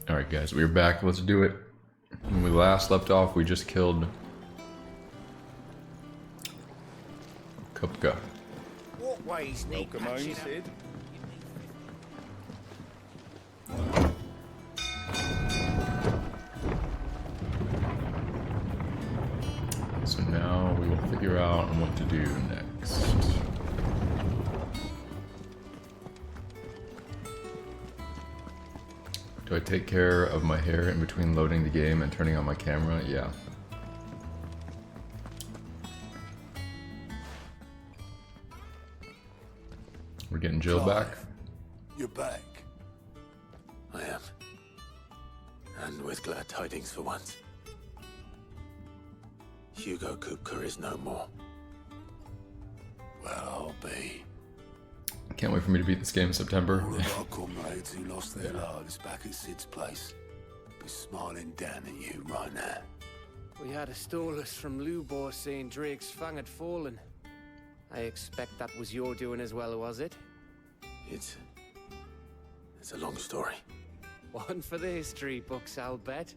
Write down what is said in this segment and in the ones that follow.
Alright guys, we're back. Let's do it. When we last left off, we just killed Kupka. Walkways need patching up. Sid. So now we will figure out what to do next. Do I take care of my hair in between loading the game and turning on my camera? Yeah. We're getting Jill back. You're back. I am. And with glad tidings for once. Hugo Kupka is no more. Well, I'll be. Can't wait for me to beat this game in September. All of our comrades who lost their lives back at Sid's place be smiling down at you right now. We had a stolus from Lubor saying Drake's fang had fallen. I expect that was your doing as well, was it? It's a long story. One for the history books, I'll bet.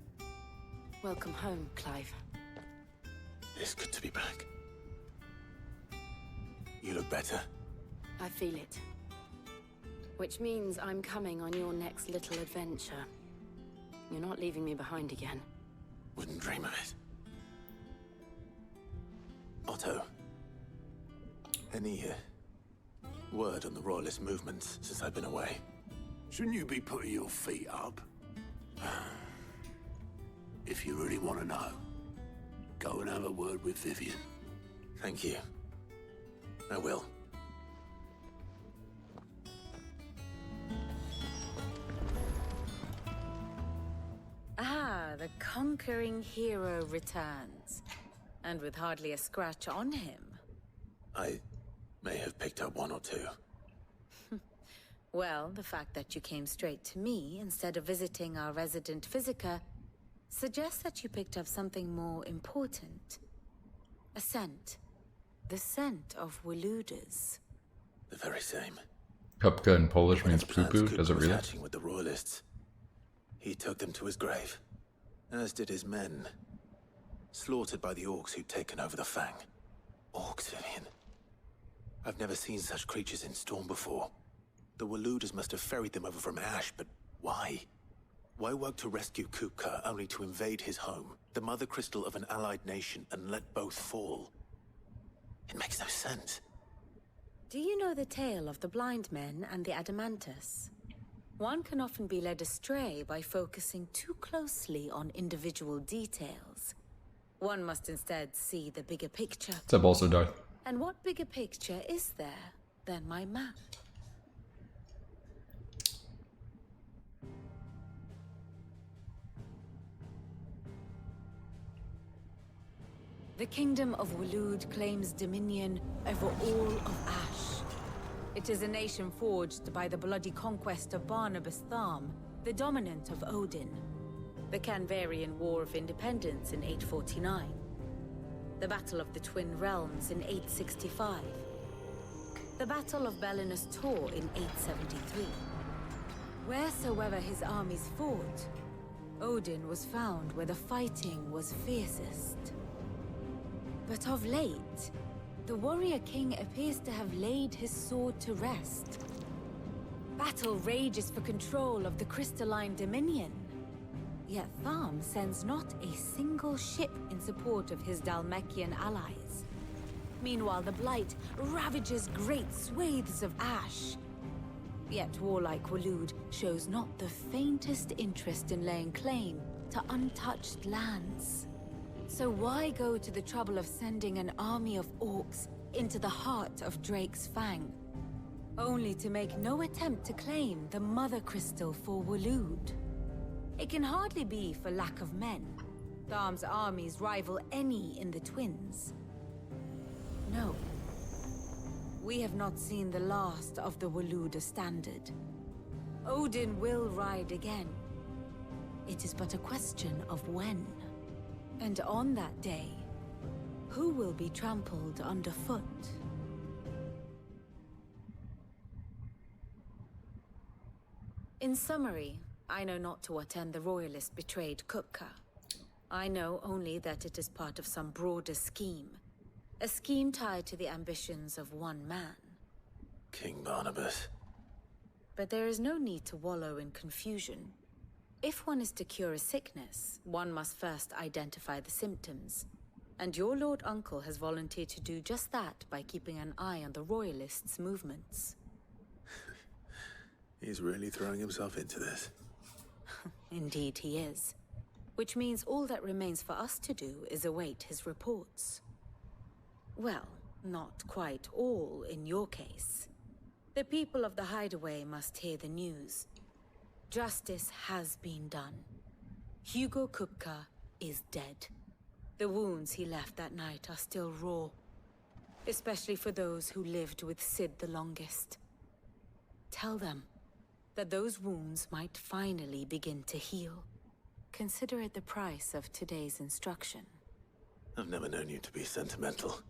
Welcome home, Clive. It's good to be back. You look better. I feel it. Which means I'm coming on your next little adventure. You're not leaving me behind again. Wouldn't dream of it. Otto. Any word on the Royalist movements since I've been away? Shouldn't you be putting your feet up? If you really want to know, go and have a word with Vivian. Thank you. I will. Ah, the conquering hero returns. And with hardly a scratch on him. I may have picked up one or two. Well, the fact that you came straight to me instead of visiting our resident physiker suggests that you picked up something more important. A scent. The scent of Waludas. The very same. Kupka in Polish means Whenever poo-poo, plans does it Kupka was really? hatching with the Royalists, he took them to his grave, as did his men. Slaughtered by the orcs who'd taken over the Fang. Orcs, Vivian. I've never seen such creatures in Storm before. The Waludas must have ferried them over from Ash, but why? Why work to rescue Kupka only to invade his home, the mother crystal of an allied nation, and let both fall? It makes no sense. Do you know the tale of the blind men and the Adamantus? One can often be led astray by focusing too closely on individual details. One must instead see the bigger picture. What's up also, Darth? And what bigger picture is there than my map? The Kingdom of Waloed claims dominion over all of Ash. It is a nation forged by the bloody conquest of Barnabas Tharm, the dominant of Odin. The Canvarian War of Independence in 849. The Battle of the Twin Realms in 865. The Battle of Belinus Tor in 873. Wheresoever his armies fought, Odin was found where the fighting was fiercest. But of late, the warrior king appears to have laid his sword to rest. Battle rages for control of the crystalline dominion. Yet Tharm sends not a single ship in support of his Dhalmekian allies. Meanwhile, the Blight ravages great swathes of Ash. Yet warlike Waloed shows not the faintest interest in laying claim to untouched lands. So why go to the trouble of sending an army of orcs into the heart of Drake's Fang, only to make no attempt to claim the Mother Crystal for Waloed? It can hardly be for lack of men. Tharm's armies rival any in the Twins. No. We have not seen the last of the Waluda standard. Odin will ride again. It is but a question of when. And on that day, who will be trampled underfoot? In summary, I know not to what end the Royalists betrayed Kupka. I know only that it is part of some broader scheme. A scheme tied to the ambitions of one man. King Barnabas. But there is no need to wallow in confusion. If one is to cure a sickness, one must first identify the symptoms. And your Lord Uncle has volunteered to do just that by keeping an eye on the Royalists' movements. He's really throwing himself into this. Indeed he is. Which means all that remains for us to do is await his reports. Well, not quite all in your case. The people of the Hideaway must hear the news. Justice has been done. Hugo Kupka is dead. The wounds he left that night are still raw. Especially for those who lived with Sid the longest. Tell them that those wounds might finally begin to heal. Consider it the price of today's instruction. I've never known you to be sentimental.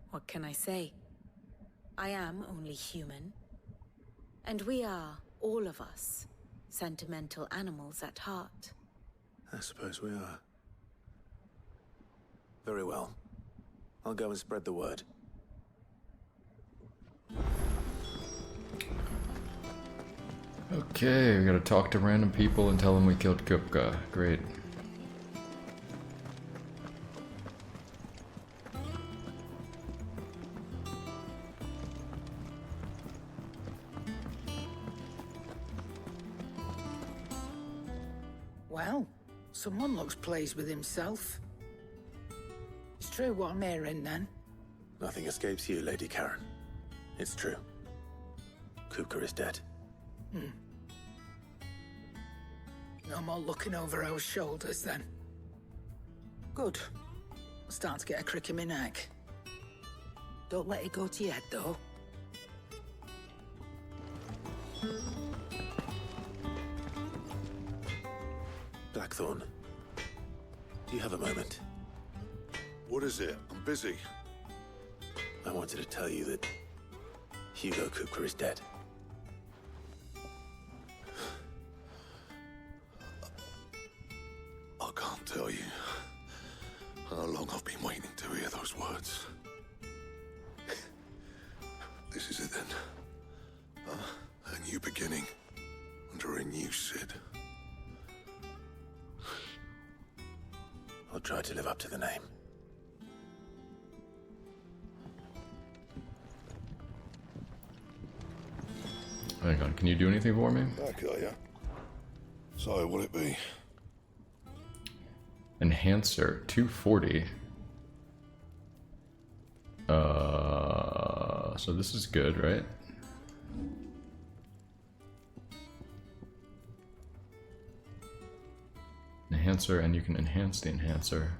What can I say? I am only human. And we are, all of us, sentimental animals at heart. I suppose we are. Very well. I'll go and spread the word. Okay, we gotta talk to random people and tell them we killed Kupka. Great. Well, someone looks pleased with himself. It's true what I'm hearing, then. Nothing escapes you, Lady Karen. It's true. Kupka is dead. No more looking over our shoulders, then. Good. I'm starting to get a crick in my neck. Don't let it go to your head, though. Blackthorn, do you have a moment? What is it? I'm busy. I wanted to tell you that Hugo Kupka is dead. I can't tell you how long I've been waiting to hear those words. This is it then. A new beginning under a new Sid. I'll try to live up to the name. Hang on, can you do anything for me? Okay, yeah. So, what'll it be? Enhancer, 240. So this is good, right? Enhancer, and you can enhance the enhancer.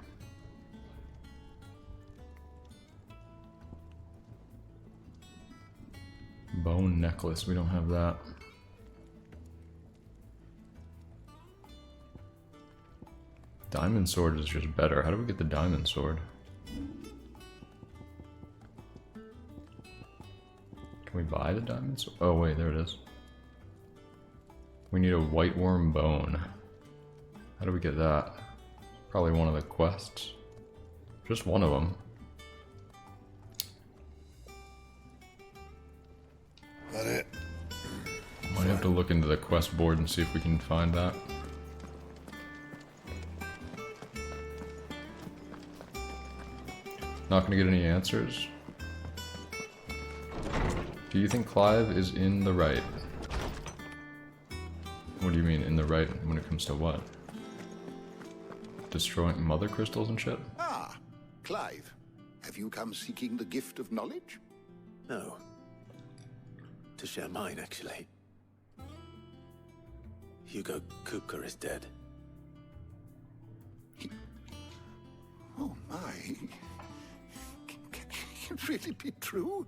Bone necklace, we don't have that. Diamond sword is just better. How do we get the diamond sword? Can we buy the diamond sword? Oh wait, there it is. We need a white worm bone. How do we get that? Probably one of the quests. Just one of them. That it? Might have to look into the quest board and see if we can find that. Not gonna get any answers. Do you think Clive is in the right? What do you mean, in the right when it comes to what? Destroying mother crystals and shit? Ah, Clive. Have you come seeking the gift of knowledge? No. To share mine, actually. Hugo Kupka is dead. Oh my. Can it really be true?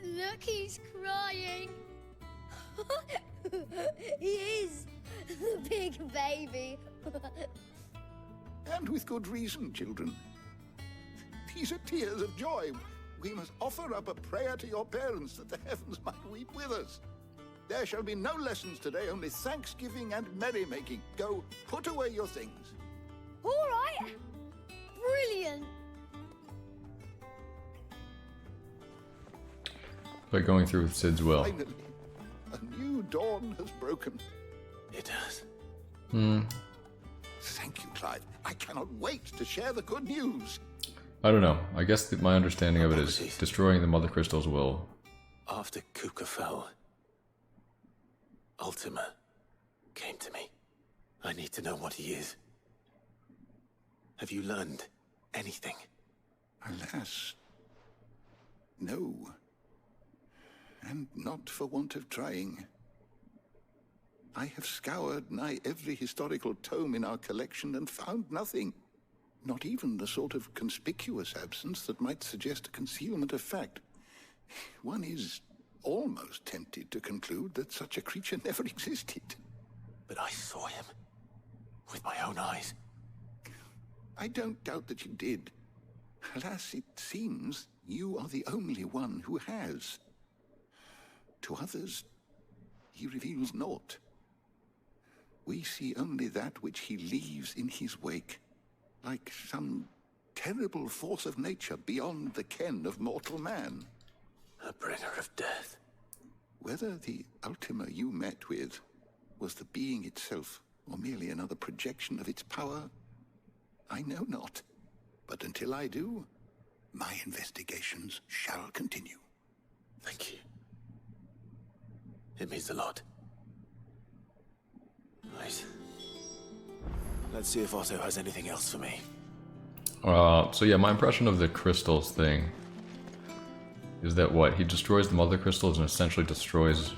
Look, he's crying. He is. The big baby. And with good reason, children. These are tears of joy. We must offer up a prayer to your parents that the heavens might weep with us. There shall be no lessons today, only thanksgiving and merrymaking. Go, put away your things. All right. Brilliant. By going through with Sid's will. Finally, a new dawn has broken. It has. Thank you, Clive. I cannot wait to share the good news. I don't know. I guess that my understanding of it is destroying the Mother Crystal's will. After Kuka fell, Ultima came to me. I need to know what he is. Have you learned anything? Alas, no. And not for want of trying. I have scoured nigh every historical tome in our collection and found nothing. Not even the sort of conspicuous absence that might suggest a concealment of fact. One is almost tempted to conclude that such a creature never existed. But I saw him with my own eyes. I don't doubt that you did. Alas, it seems you are the only one who has. To others, he reveals naught. We see only that which he leaves in his wake, like some terrible force of nature beyond the ken of mortal man. A bringer of death. Whether the Ultima you met with was the being itself, or merely another projection of its power, I know not. But until I do, my investigations shall continue. Thank you. It means a lot. Right. Let's see if Otto has anything else for me. So yeah, my impression of the crystals thing is that what? He destroys the Mother Crystals and essentially destroys...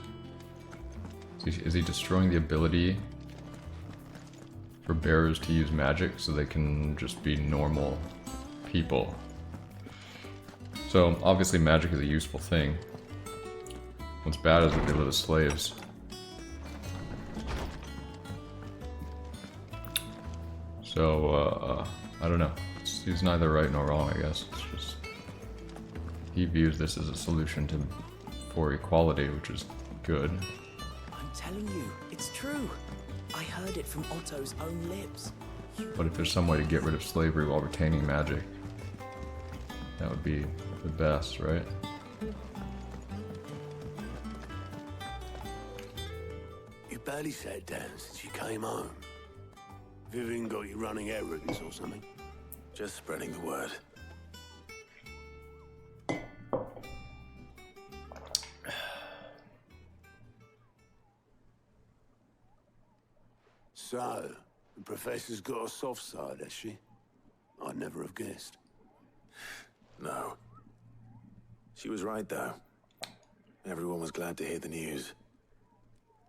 Is he destroying the ability for bearers to use magic so they can just be normal people? So obviously magic is a useful thing. What's bad is that they live as slaves. So, I don't know. He's neither right nor wrong, I guess. It's just... He views this as a solution for equality, which is good. I'm telling you, it's true. I heard it from Otto's own lips. But if there's some way to get rid of slavery while retaining magic, that would be the best, right? You barely sat down since you came home. Vivian got you running errands or something? Just spreading the word. So, the professor's got a soft side, has she? I'd never have guessed. No. She was right, though. Everyone was glad to hear the news.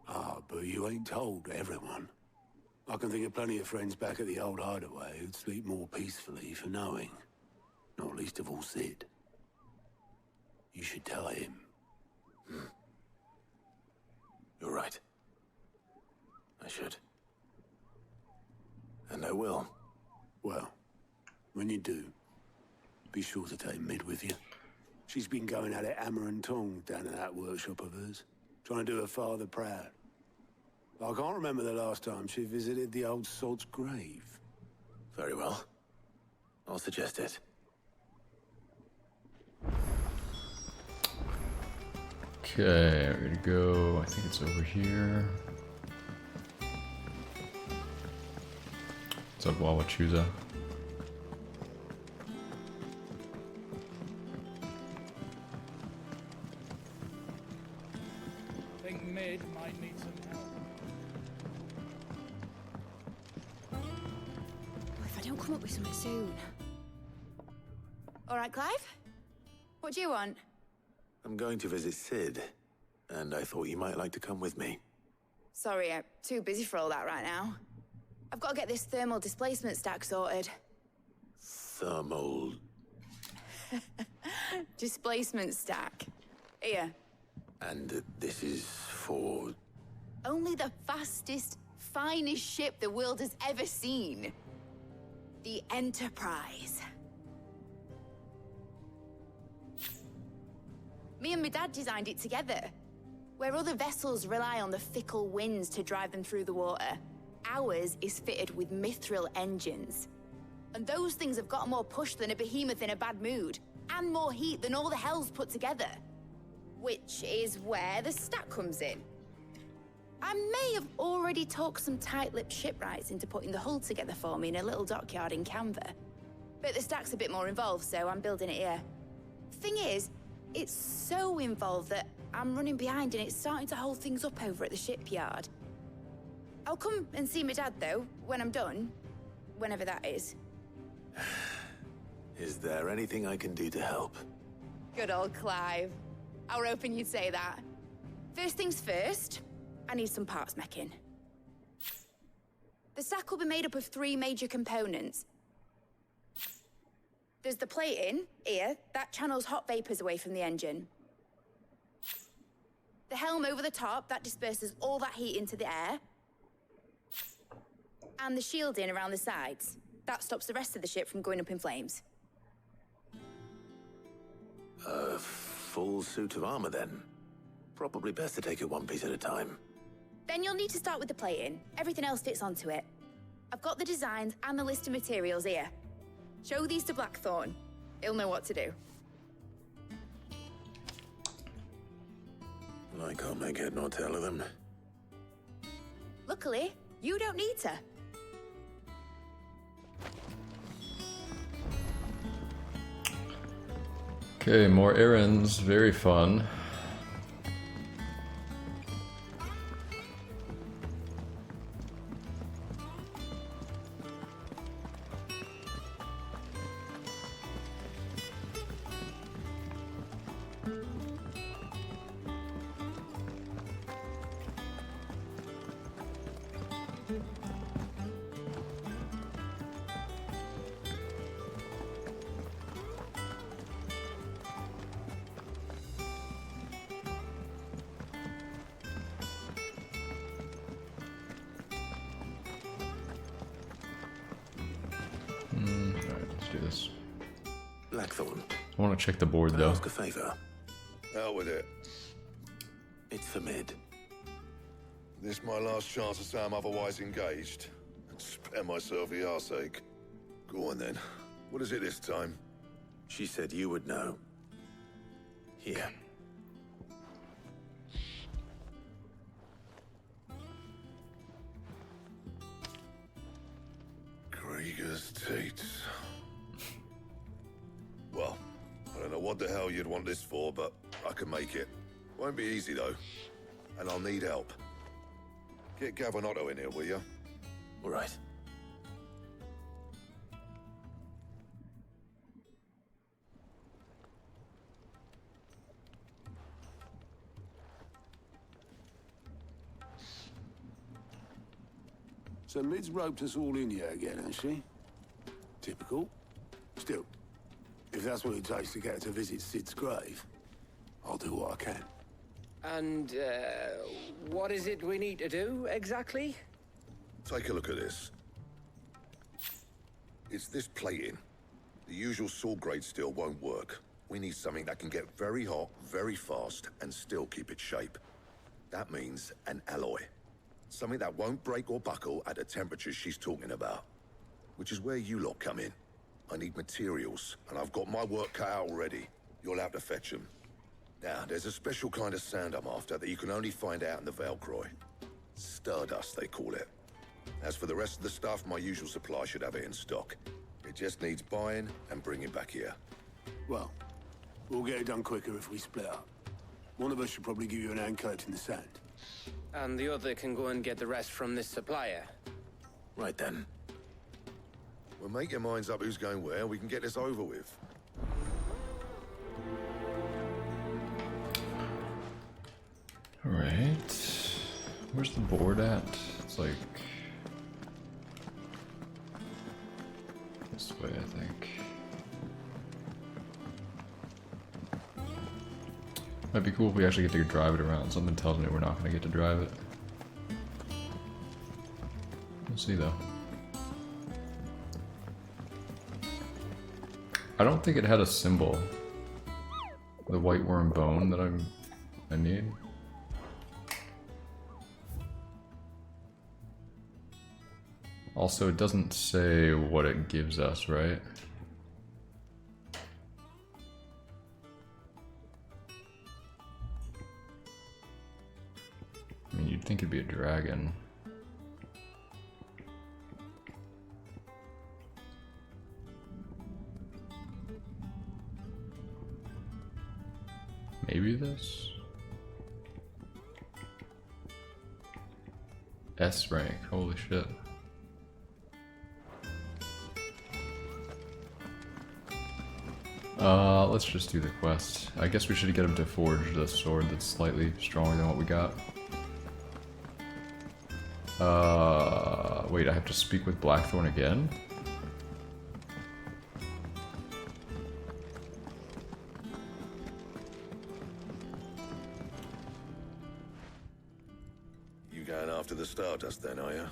Ah, but you ain't told everyone. I can think of plenty of friends back at the old hideaway who'd sleep more peacefully for knowing. Not least of all Sid. You should tell him. You're right. I should. And I will. Well, when you do, be sure to take Mid with you. She's been going at it hammer and tongs down at that workshop of hers, trying to do her father proud. I can't remember the last time she visited the old sod's grave. Very well. I'll suggest it. Okay, we're gonna go, I think it's over here. What's up, Wawachusa? I think Mid might need some help. If I don't come up with something soon. All right, Clive? What do you want? I'm going to visit Sid, and I thought you might like to come with me. Sorry, I'm too busy for all that right now. I've got to get this thermal displacement stack sorted. Thermal... Displacement stack. Here. And this is for... Only the fastest, finest ship the world has ever seen. The Enterprise. Me and my dad designed it together. Where other vessels rely on the fickle winds to drive them through the water, ours is fitted with mithril engines. And those things have got more push than a behemoth in a bad mood, and more heat than all the hells put together. Which is where the stack comes in. I may have already talked some tight-lipped shipwrights into putting the hull together for me in a little dockyard in Canva. But the stack's a bit more involved, so I'm building it here. Thing is, it's so involved that I'm running behind and it's starting to hold things up over at the shipyard. I'll come and see my dad, though, when I'm done. Whenever that is. Is there anything I can do to help? Good old Clive. I were hoping you'd say that. First things first, I need some parts meching. The stack will be made up of 3 major components. There's the plating, here, that channels hot vapors away from the engine. The helm over the top, that disperses all that heat into the air. And the shielding around the sides. That stops the rest of the ship from going up in flames. A full suit of armor, then. Probably best to take it one piece at a time. Then you'll need to start with the plating. Everything else fits onto it. I've got the designs and the list of materials here. Show these to Blackthorn. He'll know what to do. I can't make head nor tail of them. Luckily, you don't need to. Okay, more errands. Very fun. Alright, let's do this. Blackthorn. I want to check the board Can I though. ask a favor? Out with it. It's for Mid. This my last chance to say I'm otherwise engaged. And spare myself the arseache. Go on then. What is it this time? She said you would know. Here. Krieger's Tates. Well, I don't know what the hell you'd want this for, but I can make it. Won't be easy though. And I'll need help. Get Gavin Otto in here, will you? All right. So Mid's roped us all in here again, has she? Typical. Still, if that's what it takes to get her to visit Sid's grave, I'll do what I can. And, what is it we need to do, exactly? Take a look at this. It's this plating. The usual sword grade steel won't work. We need something that can get very hot, very fast, and still keep its shape. That means an alloy. Something that won't break or buckle at the temperatures she's talking about. Which is where you lot come in. I need materials, and I've got my work cut out already. You'll have to fetch them. Now, there's a special kind of sand I'm after that you can only find out in the Valcroy. Stardust, they call it. As for the rest of the stuff, my usual supply should have it in stock. It just needs buying and bringing back here. Well, we'll get it done quicker if we split up. One of us should probably give you an hand collecting the sand. And the other can go and get the rest from this supplier. Right then. Well, make your minds up who's going where, we can get this over with. Alright. Where's the board at? It's like this way, I think. Might be cool if we actually get to drive it around. Something tells me we're not going to get to drive it. We'll see though. I don't think it had a symbol. The white worm bone that I need. Also, it doesn't say what it gives us, right? I mean, you'd think it'd be a dragon. Maybe this? S rank, holy shit. Let's just do the quest. I guess we should get him to forge the sword that's slightly stronger than what we got. Wait, I have to speak with Blackthorn again? You going after the Stardust then, are you?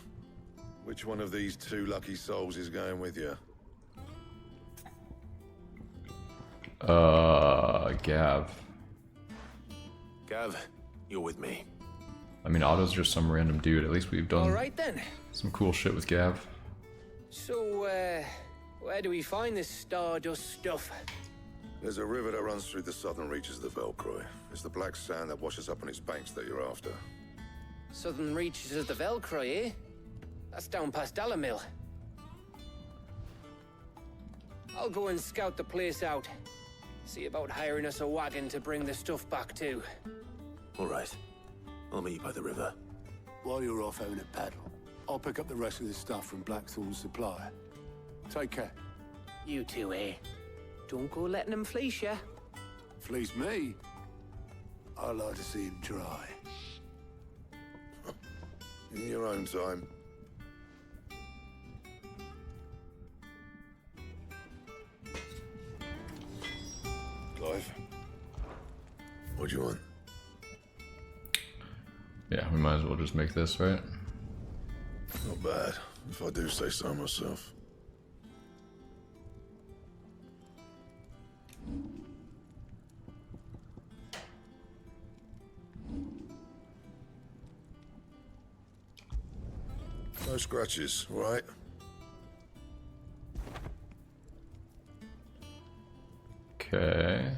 Which one of these two lucky souls is going with you? Gav. Gav, you're with me. I mean, Otto's just some random dude. At least we've done Alright then. some cool shit with Gav. So, where do we find this Stardust stuff? There's a river that runs through the southern reaches of the Velcroy. It's the black sand that washes up on its banks that you're after. Southern reaches of the Velcroy, eh? That's down past Dalamil. I'll go and scout the place out. See about hiring us a wagon to bring the stuff back to. All right. I'll meet you by the river. While you're off having a paddle, I'll pick up the rest of this stuff from Blackthorn's supplier. Take care. You two, eh? Don't go letting them fleece ya. Fleece me? I'd like to see him try. In your own time. Clive? What do you want? Yeah, we might as well just make this, right? Not bad, if I do say so myself. No scratches, right? Okay.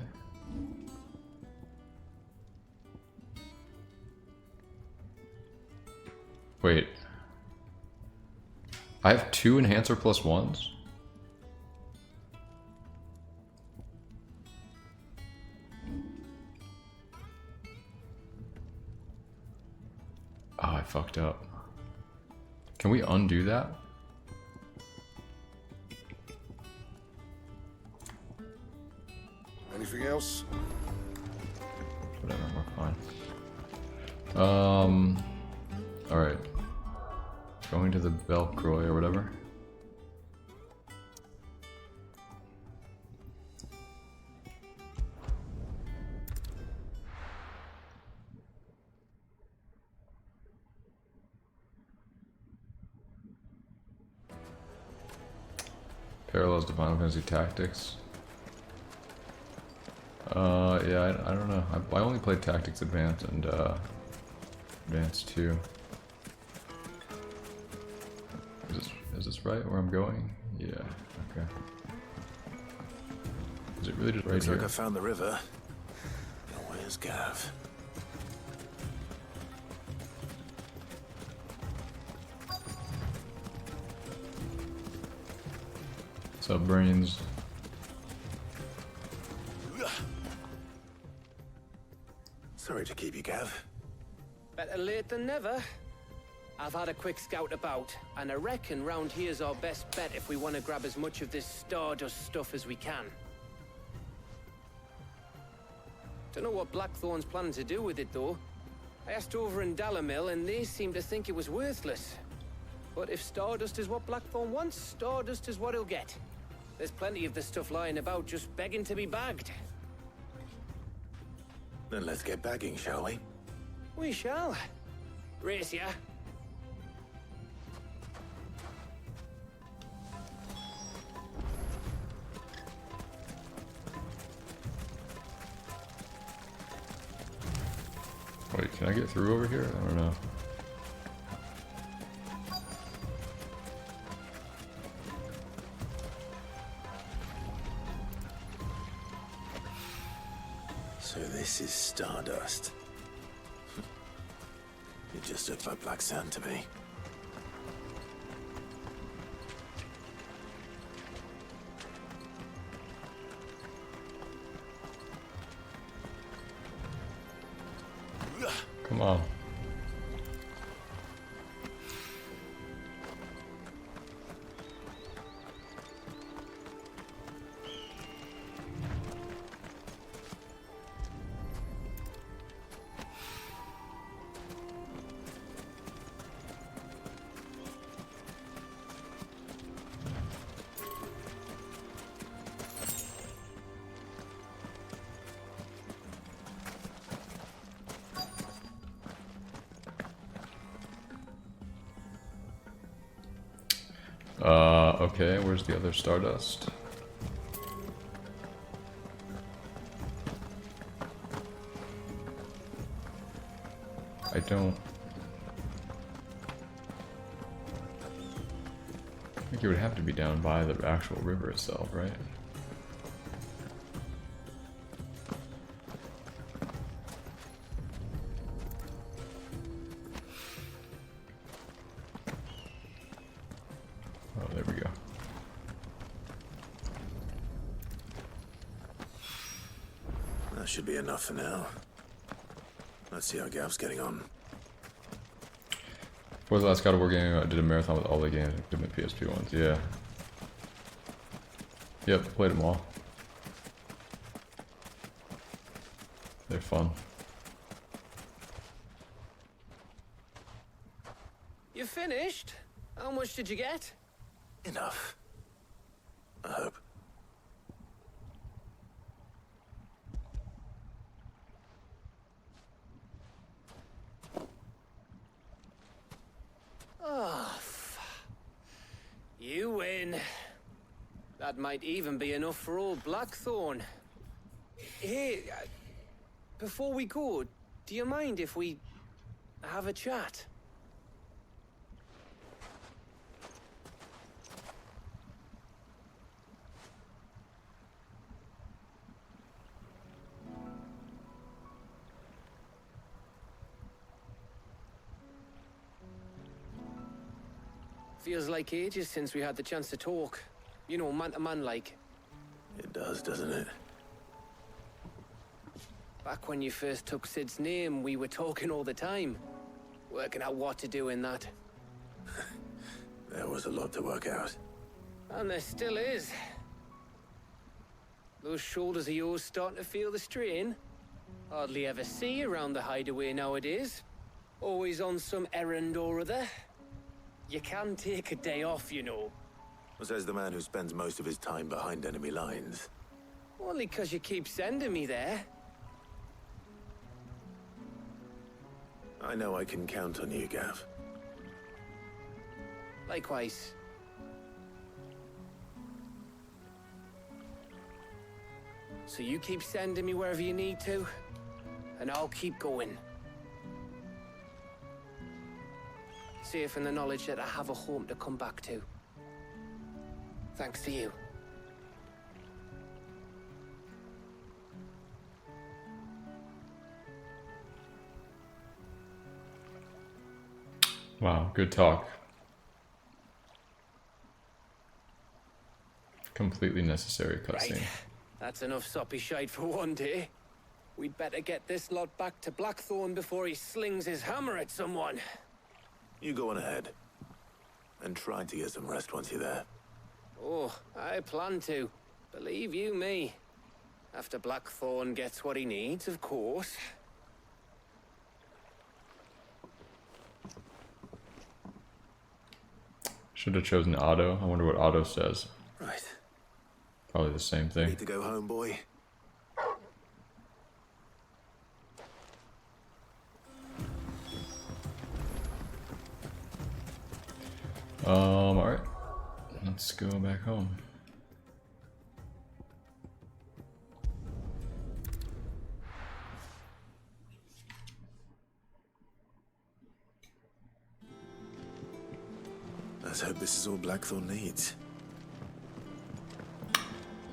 Wait. I have 2 enhancer plus 1s? Oh, I fucked up. Can we undo that? Anything else? Whatever, we're fine. Alright. Going to the Velcroy or whatever. Parallels to Final Fantasy Tactics. Yeah, I don't know. I only played Tactics Advanced and Advanced 2. Is this right where I'm going? Yeah, okay. Is it really just right Looks here? like I found the river. Now where's Gav? What's up, brains? Sorry to keep you, Gav. Better late than never. I've had a quick scout about, and I reckon round here's our best bet if we want to grab as much of this Stardust stuff as we can. Don't know what Blackthorn's planning to do with it, though. I asked over in Dalamil, and they seem to think it was worthless. But if Stardust is what Blackthorn wants, Stardust is what he'll get. There's plenty of this stuff lying about, just begging to be bagged. Then let's get bagging, shall we? We shall. Race ya. Wait, can I get through over here? I don't know. So this is Stardust. It just looks like black sand to me. Come on. Okay, where's the other Stardust? I don't... I think it would have to be down by the actual river itself, right? Oh, there we go. That should be enough for now. Let's see how Gav's getting on. For the last God of War game, I did a marathon with all the games, including the PSP ones. Yeah. Yep, played them all. They're fun. You finished? How much did you get? Enough. I hope. Oh, you win. That might even be enough for old Blackthorn. Hey, before we go, do you mind if we have a chat? Feels like ages since we had the chance to talk. You know, man to man like. It does, doesn't it? Back when you first took Sid's name, we were talking all the time. Working out what to do in that. There was a lot to work out. And there still is. Those shoulders of yours starting to feel the strain. Hardly ever see you around the hideaway nowadays. Always on some errand or other. You can take a day off, you know. Says the man who spends most of his time behind enemy lines. Only 'cause you keep sending me there. I know I can count on you, Gav. Likewise. So you keep sending me wherever you need to, and I'll keep going. Safe in the knowledge that I have a home to come back to. Thanks to you. Wow, good talk. Completely necessary cutscene. Right. That's enough soppy shite for one day. We'd better get this lot back to Blackthorn before he slings his hammer at someone. You go on ahead. And try to get some rest once you're there. Oh, I plan to. Believe you me. After Blackthorn gets what he needs, of course. Should have chosen Otto. I wonder what Otto says. Right. Probably the same thing. Need to go home, boy. Alright. Let's go back home. Let's hope this is all Blackthorn needs.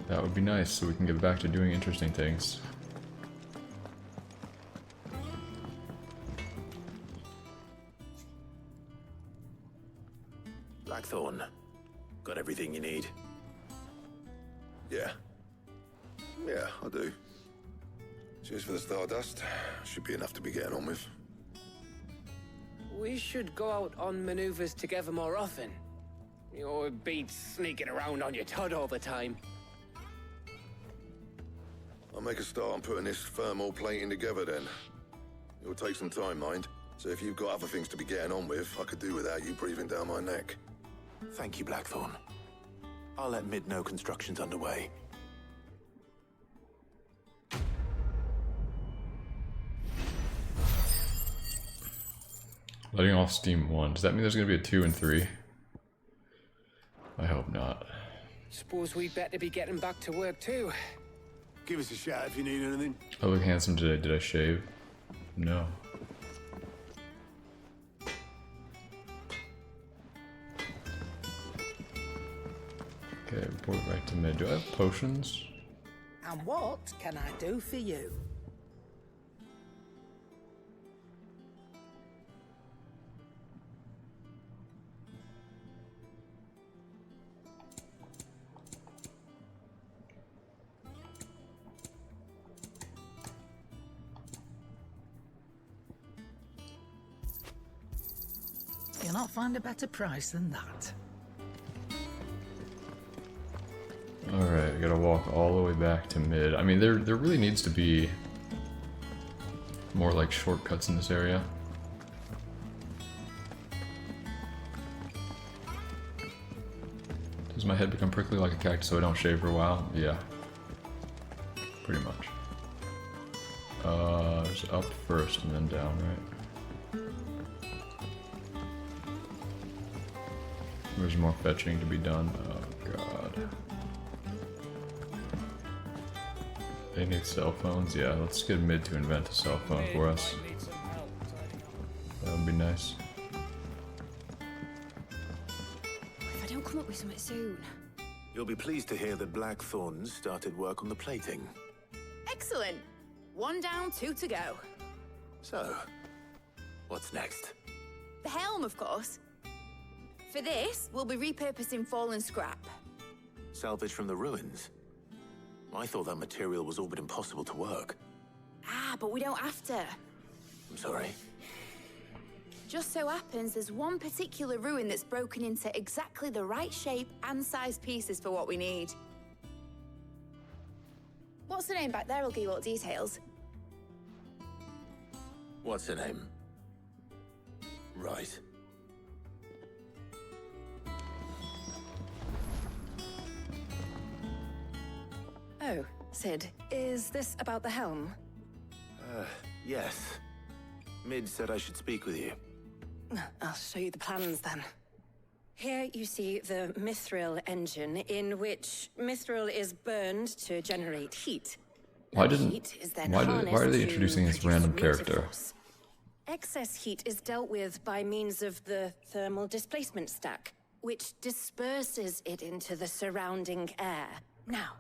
That would be nice, so we can get back to doing interesting things. Blackthorn, got everything you need? Yeah. Yeah, I do. Cheers for the stardust. Should be enough to be getting on with. We should go out on maneuvers together more often. You beat sneaking around on your Todd all the time. I'll make a start on putting this thermal plating together then. It'll take some time, mind. So if you've got other things to be getting on with, I could do without you breathing down my neck. Thank you, Blackthorn. I'll let Mid know construction's underway. Letting off steam 1. Does that mean there's going to be a 2 and 3? I hope not. Suppose we'd better be getting back to work too. Give us a shout if you need anything. I look handsome today. Did I shave? No. Okay, report back to Mid. Do I have potions? And what can I do for you? You'll not find a better price than that. Alright, I gotta walk all the way back to Mid. I mean, there really needs to be more like shortcuts in this area. Does my head become prickly like a cactus so I don't shave for a while? Yeah. Pretty much. It's up first and then down, right? There's more fetching to be done. Oh god. They need cell phones? Yeah, let's get Mid to invent a cell phone for us. That would be nice. If I don't come up with something soon. You'll be pleased to hear that Blackthorn's started work on the plating. Excellent. 1 down, 2 to go. So, what's next? The helm, of course. For this, we'll be repurposing fallen scrap. Salvage from the ruins? I thought that material was all but impossible to work. Ah, but we don't have to. I'm sorry. Just so happens there's one particular ruin that's broken into exactly the right shape and size pieces for what we need. What's the name back there? I'll give you all the details. What's her name? Right. Oh, Sid, is this about the helm? Yes. Mid said I should speak with you. I'll show you the plans then. Here you see the mithril engine, in which mithril is burned to generate heat. Why Heat is then why are harnessed they to introducing this produce random motive character? force. Excess heat is dealt with by means of the thermal displacement stack, which disperses it into the surrounding air. Now,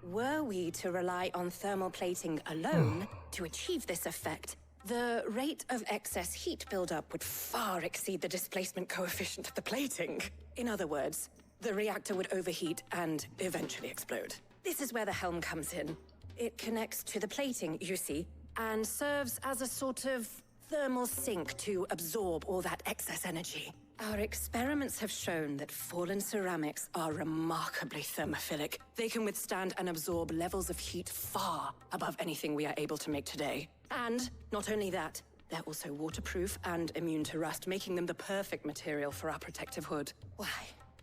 were we to rely on thermal plating alone to achieve this effect, the rate of excess heat buildup would far exceed the displacement coefficient of the plating. In other words, the reactor would overheat and eventually explode. This is where the helm comes in. It connects to the plating, you see, and serves as a sort of thermal sink to absorb all that excess energy. Our experiments have shown that fallen ceramics are remarkably thermophilic. They can withstand and absorb levels of heat far above anything we are able to make today. And not only that, they're also waterproof and immune to rust, making them the perfect material for our protective hood. Why?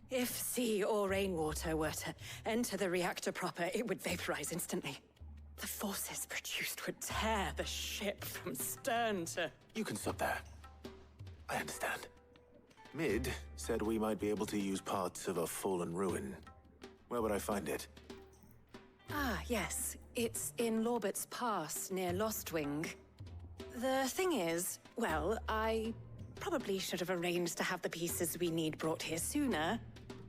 If sea or rainwater were to enter the reactor proper, it would vaporize instantly. The forces produced would tear the ship from stern to... You can stop there. I understand. Mid said we might be able to use parts of a fallen ruin. Where would I find it? Ah, yes. It's in Lorbert's Pass, near Lostwing. The thing is, well, I probably should have arranged to have the pieces we need brought here sooner.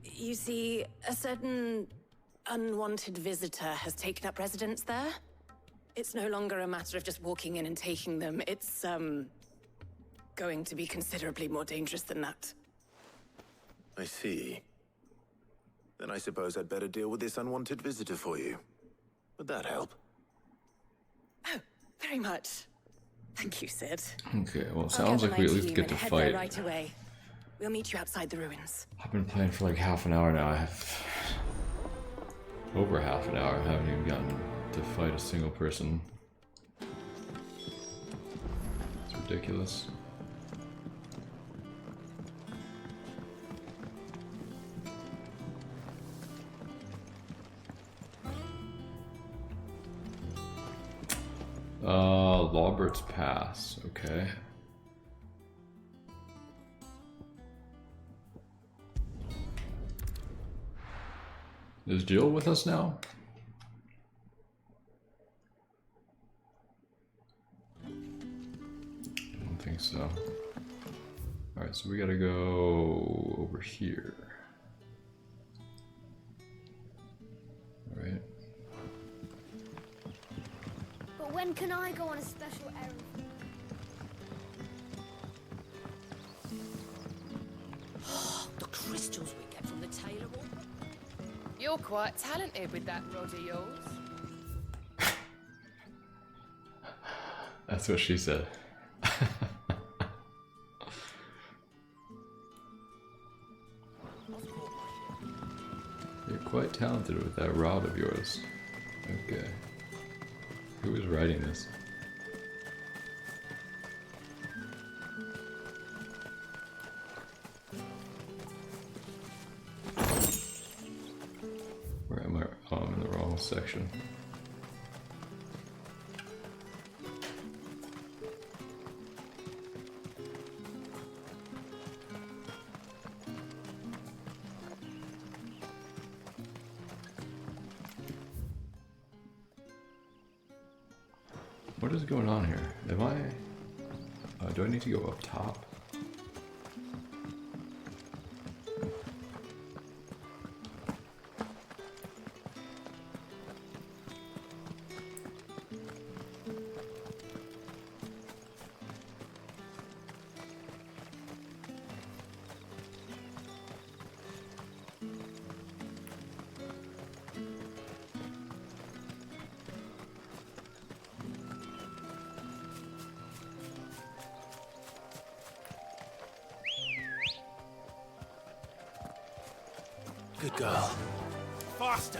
You see, a certain unwanted visitor has taken up residence there. It's no longer a matter of just walking in and taking them. It's, going to be considerably more dangerous than that. I see. Then I suppose I'd better deal with this unwanted visitor for you. Would that help? Oh, very much. Thank you, Sid. Okay, well, it I'll sounds gather like we my at least team get to and head there fight. right away. We'll meet you outside the ruins. I've been playing for like half an hour now. I have over half an hour. I haven't even gotten to fight a single person. It's ridiculous. Lawbert's Pass, okay. Is Jill with us now? I don't think so. Alright, so we gotta go over here. Alright. But when can I go on a special errand? The crystals we get from the tailor. You're quite talented with that rod of yours. That's what she said. You're quite talented with that rod of yours. Okay. Who is writing this? Where am I? Oh, I'm in the wrong section. What is going on here? Am I... do I need to go up top? Good girl. Faster!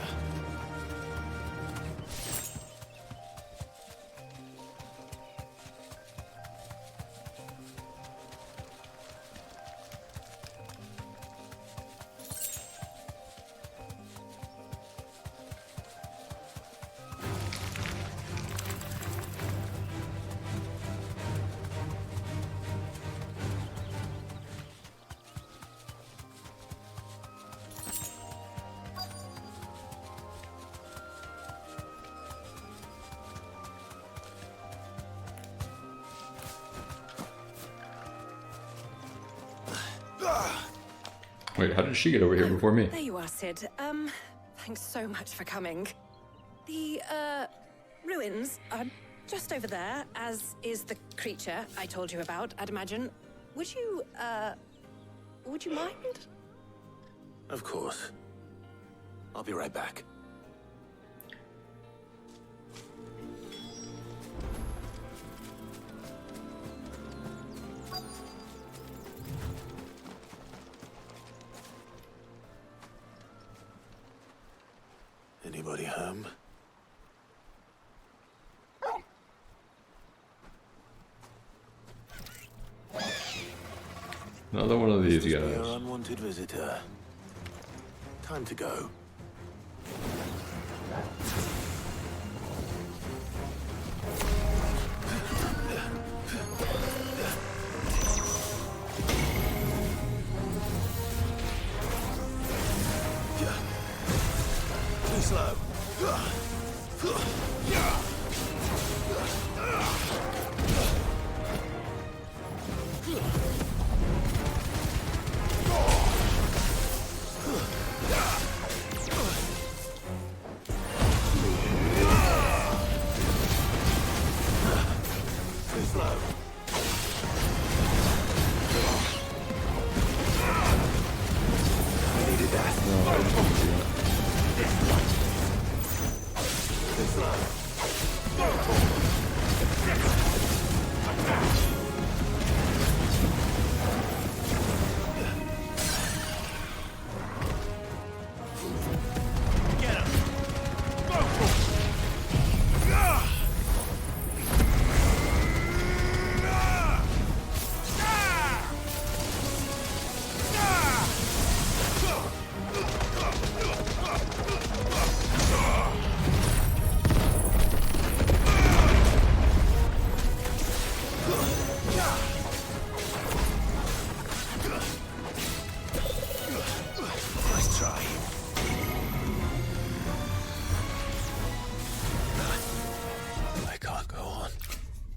Wait, how did she get over here before me? There you are, Sid. Thanks so much for coming. The, ruins are just over there, as is the creature I told you about, I'd imagine. Would you mind? Of course. I'll be right back. Anybody home? Another one of these Your guys. unwanted visitor. Time to go. Too slow.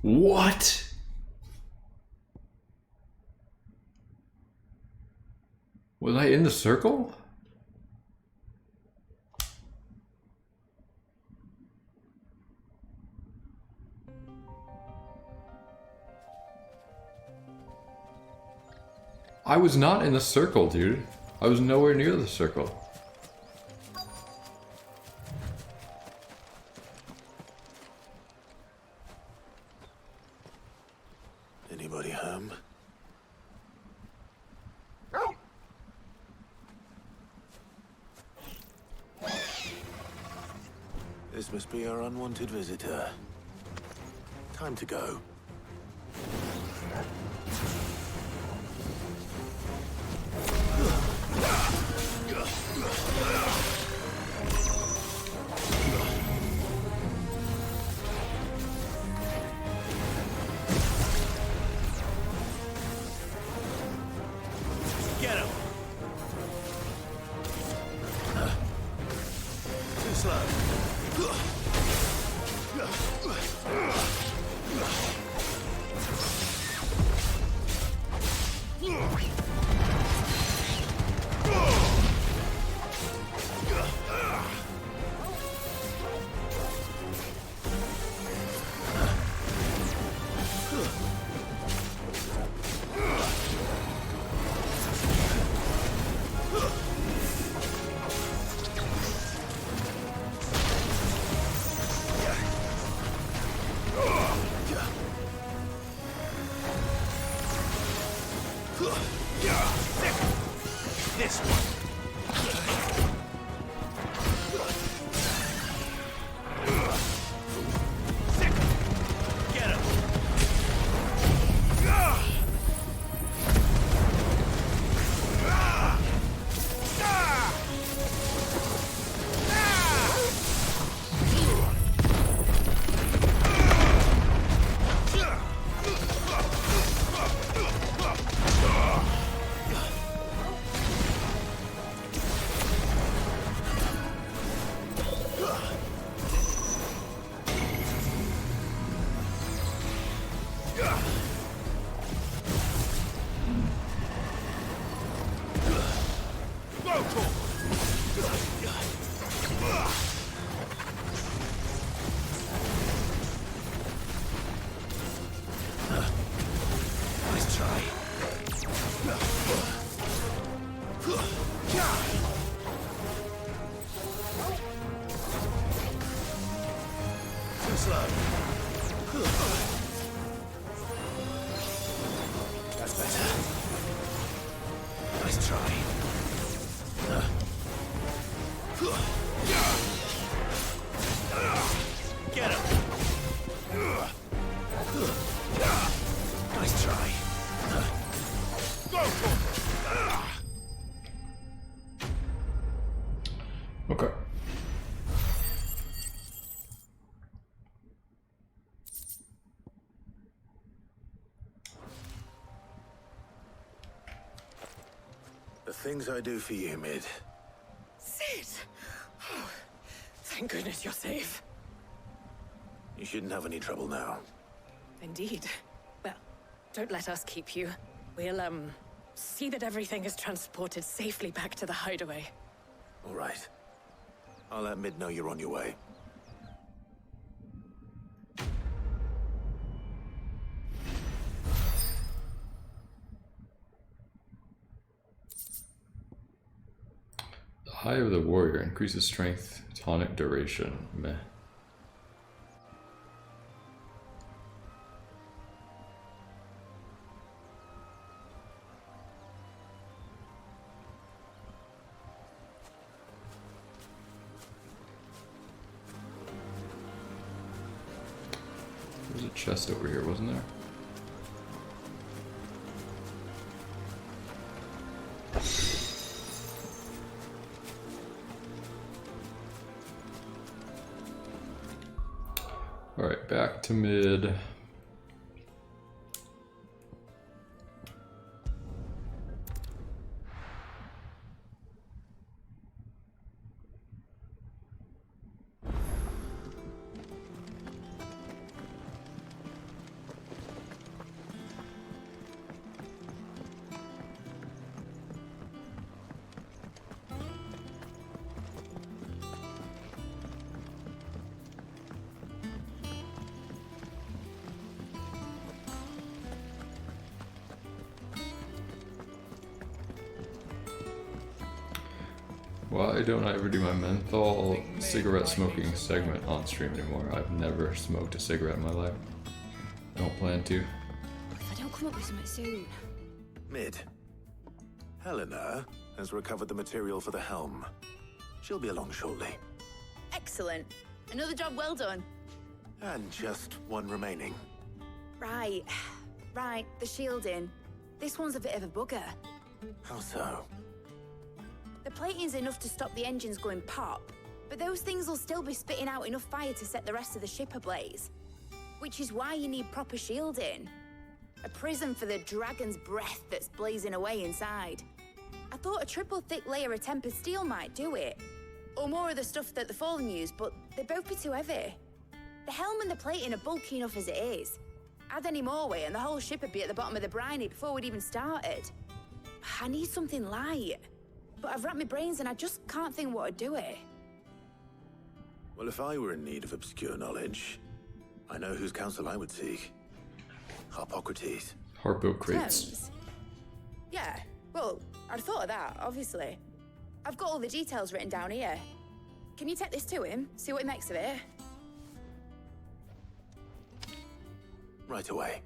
What? Was I in the circle? I was not in the circle, dude. I was nowhere near the circle. Anybody home? This must be our unwanted visitor. Time to go. Get him! Too slow. This one. Get him. Nice try. Too slow. That's better. Nice try. Get him. Nice try. Go for it. Okay. The things I do for you, Mid. Sid! Oh, thank goodness you're safe. You shouldn't have any trouble now. Indeed. Well, don't let us keep you. We'll, see that everything is transported safely back to the hideaway. All right. I'll let Mid know you're on your way. The Eye of the Warrior increases strength, tonic duration. Meh. There's a chest over here, wasn't there? Alright, back to Mid. Why don't I ever do my menthol cigarette smoking segment on stream anymore? I've never smoked a cigarette in my life. I don't plan to. If I don't come up with something soon. Mid. Helena has recovered the material for the helm. She'll be along shortly. Excellent. Another job well done. And just one remaining. Right. Right, the shielding. This one's a bit of a bugger. How so? The plating's enough to stop the engines going pop, but those things will still be spitting out enough fire to set the rest of the ship ablaze. Which is why you need proper shielding. A prism for the dragon's breath that's blazing away inside. I thought a triple thick layer of tempered steel might do it. Or more of the stuff that the Fallen use, but they'd both be too heavy. The helm and the plating are bulky enough as it is. Add any more weight and the whole ship would be at the bottom of the briny before we'd even started. I need something light. But I've racked my brains and I just can't think what would do it. Well, if I were in need of obscure knowledge, I know whose counsel I would seek. Harpocrates. Harpo crates. Terms? Yeah, well, I'd thought of that, obviously. I've got all the details written down here. Can you take this to him, see what he makes of it? Right away.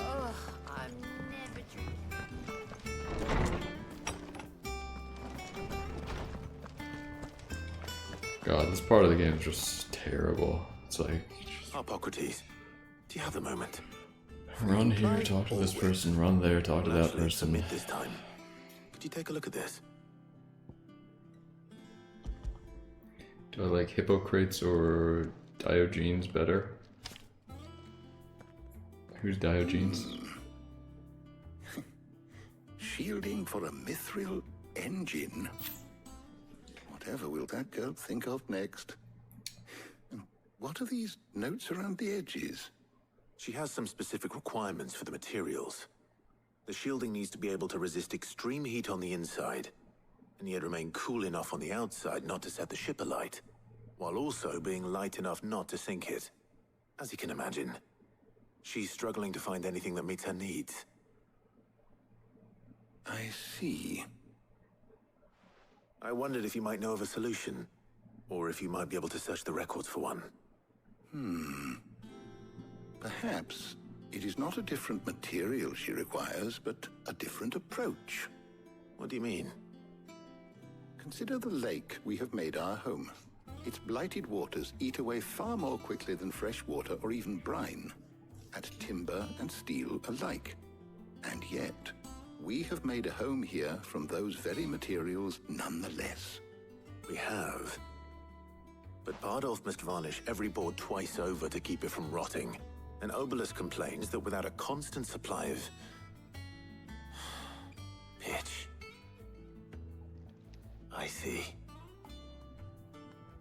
Ugh, I'm never drinking. God, this part of the game is just terrible. It's like, Harpocrates, do you have a moment? run here, talk to this person, run there, talk to that person. Submit this time. Could you take a look at this? Do I like Hippocrates or Diogenes better? Who's Diogenes? Shielding for a mithril engine. Whatever will that girl think of next? And what are these notes around the edges? She has some specific requirements for the materials. The shielding needs to be able to resist extreme heat on the inside, and yet remain cool enough on the outside not to set the ship alight, while also being light enough not to sink it. As you can imagine, she's struggling to find anything that meets her needs. I see. I wondered if you might know of a solution, or if you might be able to search the records for one. Perhaps it is not a different material she requires, but a different approach. What do you mean? Consider the lake we have made our home. Its blighted waters eat away far more quickly than fresh water or even brine, at timber and steel alike. And yet, we have made a home here from those very materials nonetheless. We have. But Bardolph must varnish every board twice over to keep it from rotting. And Obelisk complains that without a constant supply of pitch. I see.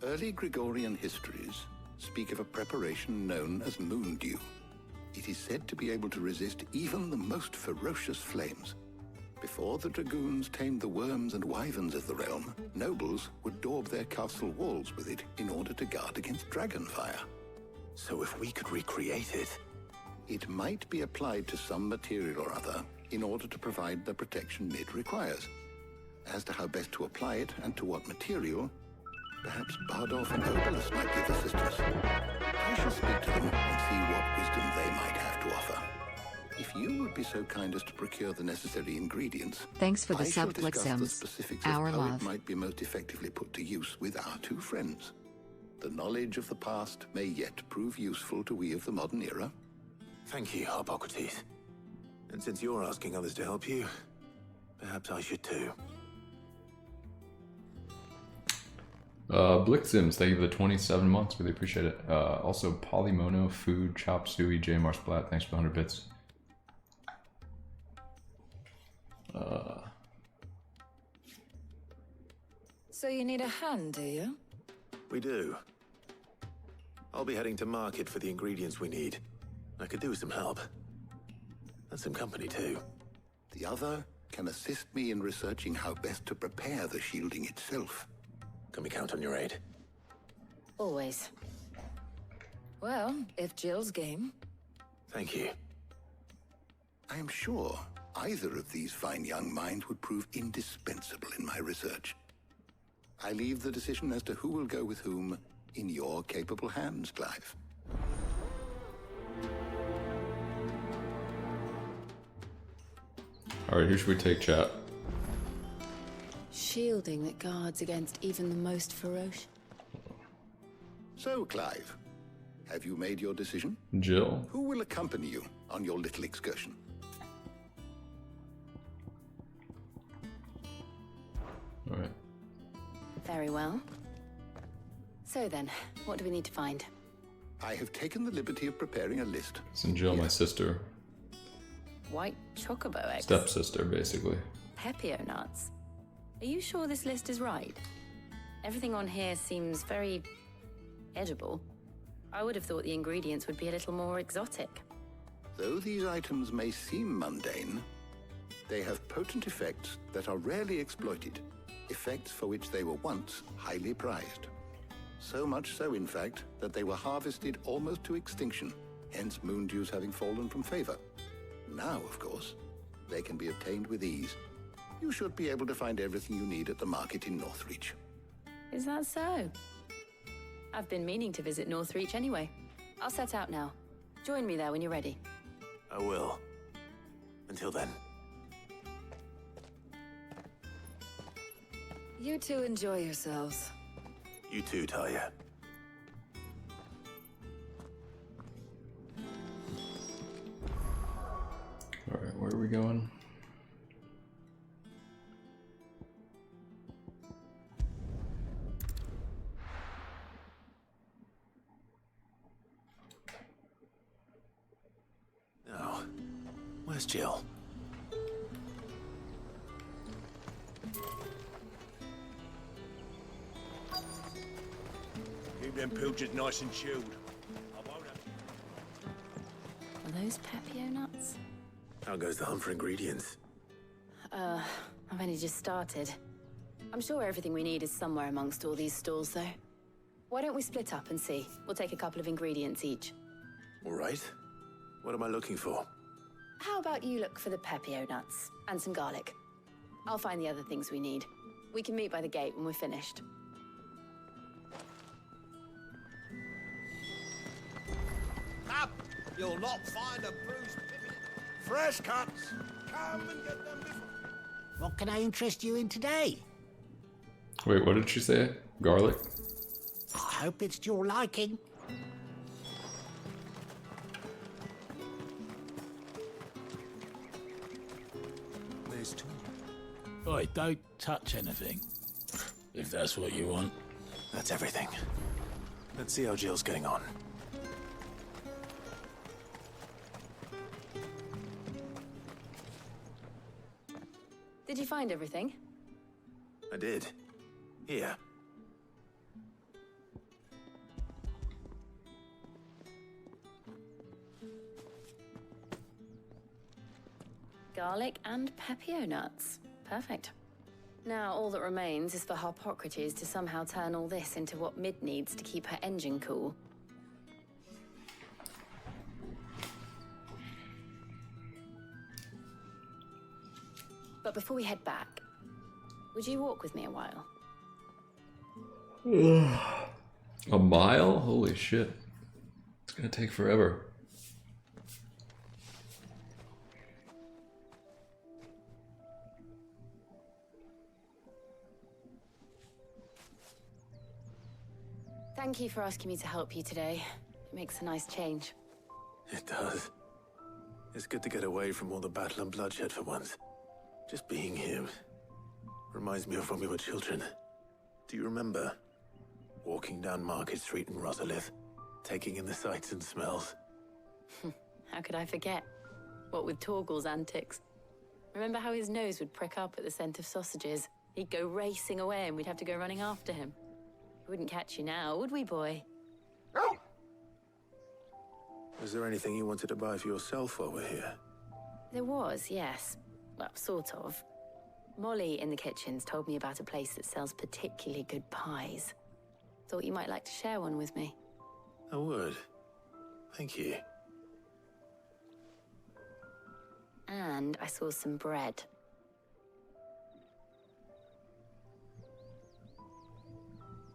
Early Gregorian histories speak of a preparation known as moon dew. It is said to be able to resist even the most ferocious flames. Before the dragoons tamed the worms and wyverns of the realm, nobles would daub their castle walls with it in order to guard against dragon fire. So if we could recreate it... It might be applied to some material or other in order to provide the protection Mid requires. As to how best to apply it and to what material, perhaps Bardolph and Obelisk might give assistance. I shall speak to them and see what wisdom they might have to offer. If you would be so kind as to procure the necessary ingredients, thanks for the I shall sub, discuss the Flixems. specifics Our of how love. it might be most effectively put to use with our two friends. The knowledge of the past may yet prove useful to we of the modern era. Thank you, Harpocrates. And since you're asking others to help you, perhaps I should too. Blixsims, thank you for the 27 months. Really appreciate it. Also, Polymono, Food, Chop Suey, J. Marsplat, thanks for the 100 bits. So you need a hand, do you? We do. I'll be heading to market for the ingredients we need. I could do with some help. And some company, too. The other can assist me in researching how best to prepare the shielding itself. Can we count on your aid? Always. Well, if Jill's game. Thank you. I am sure either of these fine young minds would prove indispensable in my research. I leave the decision as to who will go with whom in your capable hands, Clive. Alright, who should we take, chat? Shielding that guards against even the most ferocious. So, Clive, have you made your decision? Jill. Who will accompany you on your little excursion? Alright. Very well. So then, what do we need to find? I have taken the liberty of preparing a list. Isn't Jill my sister? White chocobo eggs. Stepsister, basically. Pepio nuts. Are you sure this list is right? Everything on here seems very edible. I would have thought the ingredients would be a little more exotic. Though these items may seem mundane, they have potent effects that are rarely exploited, effects for which they were once highly prized. So much so, in fact, that they were harvested almost to extinction, hence moon dews having fallen from favor. Now, of course, they can be obtained with ease. You should be able to find everything you need at the market in Northreach. Is that so? I've been meaning to visit Northreach anyway. I'll set out now. Join me there when you're ready. I will. Until then. You two enjoy yourselves. You too, Talia. Alright, where are we going? Now, where's Jill? Keep them pilchards nice and chilled. I won't have... Are those Pepio nuts? How goes the hunt for ingredients? I've only just started. I'm sure everything we need is somewhere amongst all these stalls, though. Why don't we split up and see? We'll take a couple of ingredients each. All right. What am I looking for? How about you look for the Pepio nuts and some garlic? I'll find the other things we need. We can meet by the gate when we're finished. Up! You'll not find a bruised pippin. Fresh cuts! Come and get them before... What can I interest you in today? Wait, what did she say? Garlic? I hope it's to your liking. There's two. Oi, don't touch anything. If that's what you want. That's everything. Let's see how Jill's getting on. Did you find everything? I did. Here. Garlic and Pepio nuts. Perfect. Now all that remains is for Harpocrates to somehow turn all this into what Mid needs to keep her engine cool. But before we head back, would you walk with me a while? A mile? Holy shit. It's gonna take forever. Thank you for asking me to help you today. It makes a nice change. It does. It's good to get away from all the battle and bloodshed for once. Just being here reminds me of when we were children. Do you remember? walking down Market Street in Rosalith, taking in the sights and smells. How could I forget? What with Torgal's antics. Remember how his nose would prick up at the scent of sausages? He'd go racing away and we'd have to go running after him. We wouldn't catch you now, would we, boy? Was there anything you wanted to buy for yourself while we're here? There was, yes. Well, sort of. Molly in the kitchens told me about a place that sells particularly good pies. Thought you might like to share one with me. I would. Thank you. And I saw some bread.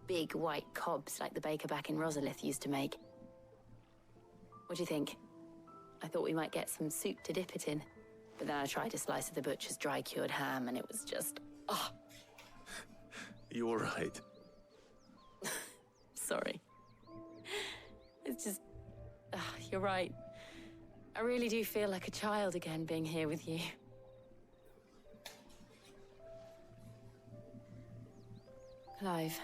Big white cobs like the baker back in Rosalith used to make. What do you think? I thought we might get some soup to dip it in. But then I tried a slice of the butcher's dry-cured ham and it was just... oh. You all right? Sorry. It's just... you're right. I really do feel like a child again being here with you. Clive.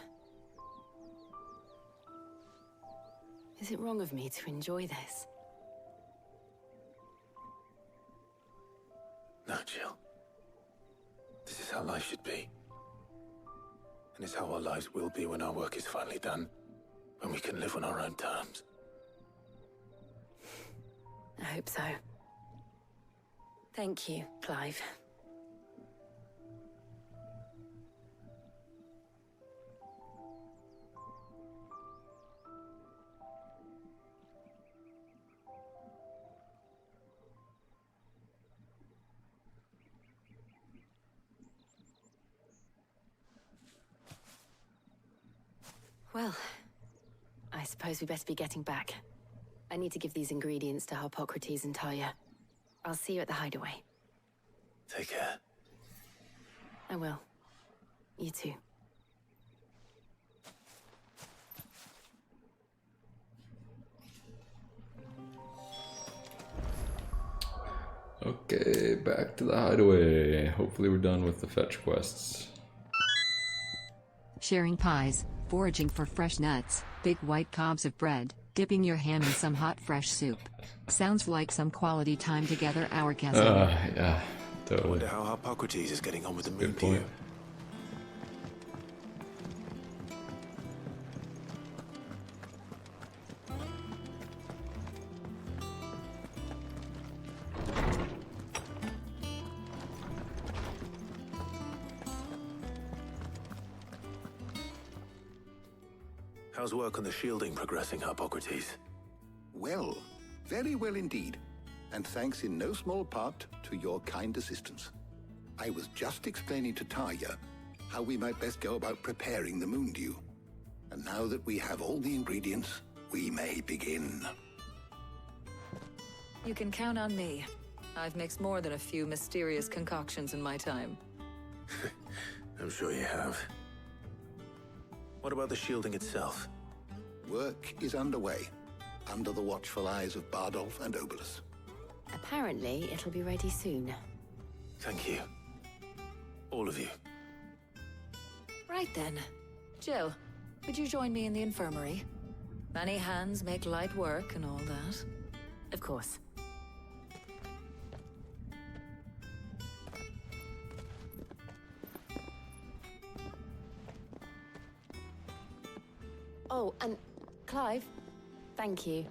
Is it wrong of me to enjoy this? No, Jill. This is how life should be. And it's how our lives will be when our work is finally done. When we can live on our own terms. I hope so. Thank you, Clive. Well, I suppose we best be getting back. I need to give these ingredients to Harpocrates and Talia. I'll see you at the hideaway. Take care. I will. You too. Okay, back to the hideaway. Hopefully we're done with the fetch quests. Sharing pies, foraging for fresh nuts, big white cobs of bread, dipping your ham in some hot fresh soup. Sounds like some quality time together, our guest. Yeah, totally. I wonder how Harpocrates is getting on with the moon Good point. dew. How's work on the shielding progressing, Harpocrates? Well, very well indeed. And thanks in no small part to your kind assistance. I was just explaining to Talia how we might best go about preparing the moon dew. And now that we have all the ingredients, we may begin. You can count on me. I've mixed more than a few mysterious concoctions in my time. I'm sure you have. What about the shielding itself? Work is underway, under the watchful eyes of Bardolph and Obolus. Apparently, it'll be ready soon. Thank you. All of you. Right then. Jill, would you join me in the infirmary? Many hands make light work and all that. Of course. Oh, and Clive, thank you.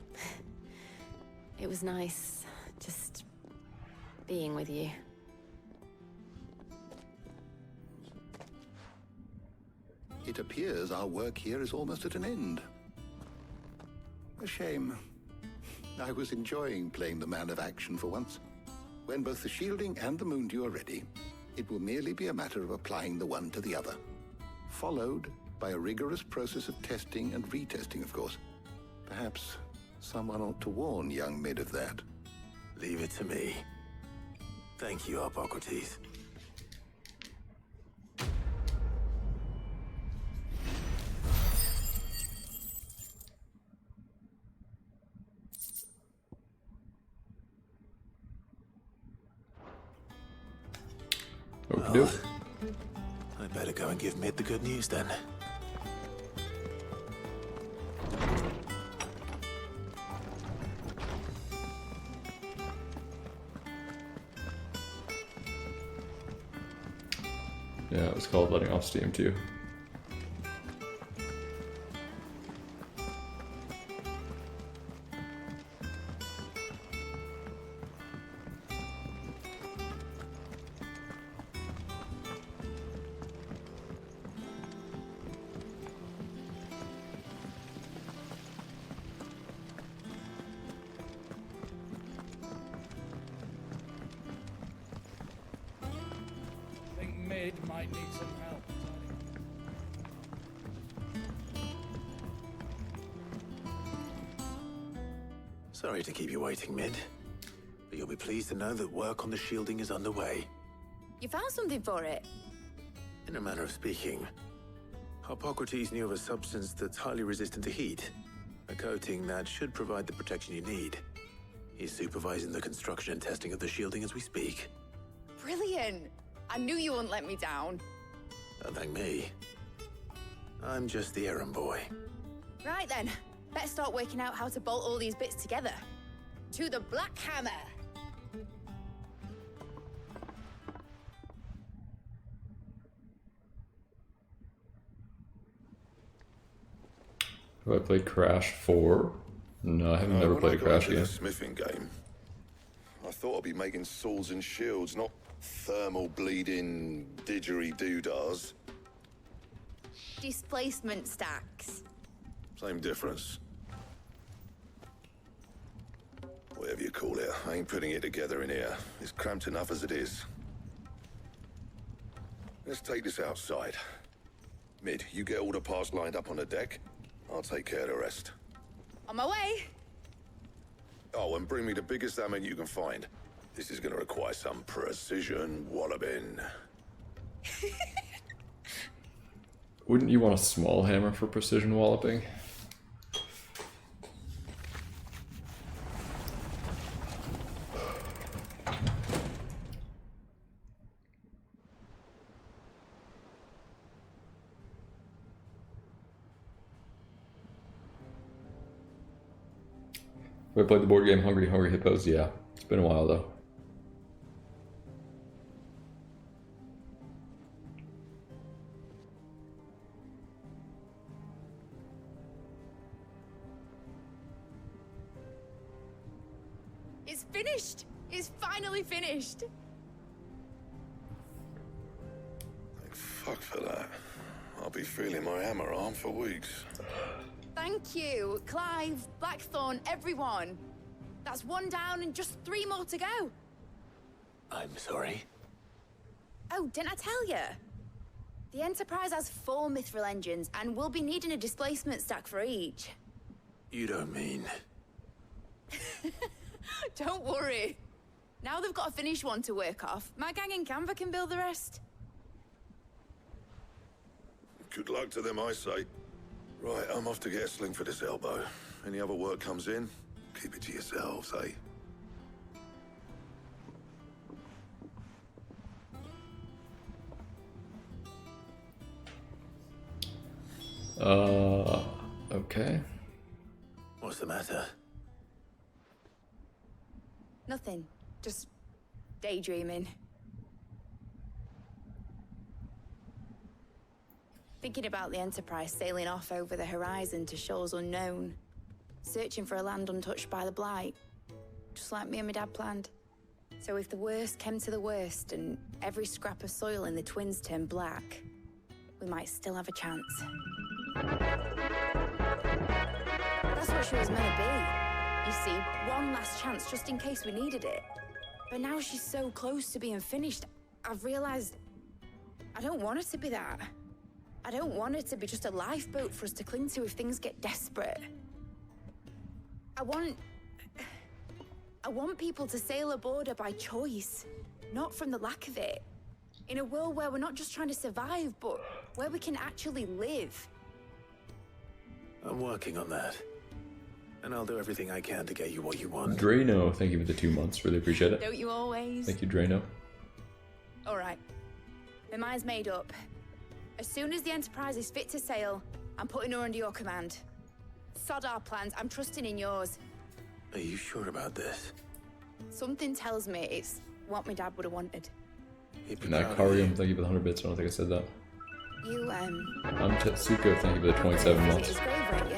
It was nice just being with you. It appears our work here is almost at an end. A shame. I was enjoying playing the man of action for once. When both the shielding and the moon dew are ready, it will merely be a matter of applying the one to the other. Followed by a rigorous process of testing and retesting, of course. Perhaps someone ought to warn young Mid of that. Leave it to me. Thank you, Harpocrates. Okey-doke. I better go and give Mid the good news then. Yeah, it was called letting off steam too. I think Mid might need some help. Sorry to keep you waiting, Mid. But you'll be pleased to know that work on the shielding is underway. You found something for it? In a manner of speaking, Hippocrates knew of a substance that's highly resistant to heat. A coating that should provide the protection you need. He's supervising the construction and testing of the shielding as we speak. Brilliant! I knew you wouldn't let me down. Don't thank me. I'm just the errand boy. Right then, let's start working out how to bolt all these bits together. To the Black Hammer! Have I played Crash 4? No, I haven't never when played I a got Crash into the game. smithing game, I thought I'd be making swords and shields, not thermal bleeding didgeridoo-dahs. Displacement stacks. Same difference. Whatever you call it, I ain't putting it together in here. It's cramped enough as it is. Let's take this outside. Mid, you get all the parts lined up on the deck. I'll take care of the rest. On my way! Oh, and bring me the biggest hammer you can find. This is gonna require some precision walloping. Wouldn't you want a small hammer for precision walloping? Have I played the board game Hungry Hungry Hippos? Yeah. It's been a while though. It's finished! It's finally finished! Thank fuck for that. I'll be feeling my hammer arm for weeks. Thank you, Clive, Blackthorn, everyone. That's one down and just 3 more to go. I'm sorry. Oh, didn't I tell you? The Enterprise has 4 mithril engines, and we'll be needing a displacement stack for each. You don't mean... Don't worry. Now they've got a finished one to work off. My gang in Canva can build the rest. Good luck to them, I say. Right, I'm off to get a sling for this elbow. Any other work comes in, keep it to yourselves, eh? Okay. What's the matter? Nothing. Just daydreaming. Thinking about the Enterprise sailing off over the horizon to shores unknown. Searching for a land untouched by the Blight. Just like me and my dad planned. So if the worst came to the worst and every scrap of soil in the Twins turned black, we might still have a chance. That's what she was meant to be. You see, one last chance just in case we needed it. But now she's so close to being finished, I've realized I don't want it to be that. I don't want it to be just a lifeboat for us to cling to if things get desperate. I want people to sail aboard her by choice, not from the lack of it. In a world where we're not just trying to survive, but where we can actually live. I'm working on that. And I'll do everything I can to get you what you want. Drano, thank you for the 2 months. Really appreciate it. Don't you always? Thank you, Drano. All right. My mind's made up. As soon as the Enterprise is fit to sail, I'm putting her under your command. Sod our plans, I'm trusting in yours. Are you sure about this? Something tells me it's what my dad would have wanted. Nakarium, thank you for the 100 bits. I don't think I said that. You, I'm Tetsuko, thank you for the 27 months. his grave, weren't you?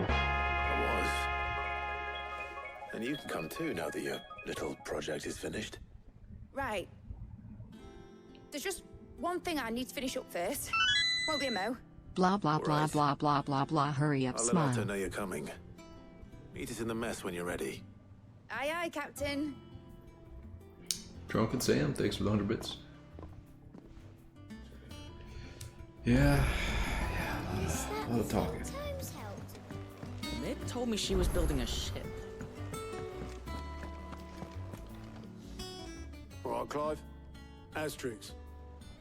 I was. And you can come too now that your little project is finished. Right. There's just one thing I need to finish up first. Won't be a mo. Blah blah blah blah blah blah blah. Hurry up, I'll let smile. Otto know you're coming. Meet us in the mess when you're ready. Aye, aye, Captain. Drunken Sam, thanks for the 100 bits. Yeah, a lot of talking. Nick told me she was building a ship. All right, Clive. Asterix.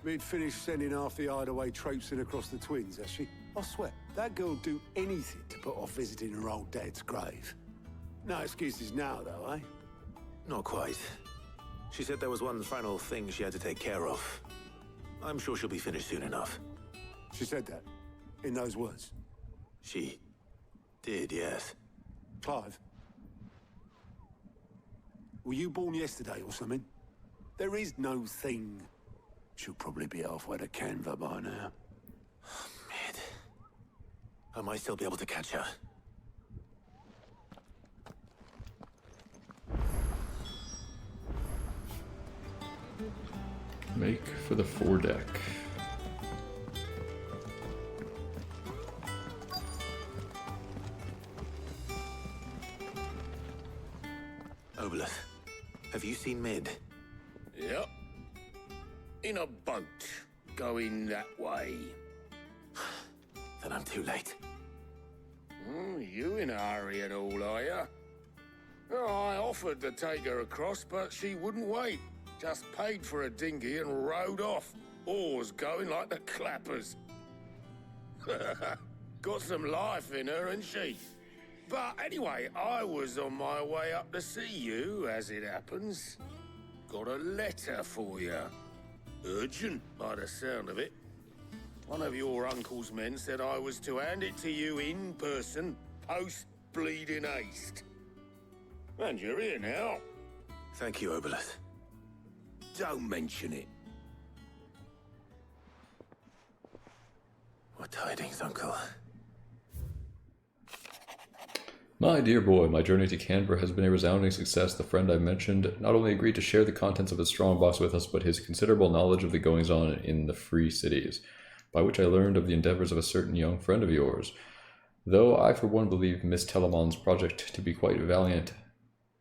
Mid finished sending half the hideaway traipsing across the twins, has she? I swear, that girl'd do anything to put off visiting her old dad's grave. No excuses now, though, eh? Not quite. She said there was one final thing she had to take care of. I'm sure she'll be finished soon enough. She said that? In those words? She did, yes. Clive? Were you born yesterday or something? There is no thing. She'll probably be halfway to Canva by now. Mid. I might still be able to catch her. Make for the foredeck. Obelith, have you seen Mid? Yep. In a boat, going that way. Then I'm too late. You in a hurry at all, are ya? Oh, I offered to take her across, but she wouldn't wait. Just paid for a dinghy and rowed off. Oars going like the clappers. Got some life in her, ain't she? But anyway, I was on my way up to see you, as it happens. Got a letter for you. Urgent, by the sound of it. One of your uncle's men said I was to hand it to you in person, post-bleeding haste. And you're here now. Thank you, Obelith. Don't mention it. What tidings, Uncle? My dear boy, my journey to Canberra has been a resounding success. The friend I mentioned not only agreed to share the contents of his strongbox with us, but his considerable knowledge of the goings-on in the free cities, by which I learned of the endeavors of a certain young friend of yours. Though I for one believe Miss Telemon's project to be quite valiant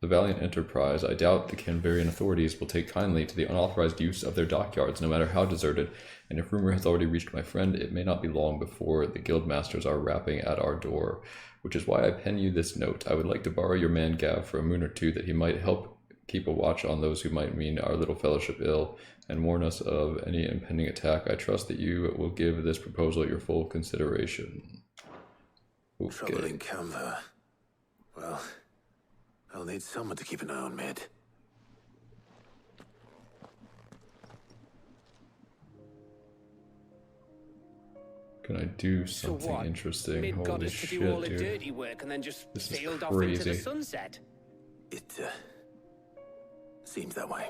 enterprise, I doubt the Canberrian authorities will take kindly to the unauthorized use of their dockyards, no matter how deserted, and if rumor has already reached my friend, it may not be long before the guildmasters are rapping at our door, which is why I pen you this note. I would like to borrow your man Gav for a moon or two, that he might help keep a watch on those who might mean our little fellowship ill, and warn us of any impending attack. I trust that you will give this proposal your full consideration. Okay. Trouble in Canva. Well, I'll need someone to keep an eye on Mid. Can I do something so what? interesting? Mid got Holy us shit, to do all the dude. dirty work and then just This is sailed off into the crazy. sunset. It, seems that way.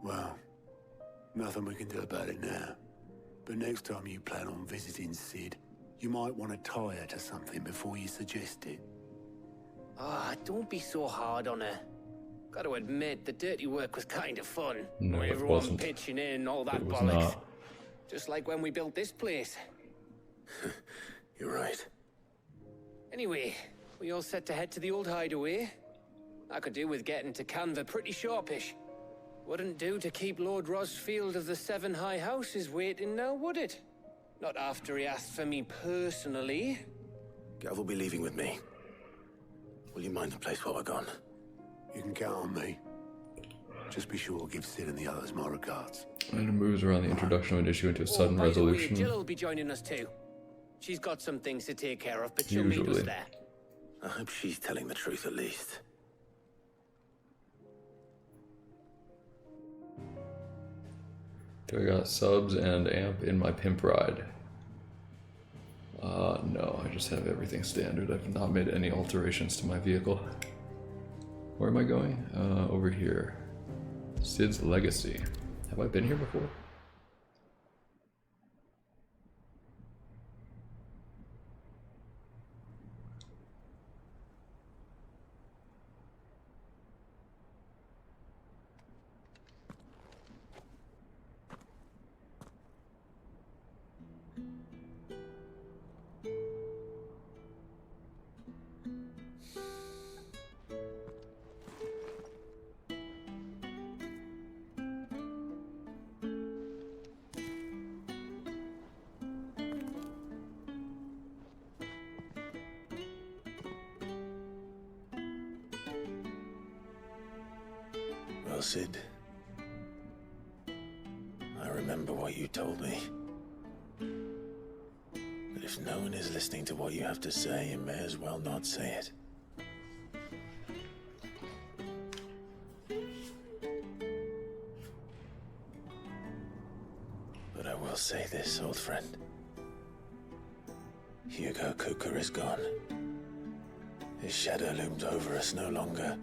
Well, nothing we can do about it now. But next time you plan on visiting Sid, you might want to tie her to something before you suggest it. Ah, don't be so hard on her. Got to admit, the dirty work was kind of fun. No, it Everyone wasn't. pitching in, all that It was bollocks. not. Just like when we built this place. You're right. Anyway, we all set to head to the old hideaway. I could do with getting to Canva pretty sharpish. Wouldn't do to keep Lord Rosfield of the Seven High Houses waiting now, would it? Not after he asked for me personally. Gav will be leaving with me. Will you mind the place while we're gone? You can count on me. Just be sure to give Sid and the others my regards. And it moves around the introduction of an issue into a sudden By the way, resolution. Jill will be joining us too. She's got some things to take care of, but she'll meet us Usually. there. I hope she's telling the truth at least. Do I got subs and amp in my pimp ride? No, I just have everything standard. I've not made any alterations to my vehicle. Where am I going? Over here. Sid's Legacy. Have I been here before? Well, Sid, I remember what you told me. But if no one is listening to what you have to say, you may as well not say it. But I will say this, old friend. Hugo Cooker is gone. His shadow looms over us no longer.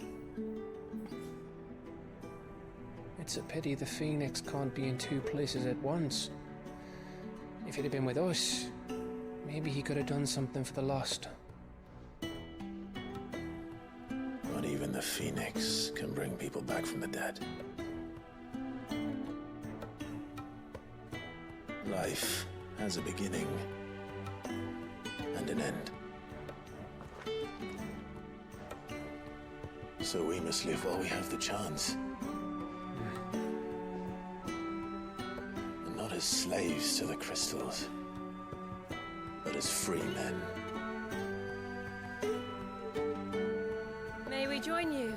It's a pity the Phoenix can't be in two places at once. If he'd have been with us, maybe he could have done something for the Lost. Not even the Phoenix can bring people back from the dead. Life has a beginning and an end. So we must live while we have the chance. And not as slaves to the crystals, but as free men. May we join you?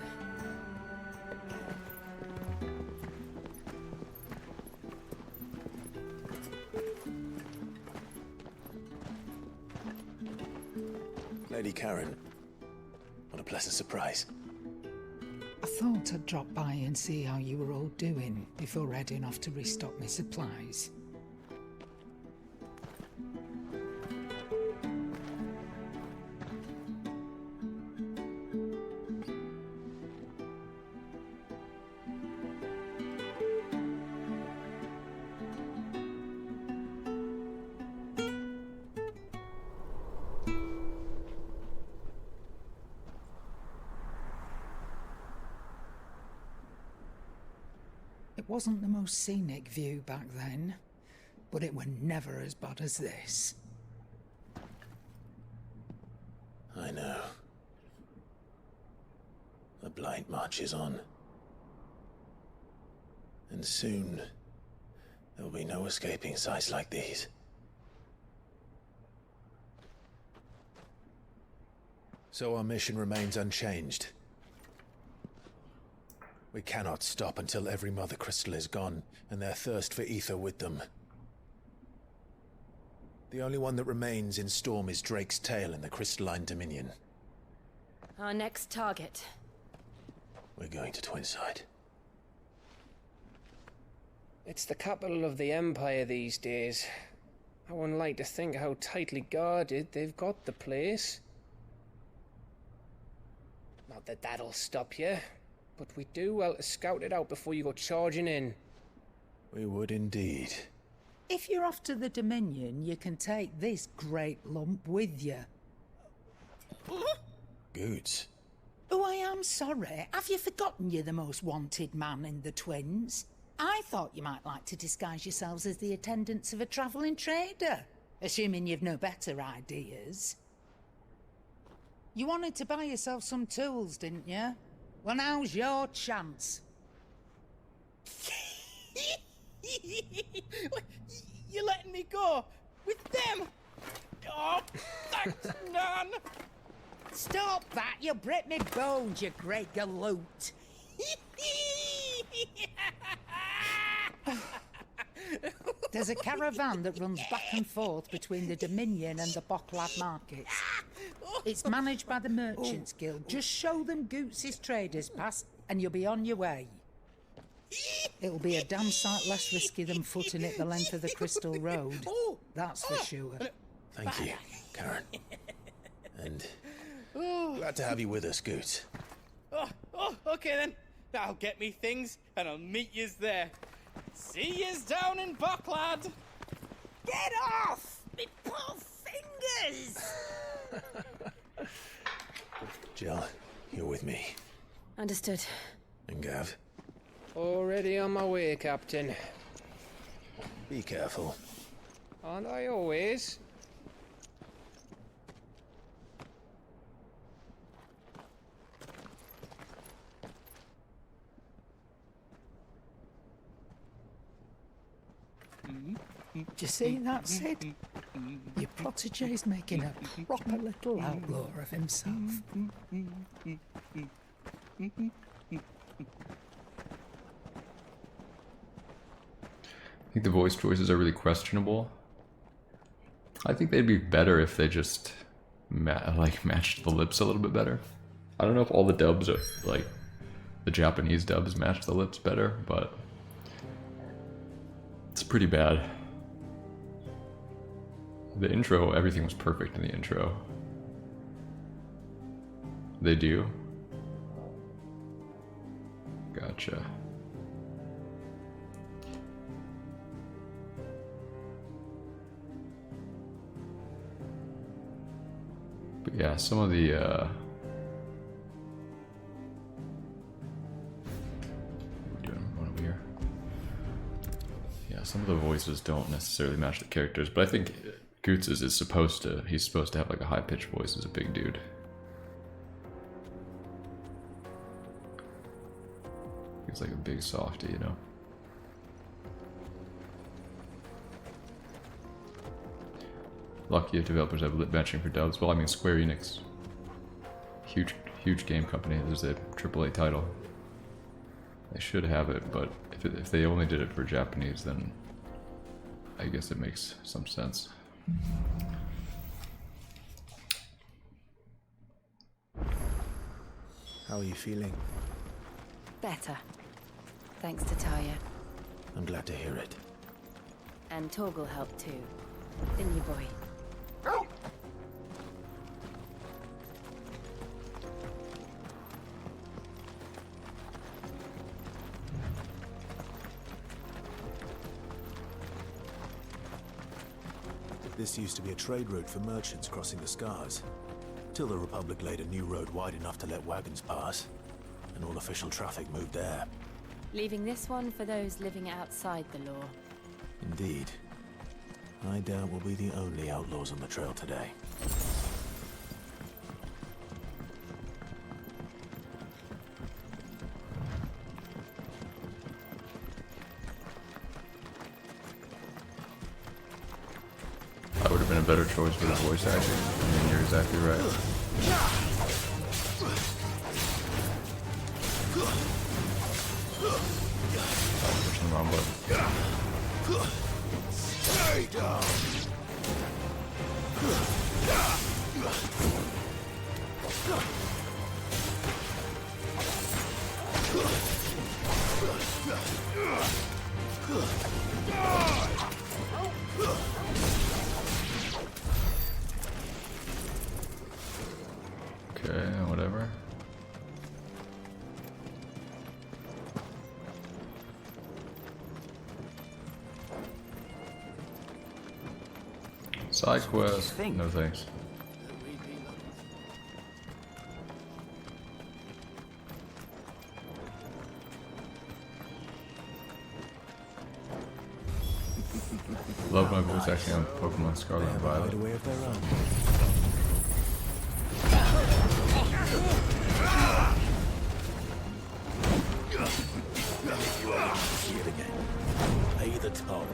Lady Karen, what a pleasant surprise. I thought I'd drop by and see how you were all doing before heading off to restock my supplies. It wasn't the most scenic view back then, but it were never as bad as this. I know. The Blight marches on. And soon, there'll be no escaping sights like these. So our mission remains unchanged. We cannot stop until every Mother Crystal is gone, and their thirst for ether with them. The only one that remains in Storm is Drake's tail in the Crystalline Dominion. Our next target. We're going to Twinside. It's the capital of the Empire these days. I wouldn't like to think how tightly guarded they've got the place. Not that that'll stop you, but we do well to scout it out before you go charging in. We would indeed. If you're off to the Dominion, you can take this great lump with you. Goods. Oh, I am sorry. Have you forgotten you're the most wanted man in the Twins? I thought you might like to disguise yourselves as the attendants of a travelling trader, assuming you've no better ideas. You wanted to buy yourself some tools, didn't you? Well, now's your chance. You're letting me go with them? Oh, thanks, Nan. Stop that! You'll break me bones, you great galoot. There's a caravan that runs back and forth between the Dominion and the Bocklad markets. It's managed by the Merchants Guild. Just show them Goots' traders pass and you'll be on your way. It'll be a damn sight less risky than footing it the length of the Crystal Road. That's for sure. Thank you, Karen. And glad to have you with us, Goots. Okay then. I'll get me things and I'll meet yous there. See yous down in Bucklad. Get off! Me poor fingers! Jill, you're with me. Understood. And Gav, Already on my way, Captain. be careful. Aren't I always? Do you see that, Sid? Your protege's making a proper little outlaw of himself. I think the voice choices are really questionable. I think they'd be better if they just matched the lips a little bit better. I don't know if all the dubs are like the Japanese dubs match the lips better, but it's pretty bad. The intro, everything was perfect in the intro. They do? Gotcha. But yeah, some of the what are we here? Yeah, some of the voices don't necessarily match the characters, but I think Gootz's is supposed to, he's supposed to have like a high-pitched voice as a big dude. He's like a big softy, you know? Lucky if developers have lip matching for dubs. Well, I mean, Square Enix. Huge game company. There's a AAA title. They should have it, but if they only did it for Japanese, then I guess it makes some sense. How are you feeling? Better. Thanks to Taya. I'm glad to hear it. And Torgal helped too. Didn't you, boy? This used to be a trade route for merchants crossing the Scars, till the Republic laid a new road wide enough to let wagons pass, and all official traffic moved there. Leaving this one for those living outside the law. Indeed. I doubt we'll be the only outlaws on the trail today. That would have been a better choice for the voice acting. I mean, you're exactly right. Pushing the wrong button. Stay down. Okay, whatever. Side quest. No thanks. Love my voice acting on Pokemon Scarlet and Violet. Way of their own. If you ever see it again, pay the toll.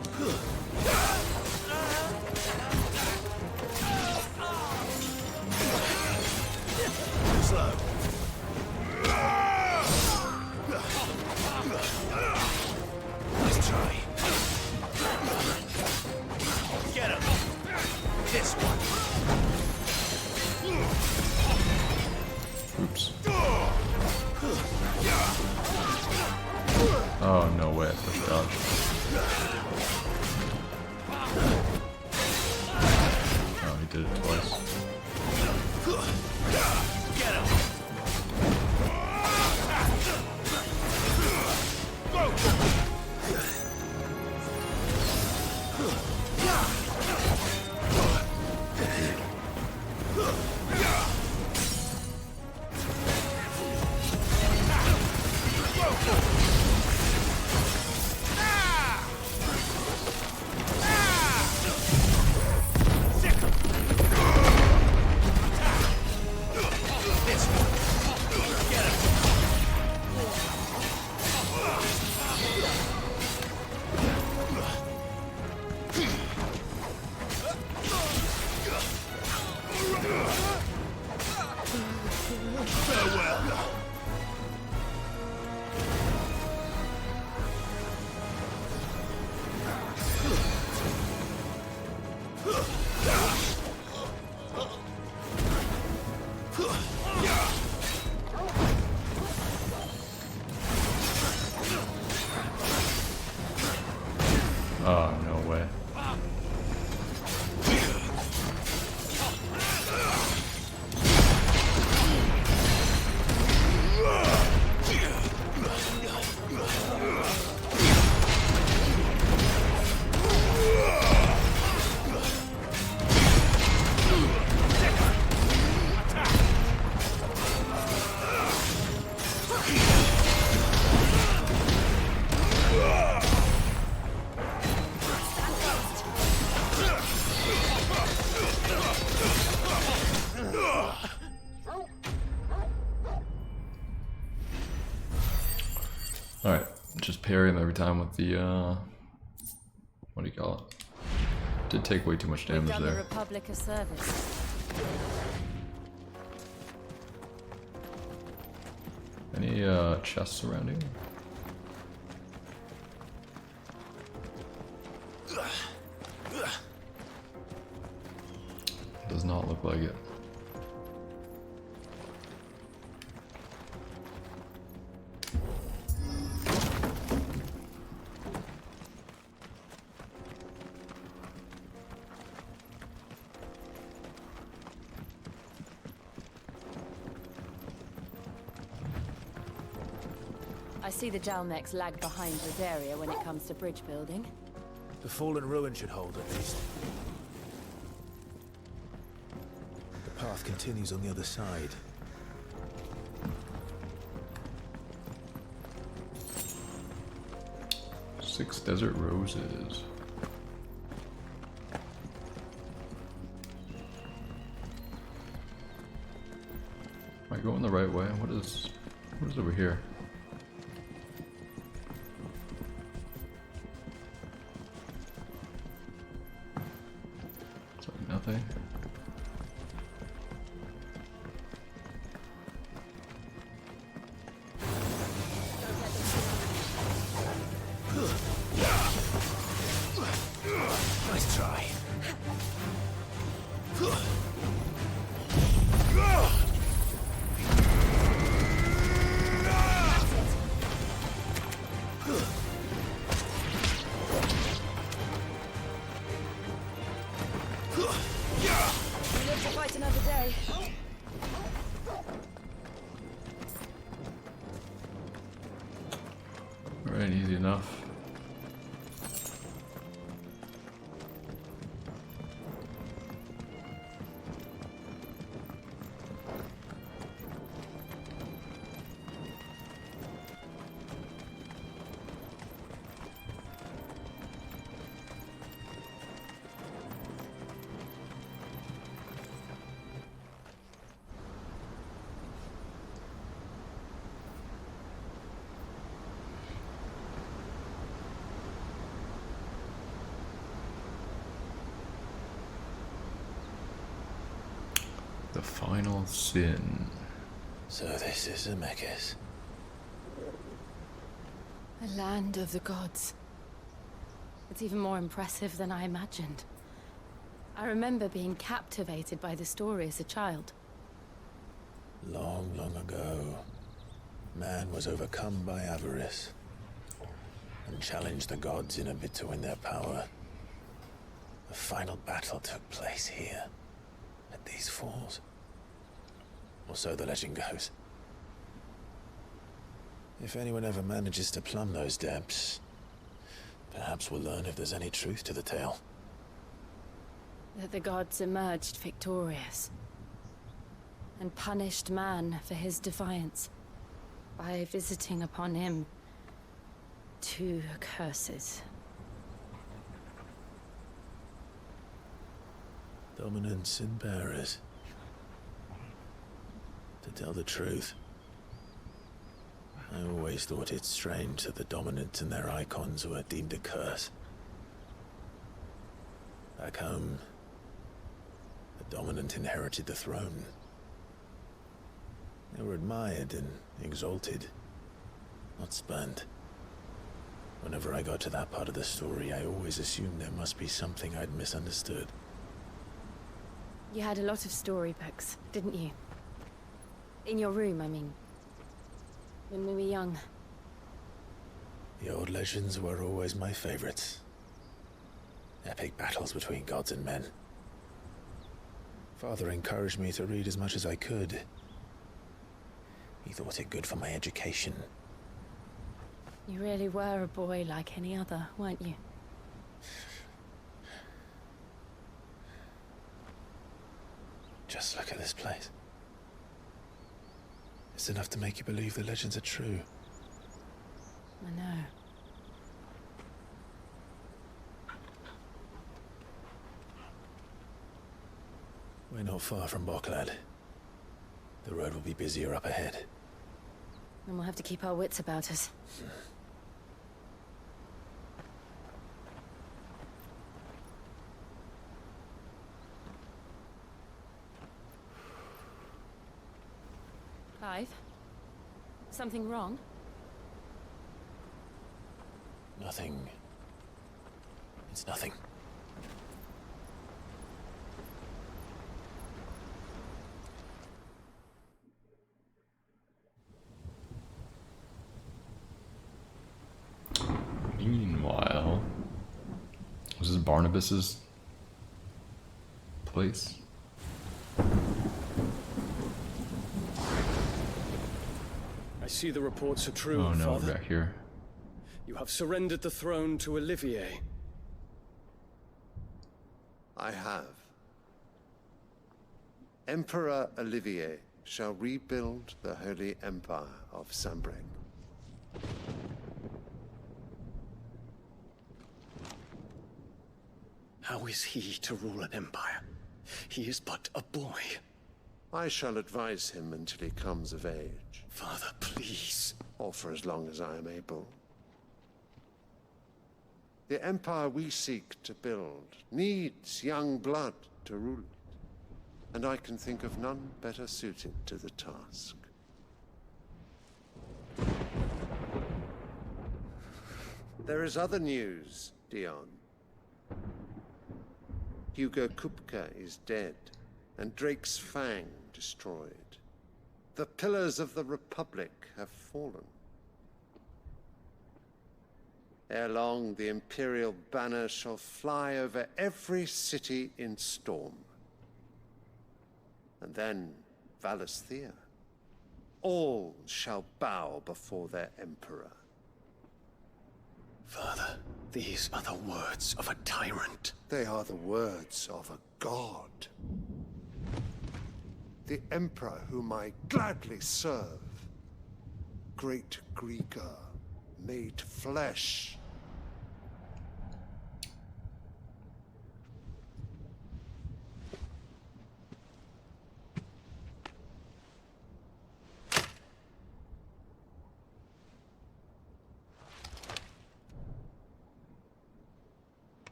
Slow. Let's try. Get him. This one. Oops. Oh, no way, I pushed dodge. Oh, he did it twice. Get him. Oh, no way. Alright, just parry him every time with the, what do you call it? Did take way too much damage We've done the there. Republic a service. Any, chests surrounding? Does not look like it. I see the Jalmeks lag behind Rosaria when it comes to bridge building. The fallen ruin should hold, at least. The path continues on the other side. Six desert roses. Am I going the right way? What is over here? It's like nothing. Nice try. We live to fight another day. Alright, easy enough. The final sin. So this is Zemeckis. A land of the gods. It's even more impressive than I imagined. I remember being captivated by the story as a child. Long, long ago, man was overcome by avarice and challenged the gods in a bid to win their power. The final battle took place here, at these falls. Or so the legend goes. If anyone ever manages to plumb those depths, perhaps we'll learn if there's any truth to the tale. That the gods emerged victorious and punished man for his defiance by visiting upon him 2 curses. Dominants and bearers. To tell the truth, I always thought it strange that the dominants and their icons were deemed a curse. Back home, the dominant inherited the throne. They were admired and exalted, not spurned. Whenever I got to that part of the story, I always assumed there must be something I'd misunderstood. You had a lot of storybooks, didn't you? In your room, I mean. When we were young. The old legends were always my favorites. Epic battles between gods and men. Father encouraged me to read as much as I could. He thought it good for my education. You really were a boy like any other, weren't you? Just look at this place. It's enough to make you believe the legends are true. I know. We're not far from Boklad. The road will be busier up ahead. And we'll have to keep our wits about us. Clive? Something wrong? Nothing. It's nothing. Meanwhile, was this Barnabas's place? I see the reports are true, Oh no, Father. back here. You have surrendered the throne to Olivier. I have. Emperor Olivier shall rebuild the Holy Empire of Sanbreque. How is he to rule an empire? He is but a boy. I shall advise him until he comes of age. Father, please. Or for as long as I am able. The empire we seek to build needs young blood to rule it, and I can think of none better suited to the task. There is other news, Dion. Hugo Kupka is dead, and Drake's Fang destroyed. The pillars of the Republic have fallen. Ere long, the Imperial banner shall fly over every city in Storm. And then, Valisthea. All shall bow before their Emperor. Father, these are the words of a tyrant. They are the words of a god. The Emperor whom I gladly serve. Great Greeker, made flesh.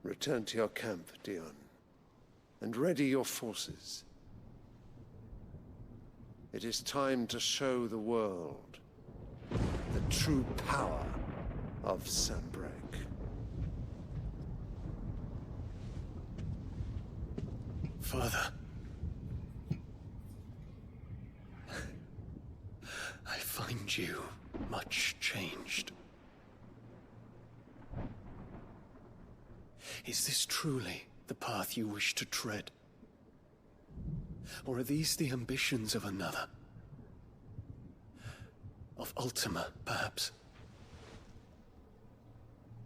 Return to your camp, Dion, and ready your forces. It is time to show the world the true power of Sanbreque. Father. I find you much changed. Is this truly the path you wish to tread? Or are these the ambitions of another? Of Ultima, perhaps?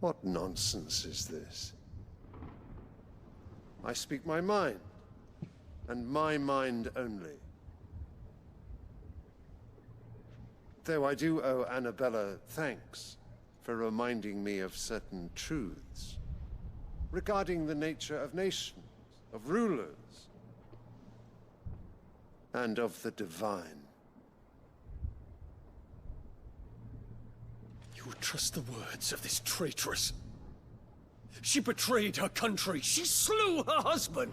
What nonsense is this? I speak my mind, and my mind only. Though I do owe Annabella thanks for reminding me of certain truths regarding the nature of nations, of rulers, and of the divine. You would trust the words of this traitress? She betrayed her country. She slew her husband.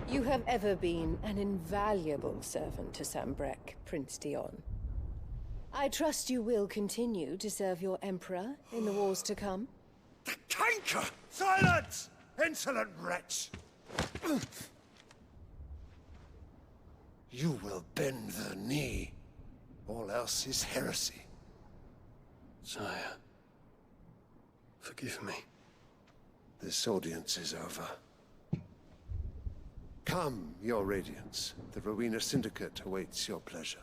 You have ever been an invaluable servant to Sanbreque, Prince Dion. I trust you will continue to serve your Emperor in the wars to come. Canker! Silence! Insolent wretch! You will bend the knee. All else is heresy. Sire, forgive me. This audience is over. Come, your Radiance. The Rowena Syndicate awaits your pleasure.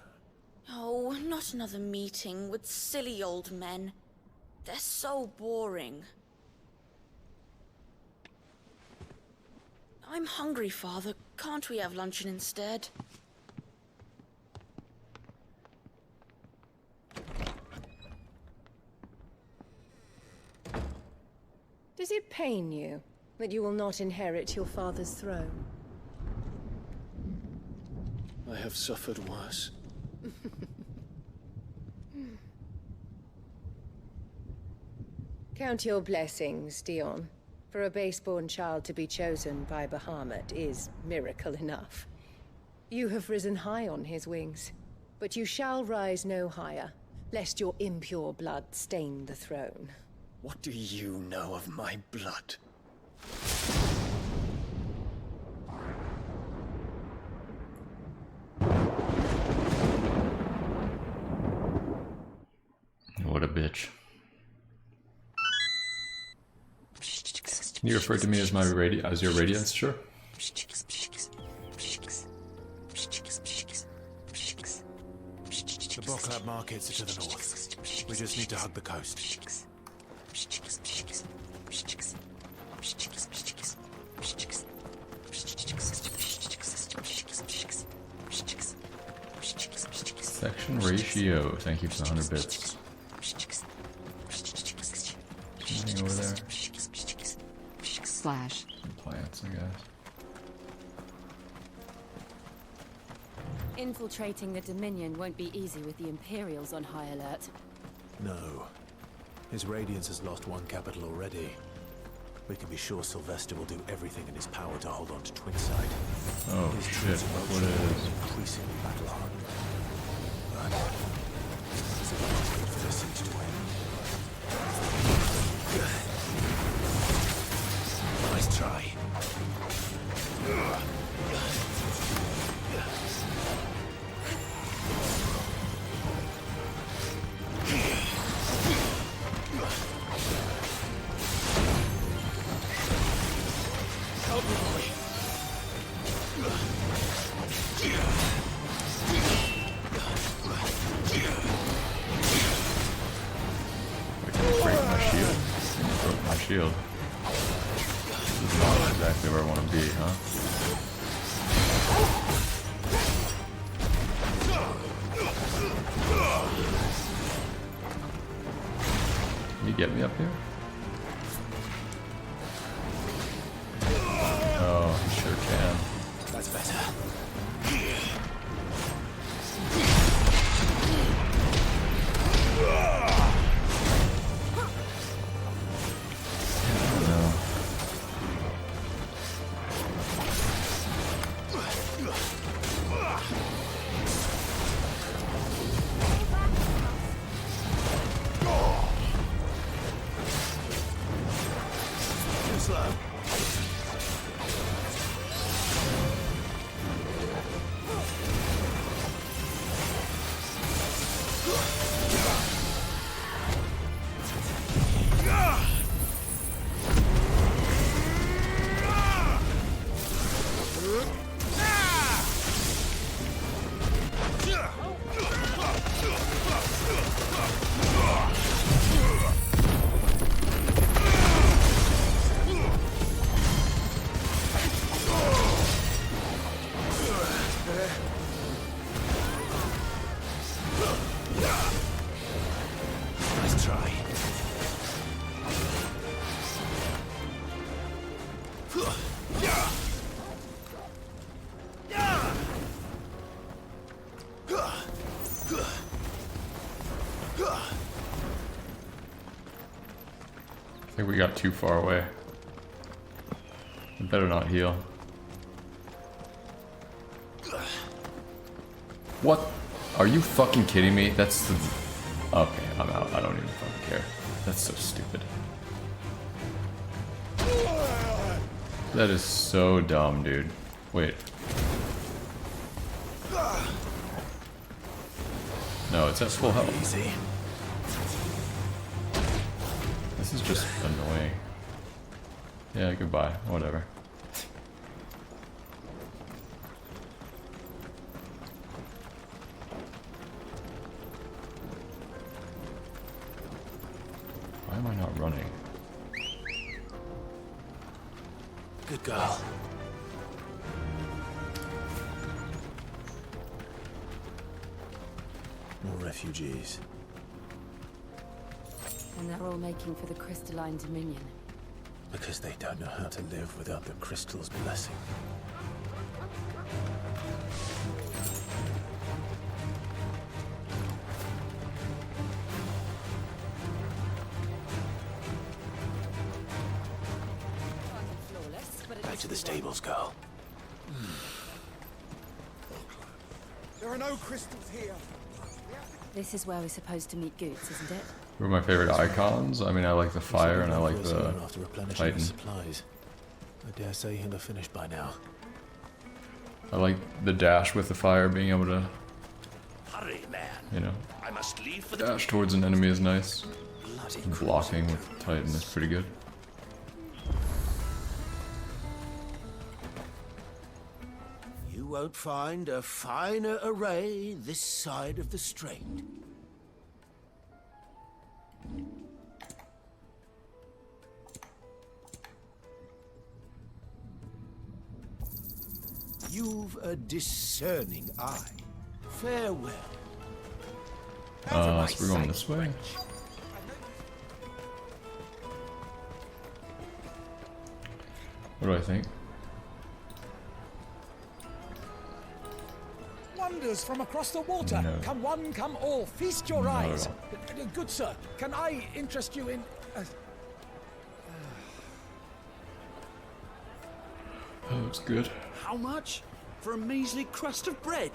Oh, not another meeting with silly old men. They're so boring. I'm hungry, Father. Can't we have luncheon instead? Does it pain you that you will not inherit your father's throne? I have suffered worse. Count your blessings, Dion. For a base-born child to be chosen by Bahamut is miracle enough. You have risen high on his wings, but you shall rise no higher, lest your impure blood stain the throne. What do you know of my blood? What a bitch. Can you refer to me as my your radiance, sure? The Boklab markets are to the north. We just need to hug the coast. Section ratio. Thank you for the 100 bits. Anything over there? Slash. Some plants, I guess. Infiltrating the Dominion won't be easy with the Imperials on high alert. No. His Radiance has lost one capital already. We can be sure Sylvester will do everything in his power to hold on to Twinside. Oh His shit, troops what is... increasingly battle-hardened. But there's a lot for the siege to end. Nice try. Help me, boy. Break my shield. Broke my shield. This is not exactly where I want to be, huh? Can you get me up here? Oh, you sure can. That's better. Nice try. I think we got too far away. I better not heal. What? Are you fucking kidding me? That's the... Okay, I'm out. I don't even fucking care. That's so stupid. That is so dumb, dude. Wait. No, it's at full health. Easy. This is just annoying. Yeah, goodbye. Whatever. Why am I not running? Good girl. More refugees. And they're all making for the crystalline dominion. Because they don't know how to live without the crystal's blessing. Back to the stables, girl. There are no crystals here. This is where we're supposed to meet Goots, isn't it? Who are my favorite icons? I mean, I like the fire and I like the after replenishing Titan. supplies. I dare say he'll have finished by now. I like the dash with the fire, being able to, Hurry, man. you know, I must leave for the dash towards an enemy is nice. Bloody Blocking with Titan is pretty good. You won't find a finer array this side of the strait. You've a discerning eye. Farewell. So we're going this way. What do I think? Wonders from across the water. No. Come one, come all. Feast your Not at eyes. all. Good sir, can I interest you in... That looks good. How much? For a measly crust of bread?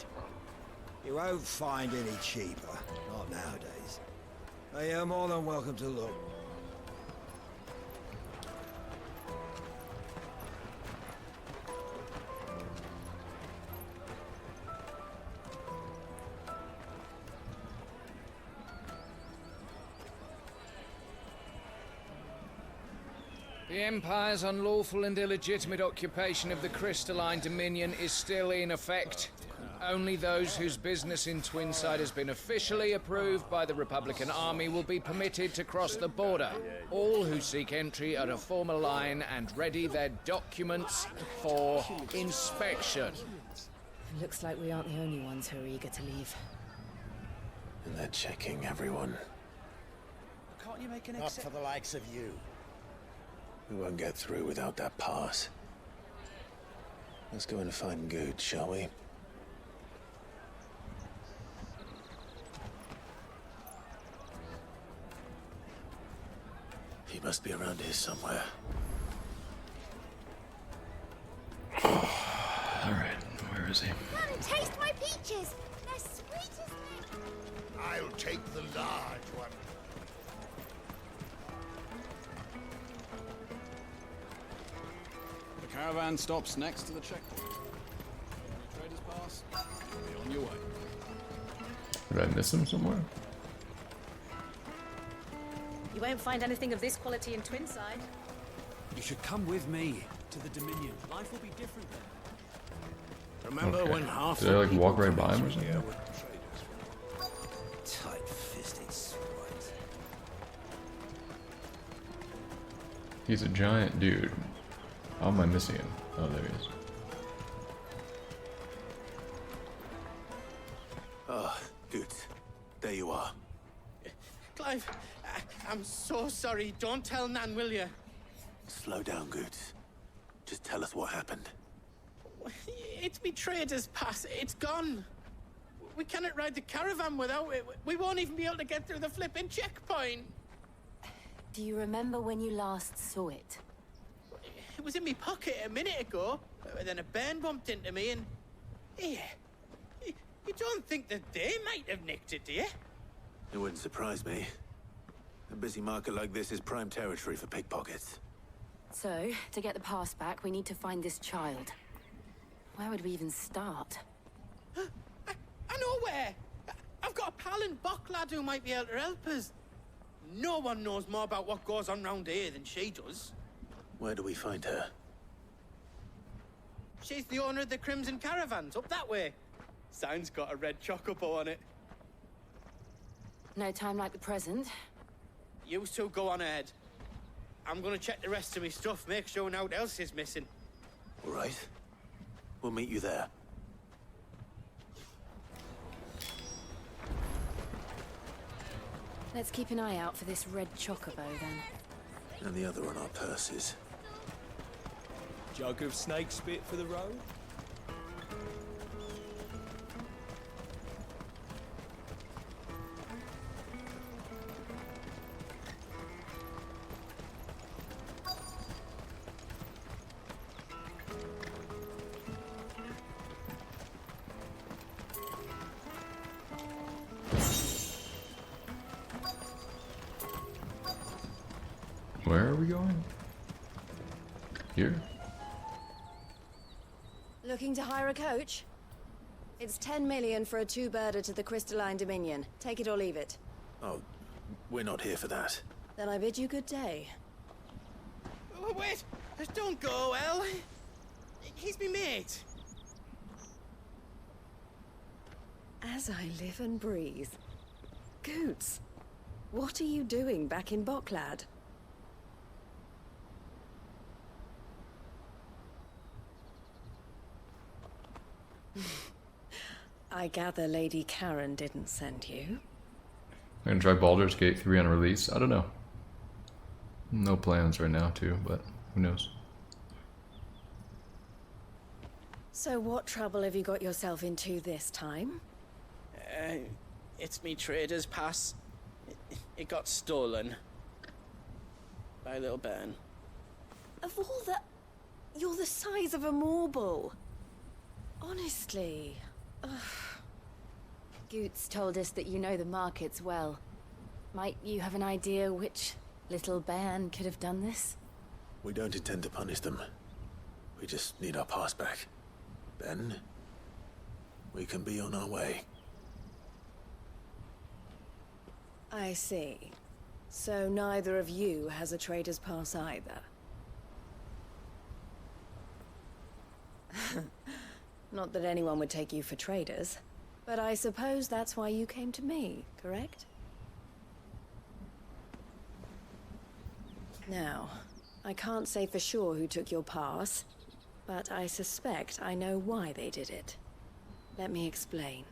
You won't find any cheaper. Not nowadays. You're more than welcome to look. The Empire's unlawful and illegitimate occupation of the crystalline dominion is still in effect. Only those whose business in Twinside has been officially approved by the Republican Army will be permitted to cross the border. All who seek entry are to form a line and ready their documents for inspection. Looks like we aren't the only ones who are eager to leave. And they're checking everyone. Can't you make an Not for the likes of you. We won't get through without that pass. Let's go in and find Good, shall we? He must be around here somewhere. Alright, where is he? Come taste my peaches. They're sweet as milk. I'll take the large one. The caravan stops next to the checkpoint. Traders pass. Be on your way. Did I miss him somewhere? You won't find anything of this quality in Twinside. You should come with me to the Dominion. Life will be different there. Remember Okay. when half Did I the like people walk right coming by him or through here something? were traders? Tight-fisted swines. He's a giant dude. How am I missing him? Oh, there he is. Ah, Good. There you are. Clive, I'm so sorry. Don't tell Nan, will you? Slow down, Good. Just tell us what happened. It's me trader's pass. It's gone. We cannot ride the caravan without it. We won't even be able to get through the flipping checkpoint. Do you remember when you last saw it? It was in my pocket a minute ago. Then a bairn bumped into me and... Here. You don't think that they might have nicked it, do you? It wouldn't surprise me. A busy market like this is prime territory for pickpockets. So, to get the pass back, we need to find this child. Where would we even start? I know where! I've got a pal in Bocklad who might be able to help us. No one knows more about what goes on round here than she does. Where do we find her? She's the owner of the Crimson Caravans, up that way. Sign's got a red chocobo on it. No time like the present. You two go on ahead. I'm gonna check the rest of my stuff, make sure nothing else is missing. All right. We'll meet you there. Let's keep an eye out for this red chocobo, then. And the other on our purses. Jug of snake spit for the road? Where are we going? Here? Looking to hire a coach? It's 10 million for a two-birder to the Crystalline Dominion. Take it or leave it. Oh, we're not here for that. Then I bid you good day. Oh, wait! Don't go, El. He's me mate. As I live and breathe. Goots, what are you doing back in Bocklad? I gather Lady Karen didn't send you. I'm gonna try Baldur's Gate 3 on release. I don't know. No plans right now, too, but who knows? So what trouble have you got yourself into this time? It's me trader's pass. It got stolen. By little Ben. Of all the... You're the size of a marble. Honestly. Ugh. Goots told us that you know the markets well. Might you have an idea which little bairn could have done this? We don't intend to punish them. We just need our pass back. Then, we can be on our way. I see. So neither of you has a trader's pass either. Not that anyone would take you for traders, but I suppose that's why you came to me, correct? Now, I can't say for sure who took your pass, but I suspect I know why they did it. Let me explain.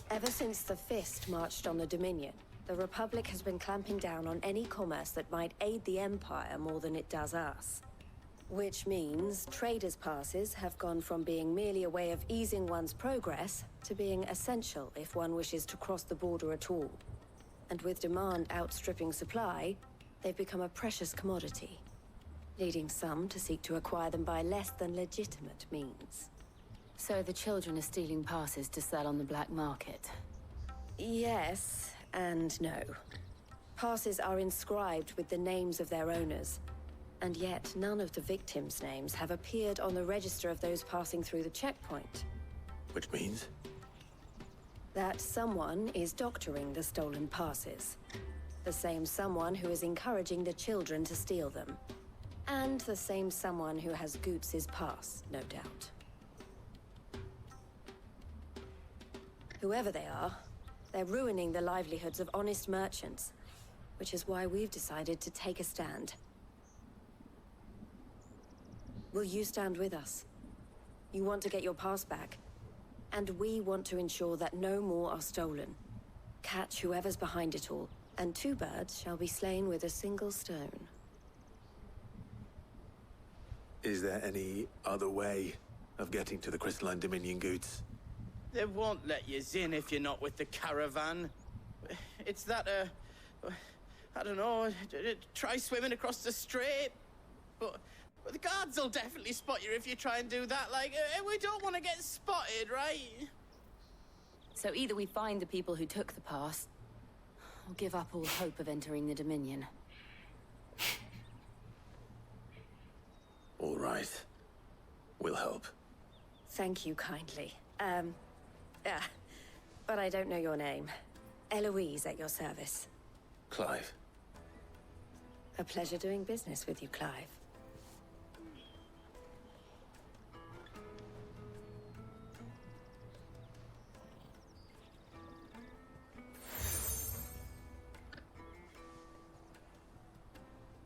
Ever since the Fist marched on the Dominion, the Republic has been clamping down on any commerce that might aid the Empire more than it does us. Which means traders' passes have gone from being merely a way of easing one's progress to being essential if one wishes to cross the border at all. And with demand outstripping supply, they've become a precious commodity, leading some to seek to acquire them by less than legitimate means. So the children are stealing passes to sell on the black market? Yes, and no. Passes are inscribed with the names of their owners, and yet none of the victims' names have appeared on the register of those passing through the checkpoint. Which means? That someone is doctoring the stolen passes. The same someone who is encouraging the children to steal them. And the same someone who has Goots' pass, no doubt. Whoever they are, they're ruining the livelihoods of honest merchants, which is why we've decided to take a stand. Will you stand with us? You want to get your pass back, and we want to ensure that no more are stolen. Catch whoever's behind it all, and two birds shall be slain with a single stone. Is there any other way of getting to the Crystalline Dominion, Goots? They won't let you in if you're not with the caravan. It's that, I don't know, try swimming across the strait. But the guards will definitely spot you if you try and do that. Like, we don't want to get spotted, right? So either we find the people who took the pass, or give up all hope of entering the Dominion. All right. We'll help. Thank you kindly. But I don't know your name. Eloise at your service. Clive. A pleasure doing business with you, Clive.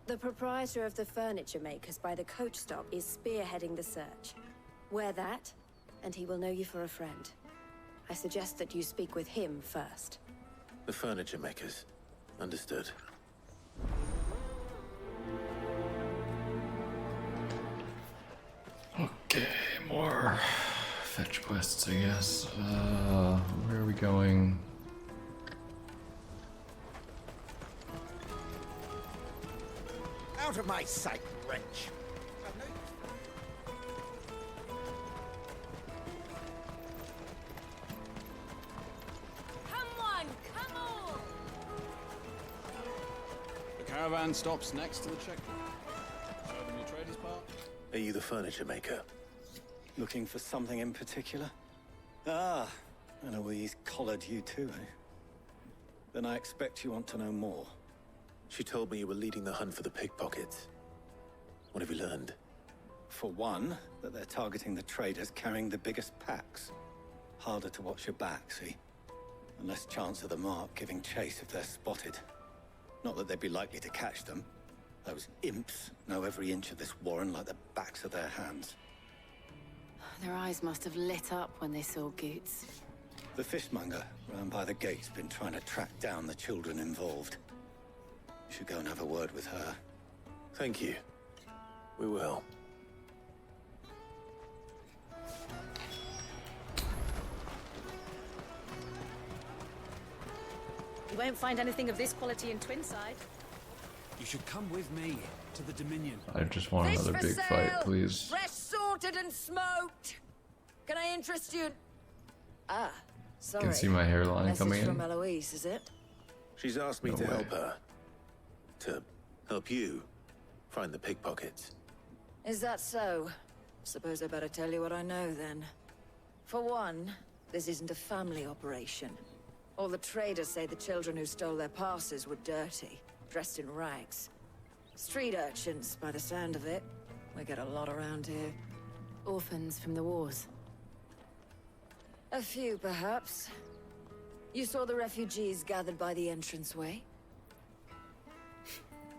The proprietor of the furniture makers by the coach stop is spearheading the search. Wear that, and he will know you for a friend. I suggest that you speak with him first. The furniture makers. Understood. Okay, more fetch quests, I guess. Where are we going? Out of my sight, wretch! Come on, come on! The caravan stops next to the checkpoint. Show them your trader's part. Are you the furniture maker? Looking for something in particular? Ah, Eloise collared you too, eh? Then I expect you want to know more. She told me you were leading the hunt for the pickpockets. What have you learned? For one, that they're targeting the traders carrying the biggest packs. Harder to watch your back, see? And less chance of the mark giving chase if they're spotted. Not that they'd be likely to catch them. Those imps know every inch of this warren like the backs of their hands. Their eyes must have lit up when they saw Goots. The fishmonger round by the gate's been trying to track down the children involved. You should go and have a word with her. Thank you. We will. You won't find anything of this quality in Twinside. You should come with me to the Dominion. I just want another big fight, please. Fresh sorted and smoked. Can I interest you? Ah, sorry. You can see my hairline Message coming in. from Eloise, is it? She's asked me No to way. help her. To help you find the pickpockets. Is that so? Suppose I better tell you what I know then. For one, this isn't a family operation. All the traders say the children who stole their passes were dirty, dressed in rags. Street urchins, by the sound of it. We get a lot around here. Orphans from the wars. A few, perhaps. You saw the refugees gathered by the entranceway?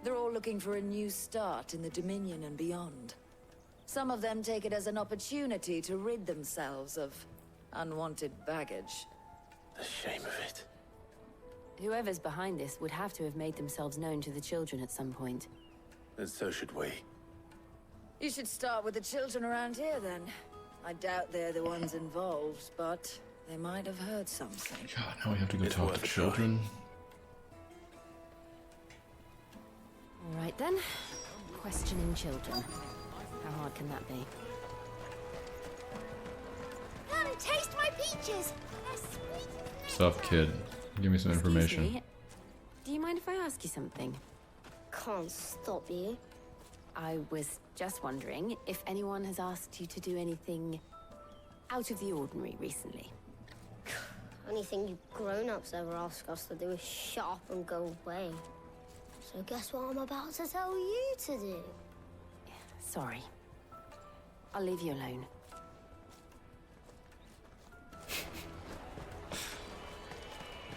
They're all looking for a new start in the Dominion and beyond. Some of them take it as an opportunity to rid themselves of unwanted baggage. The shame of it. Whoever's behind this would have to have made themselves known to the children at some point. And so should we. You should start with the children around here, then. I doubt they're the ones involved, but they might have heard something. God, now we have to go It's talk worth to a try. children. All right then. Questioning children. How hard can that be? Come, taste my peaches! They're sweet as What's up, kid? Give me some information. Excuse me, do you mind if I ask you something? Can't stop you. I was just wondering if anyone has asked you to do anything out of the ordinary recently. Anything you grown-ups ever ask us to do is shut up and go away. So guess what I'm about to tell you to do? Sorry. I'll leave you alone.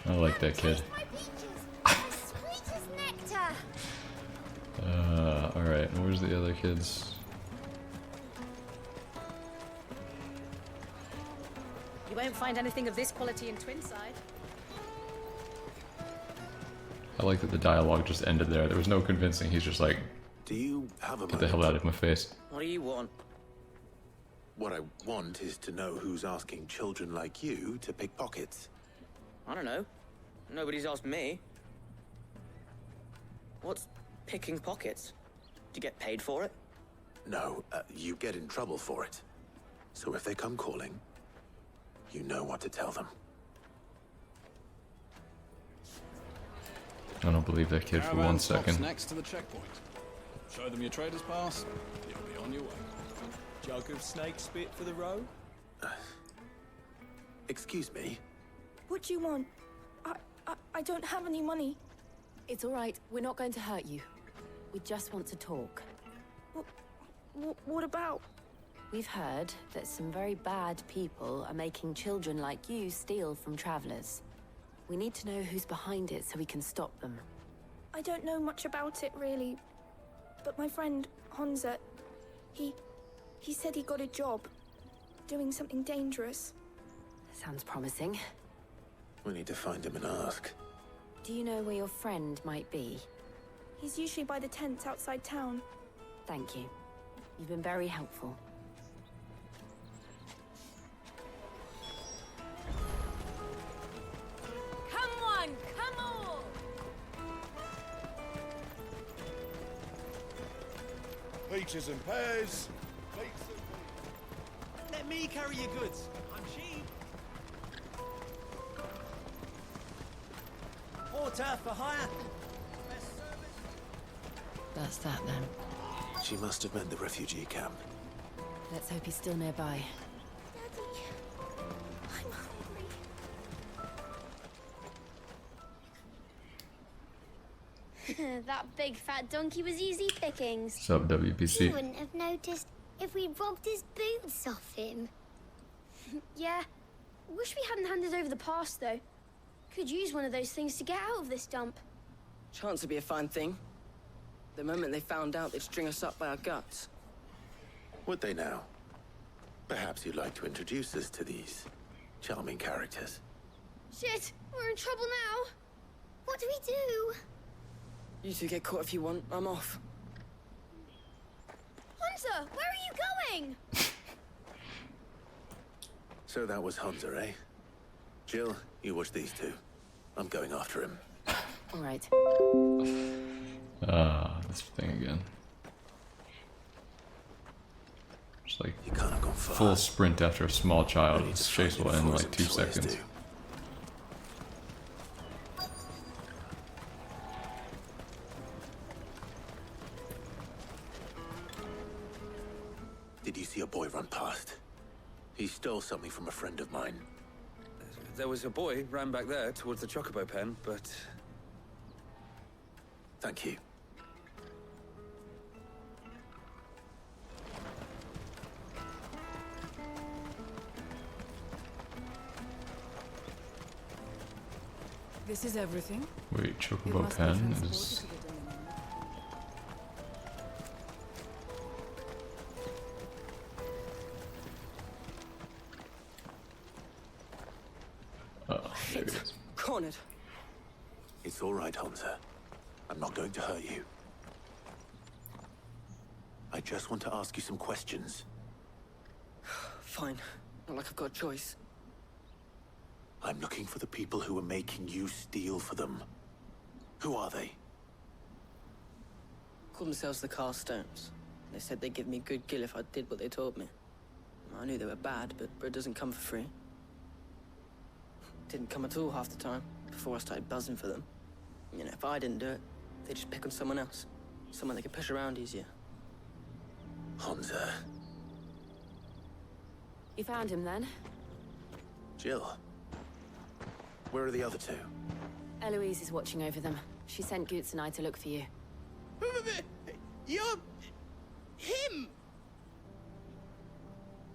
I like that kid. My peaches! They're sweet as nectar! Alright, where's the other kids? You won't find anything of this quality in Twinside. I like that the dialogue just ended there. There was no convincing. He's just like, Do you have a get the hell out of my face. What do you want? What I want is to know who's asking children like you to pick pockets. I don't know. Nobody's asked me. What's picking pockets? Do you get paid for it? No, you get in trouble for it. So if they come calling, you know what to tell them. I don't believe that kid for Caravan 1 stops second. next to the checkpoint. Show them your trader's pass. You'll be on your way. Jug of snake spit for the row? Excuse me? What do you want? I don't have any money. It's all right. We're not going to hurt you. We just want to talk. What about? We've heard that some very bad people are making children like you steal from travelers. We need to know who's behind it so we can stop them. I don't know much about it, really. But my friend, Honza, he said he got a job. Doing something dangerous. Sounds promising. We need to find him and ask. Do you know where your friend might be? He's usually by the tents outside town. Thank you. You've been very helpful. Come on, come on! Peaches and pears. Let me carry your goods. I'm cheap. Porter for hire. That's that then. She must have meant the refugee camp. Let's hope he's still nearby. That big fat donkey was easy pickings. Sub WPC. You wouldn't have noticed if we robbed his boots off him. Yeah. Wish we hadn't handed over the pass, though. Could use one of those things to get out of this dump. Chance would be a fine thing. The moment they found out, they'd string us up by our guts. Would they now? Perhaps you'd like to introduce us to these charming characters. Shit, we're in trouble now. What do we do? You two get caught if you want. I'm off. Hunter, where are you going? So that was Hunter, eh? Jill, you watch these two. I'm going after him. All right. This thing again. Just like You can't have gone far. full sprint after a small child. This chase will end in like 2 seconds. Did you see a boy run past? He stole something from a friend of mine. There was a boy ran back there towards the chocobo pen, but... Thank you. This is everything. Wait, chocobo pen is... Oh, there it is. Cornered. It's all right, Hunter. I'm not going to hurt you. I just want to ask you some questions. Fine. Not like I've got a choice. I'm looking for the people who are making you steal for them. Who are they? Called themselves the Carstones. They said they'd give me good gill if I did what they told me. I knew they were bad, but bread doesn't come for free. Didn't come at all half the time, before I started buzzing for them. You know, if I didn't do it, they'd just pick on someone else. Someone they could push around easier. Hunter. You found him then? Jill. Where are the other two? Eloise is watching over them. She sent Goots and I to look for you. You're... him!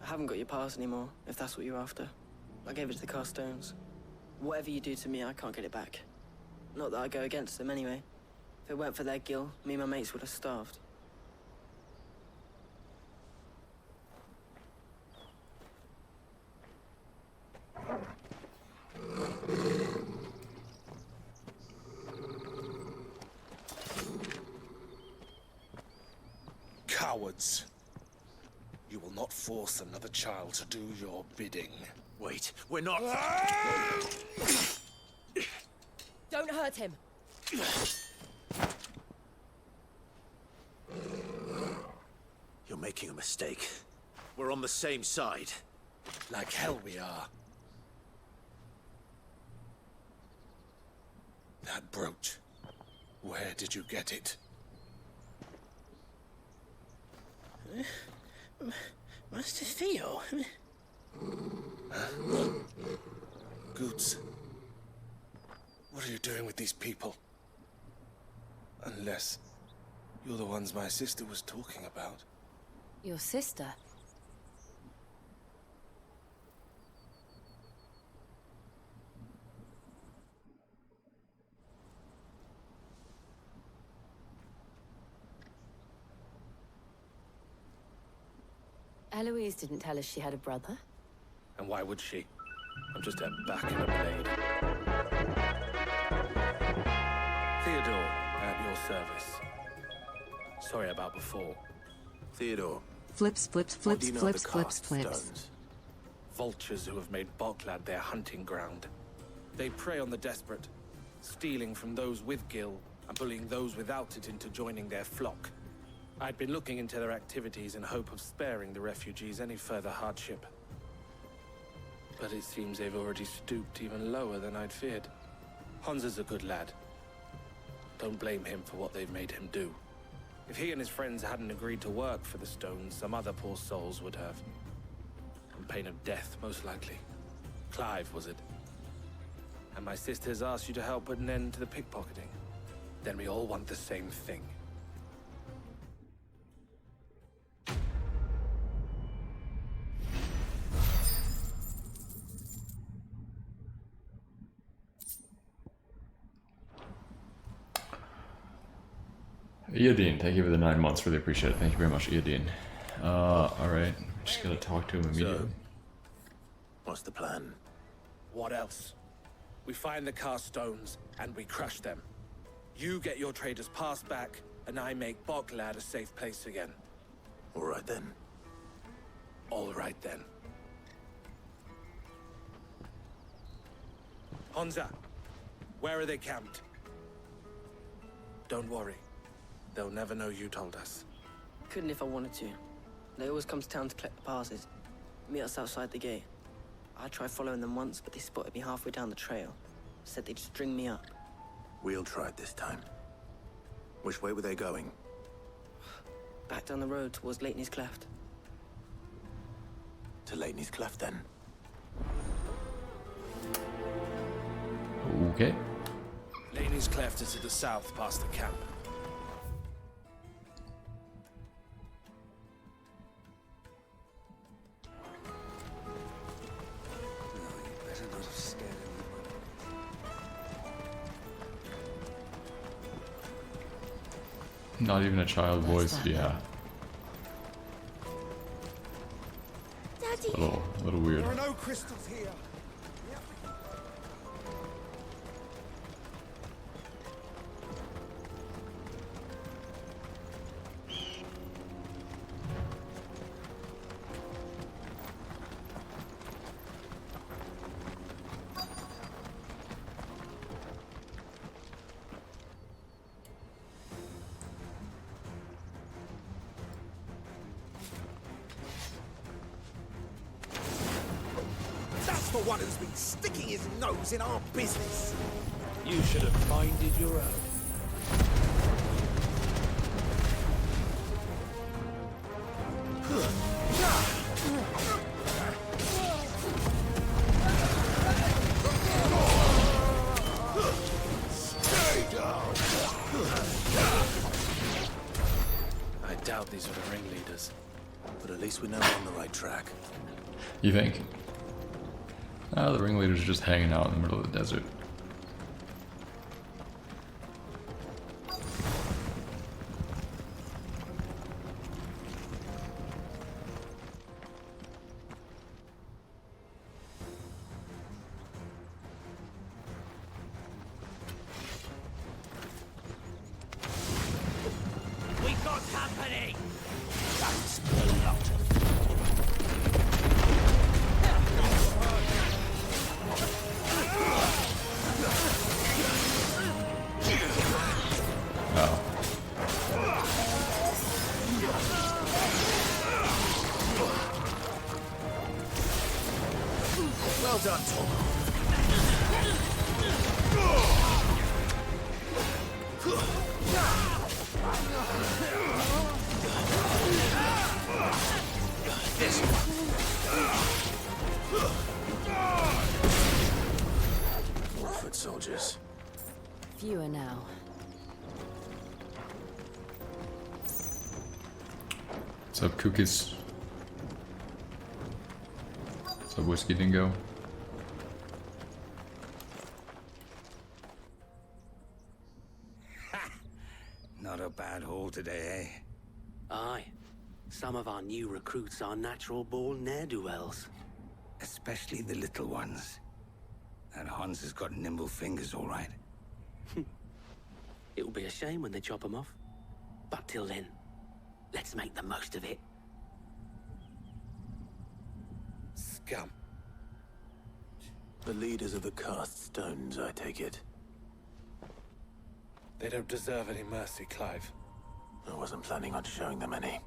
I haven't got your pass anymore, if that's what you're after. I gave it to the Carstones. Whatever you do to me, I can't get it back. Not that I go against them anyway. If it weren't for their gill, me and my mates would have starved. Cowards. You will not force another child to do your bidding. Wait, we're not... Don't hurt him. You're making a mistake. We're on the same side. Like hell we are. That brooch. Where did you get it? Master Theo? Goods. What are you doing with these people? Unless you're the ones my sister was talking about. Your sister? Eloise didn't tell us she had a brother. And why would she? I'm just a back and a blade. Theodore, at your service. Sorry about before. Theodore. Flips, flips, what flips, do you know of flips, the flips, cast flips. stones? Vultures who have made Boklad their hunting ground. They prey on the desperate, stealing from those with gil and bullying those without it into joining their flock. I'd been looking into their activities in hope of sparing the refugees any further hardship. But it seems they've already stooped even lower than I'd feared. Hansa's a good lad. Don't blame him for what they've made him do. If he and his friends hadn't agreed to work for the stones, some other poor souls would have. On pain of death, most likely. Clive, was it? And my sisters asked you to help put an end to the pickpocketing. Then we all want the same thing. Iadine, thank you for the 9 months. Really appreciate it. Thank you very much, Iadine. Alright. Just gotta talk to him immediately. What's the plan? What else? We find the cast stones, and we crush them. You get your traders' pass back, and I make Boklad a safe place again. All right then. All right then. Hansa, where are they camped? Don't worry. They'll never know you told us. Couldn't if I wanted to. They always come to town to collect the passes. Meet us outside the gate. I tried following them once, but they spotted me halfway down the trail. Said they'd string me up. We'll try it this time. Which way were they going? Back down the road towards Leitney's Cleft. To Leitney's Cleft, then. Okay. Laney's Cleft is to the south, past the camp. Not even a child voice, yeah. Daddy. A little weird. There are no crystals here. The one who's been sticking his nose in our business. You should have minded your own. Stay down. I doubt these are the ringleaders. But at least we know we're on the right track. You think? The ringleaders are just hanging out in the middle of the desert. We got company! That's a lot of Aurateur. This Foot soldiers. Fewer now. What's up, Cookies? What's up, Whiskey Dingo? Not a bad haul today, eh? Aye. Some of our new recruits are natural-born ne'er-do-wells. Especially the little ones. That Hans has got nimble fingers, all right. It'll be a shame when they chop them off. But till then, let's make the most of it. Scum. The leaders of the cast stones, I take it. They don't deserve any mercy, Clive. I wasn't planning on showing them any.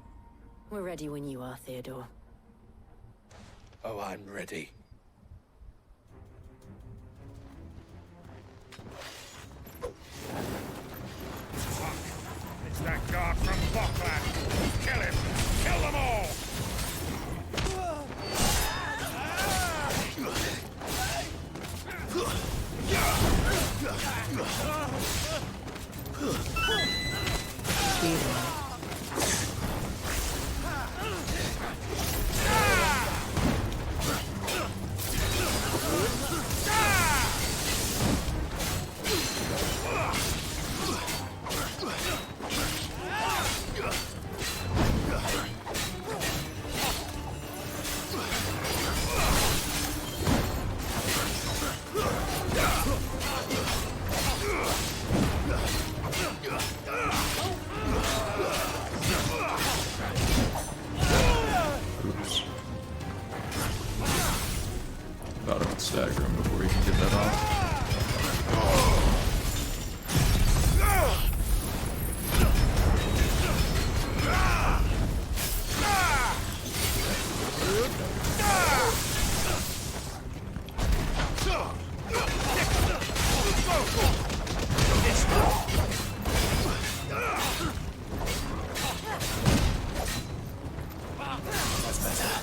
We're ready when you are, Theodore. Oh, I'm ready. It's that guard from Bokland. Kill him! Kill them all! Oops. Thought I would stagger him before he can get that off. That's better.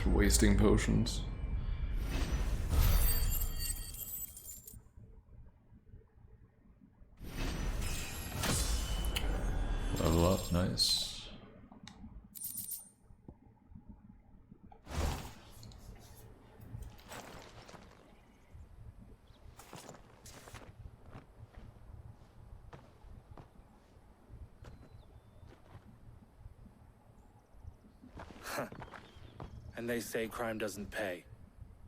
Wasting potions. Level up, nice. And they say crime doesn't pay.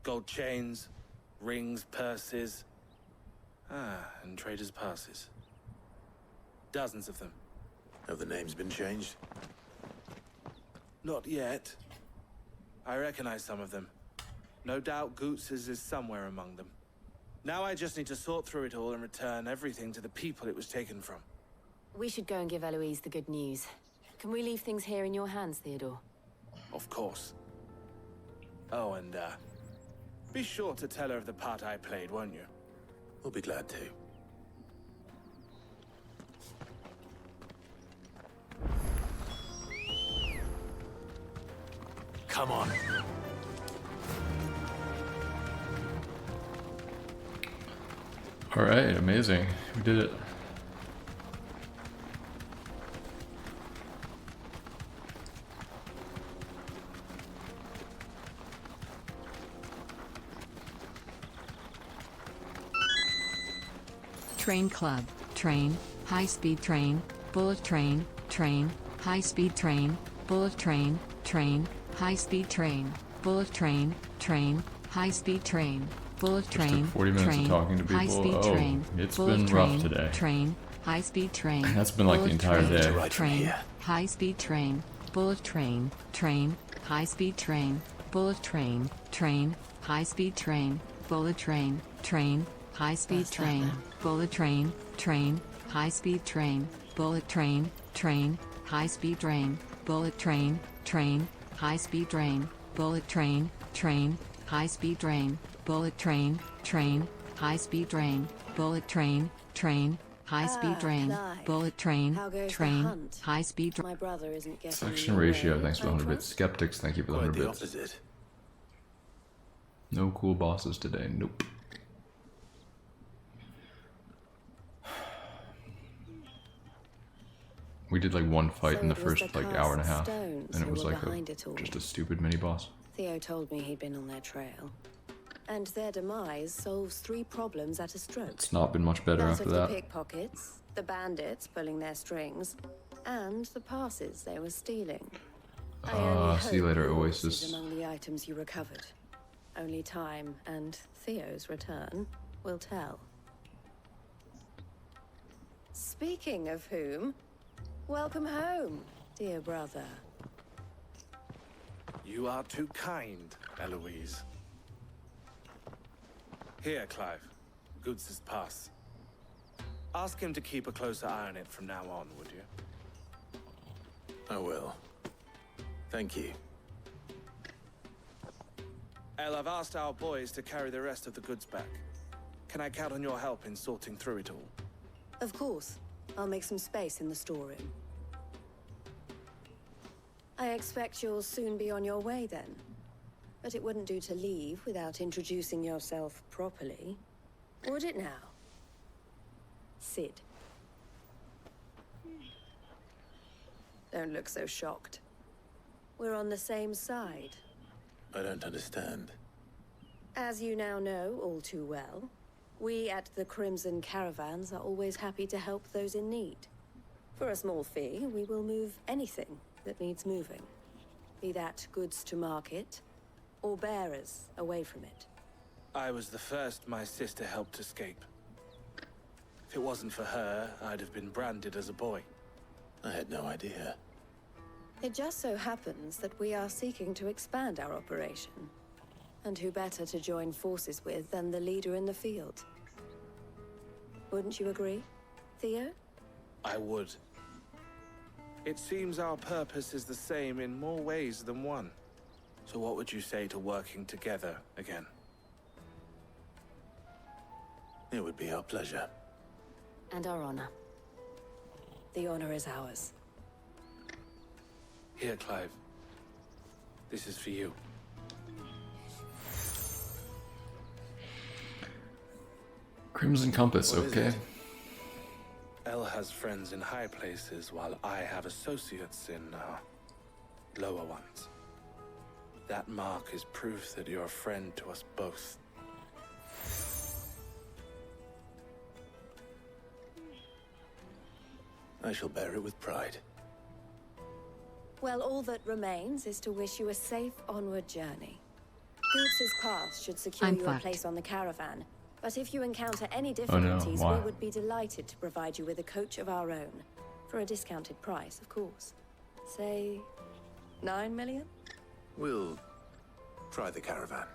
Gold chains, rings, purses. And traders' passes. Dozens of them. Have the names been changed? Not yet. I recognize some of them. No doubt Goots's is somewhere among them. Now I just need to sort through it all and return everything to the people it was taken from. We should go and give Eloise the good news. Can we leave things here in your hands, Theodore? Of course. Oh, and, be sure to tell her of the part I played, won't you? We'll be glad to. Come on. Alright, amazing. We did it. Train Club, train, high-speed train, bullet train, train, high-speed train, bullet train, train, high-speed train, bullet train, train, high-speed train, bullet train, 40 minutes train, of talking to people. high-speed Oh, train, it's bullet been train, rough today. Train, high-speed train. That's been like the bullet entire train, day. Train, high-speed train, bullet train, train, high-speed train, bullet train, train, high-speed train, bullet train, train, high-speed train, bullet train, train, high-speed train, bullet train, train, high-speed train, bullet train, train, high-speed train, bullet train, train, high-speed train, bullet train, train, high-speed train, bullet train, train, high-speed train, bullet train, train, high-speed train. My brother isn't getting Section ratio, thanks for the 100 bits. Skeptics, thank you for the 100 bits. Opposite. No cool bosses today, nope. We did like one fight in the first like hour and a half, and it was like just a stupid mini boss. Theo told me he'd been on their trail. And their demise solves 3 problems at a stroke. It's not been much better after that. The pickpockets, the bandits pulling their strings, and the passes they were stealing. See you later, Oasis. Is among the items you recovered. Only time and Theo's return will tell. Speaking of whom, welcome home, dear brother. You are too kind, Eloise. Here, Clive. Goods' pass. Ask him to keep a closer eye on it from now on, would you? I will. Thank you. El, I've asked our boys to carry the rest of the goods back. Can I count on your help in sorting through it all? Of course. I'll make some space in the storeroom. I expect you'll soon be on your way then. But it wouldn't do to leave without introducing yourself properly. Would it now? Sid. Don't look so shocked. We're on the same side. I don't understand. As you now know all too well, we at the Crimson Caravans are always happy to help those in need. For a small fee, we will move anything that needs moving. Be that goods to market, or bearers away from it. I was the first my sister helped escape. If it wasn't for her, I'd have been branded as a boy. I had no idea. It just so happens that we are seeking to expand our operation. And who better to join forces with than the leader in the field? Wouldn't you agree, Theo? I would. It seems our purpose is the same in more ways than one. So what would you say to working together again? It would be our pleasure. And our honor. The honor is ours. Here, Clive. This is for you. Crimson Compass, okay. El has friends in high places, while I have associates in, lower ones. That mark is proof that you're a friend to us both. I shall bear it with pride. Well, all that remains is to wish you a safe onward journey. Goods' pass should secure you a place on the caravan, but if you encounter any difficulties, we would be delighted to provide you with a coach of our own. For a discounted price, of course. Say, 9 million? We'll try the caravan.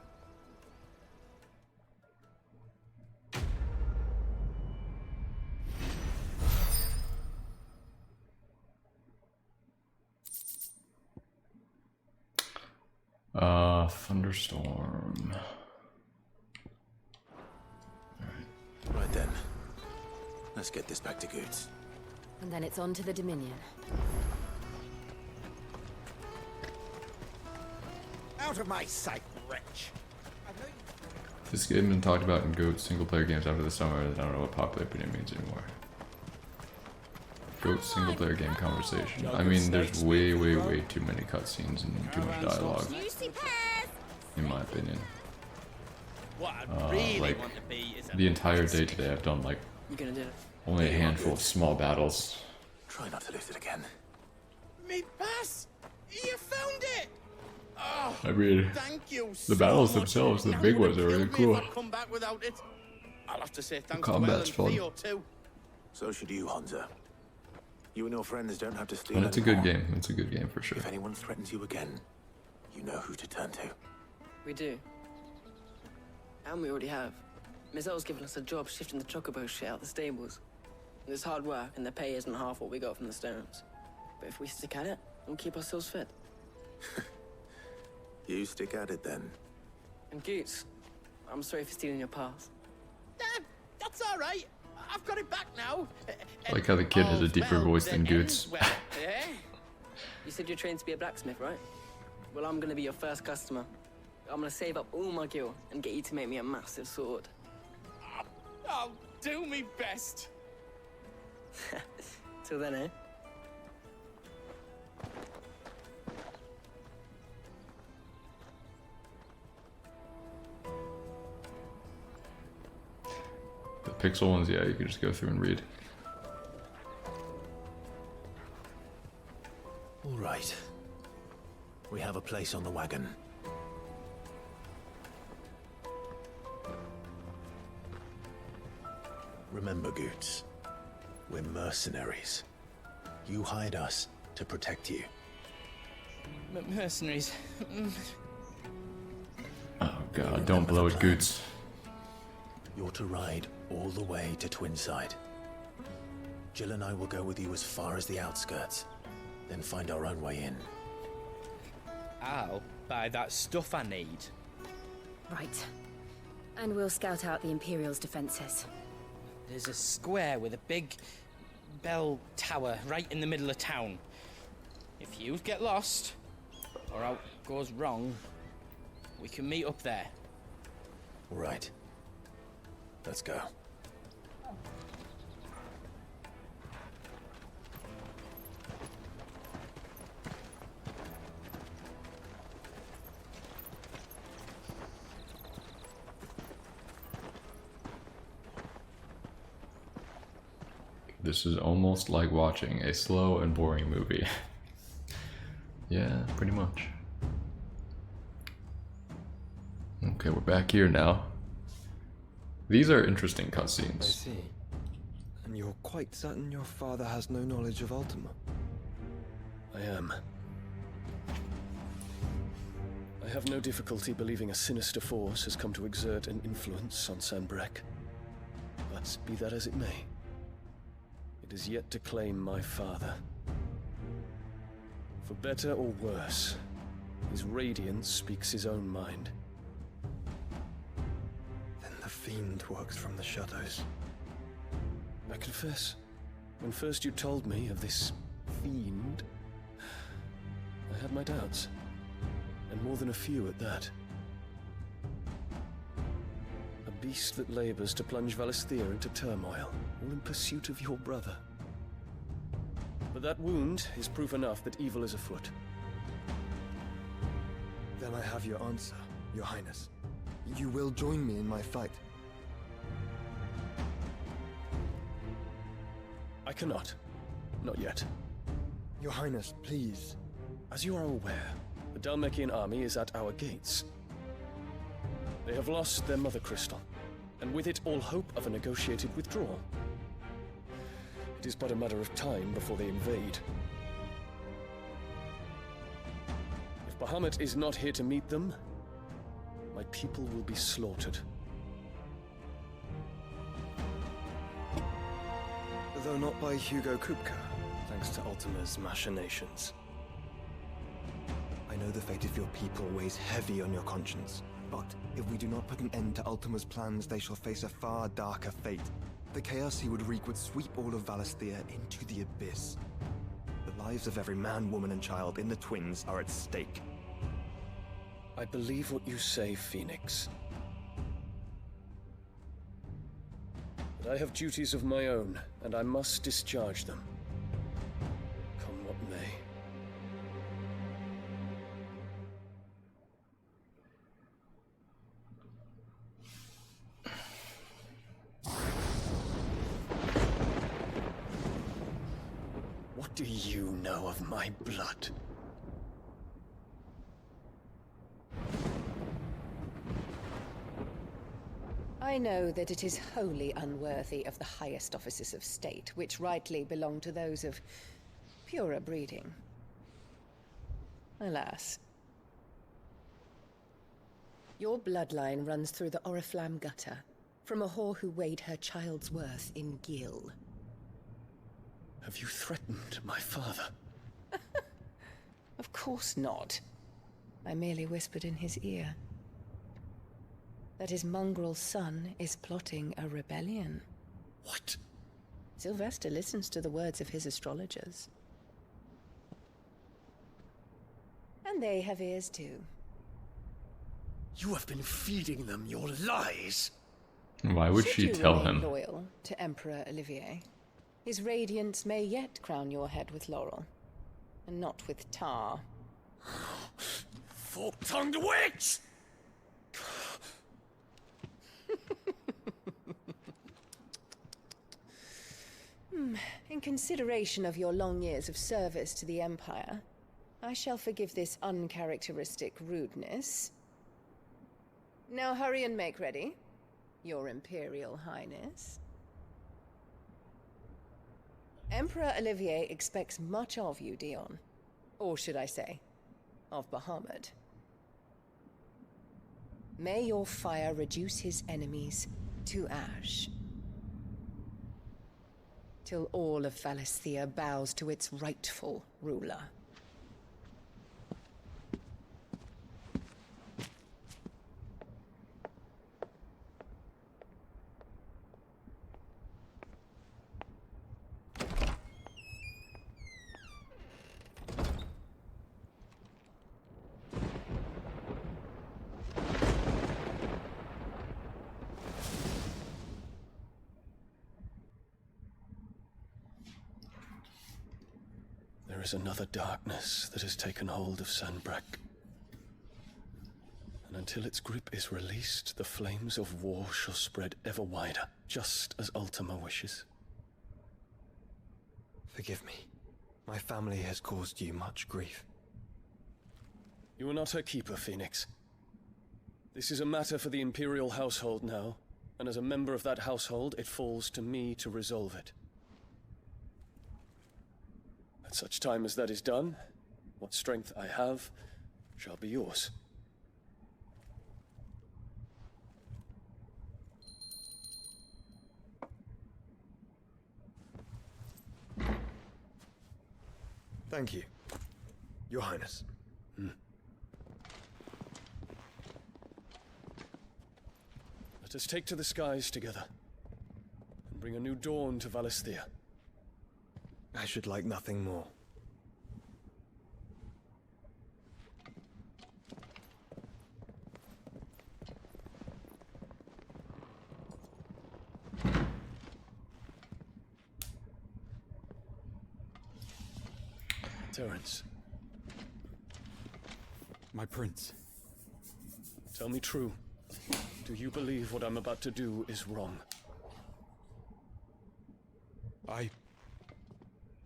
Thunderstorm. Right then. Let's get this back to Goods. And then it's on to the Dominion. Out of my sight, wretch! This game has been talked about in GOAT single-player games after the summer. I don't know what popular opinion means anymore. GOAT single-player game conversation. I mean, there's way too many cutscenes and too much dialogue. In my opinion. What I really like, want to be is a the entire day today I've done like You gonna do it? Only a handful of small battles. Try not to lose it again. Me pass! You found it! Oh, I mean, thank you the so battles much. themselves, the Nan big would ones, have are really killed me cool. if I'd come back without it. I'll have to say thanks to combat's Ellen and fun. Theo too. So should you, Hansa. You and your friends don't have to steal And it's a good anymore. game. It's a good game for sure. If anyone threatens you again, you know who to turn to. We do. And we already have. Mizelle's given us a job shifting the chocobo shit out the stables. It's hard work, and the pay isn't half what we got from the stones. But if we stick at it, we'll keep ourselves fit. You stick at it then. And Goots, I'm sorry for stealing your pass. That's all right. I've got it back now. I like how the kid has a deeper voice than Goots. Yeah? You said you're trained to be a blacksmith, right? Well, I'm gonna be your first customer. I'm gonna save up all my gil and get you to make me a massive sword. I'll do me best. Till then, eh? The pixel ones, yeah, you can just go through and read. All right. We have a place on the wagon. Remember, Goots, we're mercenaries. You hired us to protect you. Mercenaries. Oh god, don't blow it, Goots. You're to ride all the way to Twinside. Jill and I will go with you as far as the outskirts, then find our own way in. I'll buy that stuff I need. Right. And we'll scout out the Imperial's defenses. There's a square with a big bell tower right in the middle of town. If you get lost, or out goes wrong, we can meet up there. All right. Let's go. This is almost like watching a slow and boring movie. Yeah, pretty much. Okay, we're back here now. These are interesting I cutscenes. see. And you're quite certain your father has no knowledge of Ultima? I am. I have no difficulty believing a sinister force has come to exert an influence on Sanbreque. But be that as it may, it is yet to claim my father. For better or worse, his radiance speaks his own mind. Then the fiend works from the shadows. I confess, when first you told me of this fiend, I had my doubts. And more than a few at that. A beast that labors to plunge Valisthea into turmoil, all in pursuit of your brother. But that wound is proof enough that evil is afoot. Then I have your answer, Your Highness. You will join me in my fight. I cannot. Not yet. Your Highness, please. As you are aware, the Dalmekian army is at our gates. They have lost their mother crystal, and with it all hope of a negotiated withdrawal. It is but a matter of time before they invade. If Bahamut is not here to meet them, my people will be slaughtered. Though not by Hugo Kupka, thanks to Ultima's machinations. I know the fate of your people weighs heavy on your conscience, but if we do not put an end to Ultima's plans, they shall face a far darker fate. The chaos he would wreak would sweep all of Valisthea into the abyss. The lives of every man, woman, and child in the Twins are at stake. I believe what you say, Phoenix. But I have duties of my own, and I must discharge them. Come what may. What do you know of my blood? I know that it is wholly unworthy of the highest offices of state, which rightly belong to those of purer breeding. Alas. Your bloodline runs through the Oriflamme gutter, from a whore who weighed her child's worth in gil. Have you threatened my father? Of course not. I merely whispered in his ear that his mongrel son is plotting a rebellion. What? Sylvester listens to the words of his astrologers. And they have ears too. You have been feeding them your lies! Why would she tell him? Should you remain loyal to Emperor Olivier, his radiance may yet crown your head with laurel, and not with tar. Fork-tongued witch! In consideration of your long years of service to the Empire, I shall forgive this uncharacteristic rudeness. Now hurry and make ready, Your Imperial Highness. Emperor Olivier expects much of you, Dion. Or should I say, of Bahamut. May your fire reduce his enemies to ash, till all of Valisthea bows to its rightful ruler. There is another darkness that has taken hold of Sanbreque. And until its grip is released, the flames of war shall spread ever wider, just as Ultima wishes. Forgive me. My family has caused you much grief. You are not her keeper, Phoenix. This is a matter for the Imperial household now, and as a member of that household, it falls to me to resolve it. At such time as that is done, what strength I have shall be yours. Thank you, Your Highness. Let us take to the skies together, and bring a new dawn to Valisthea. I should like nothing more. Terence. My prince. Tell me true. Do you believe what I'm about to do is wrong?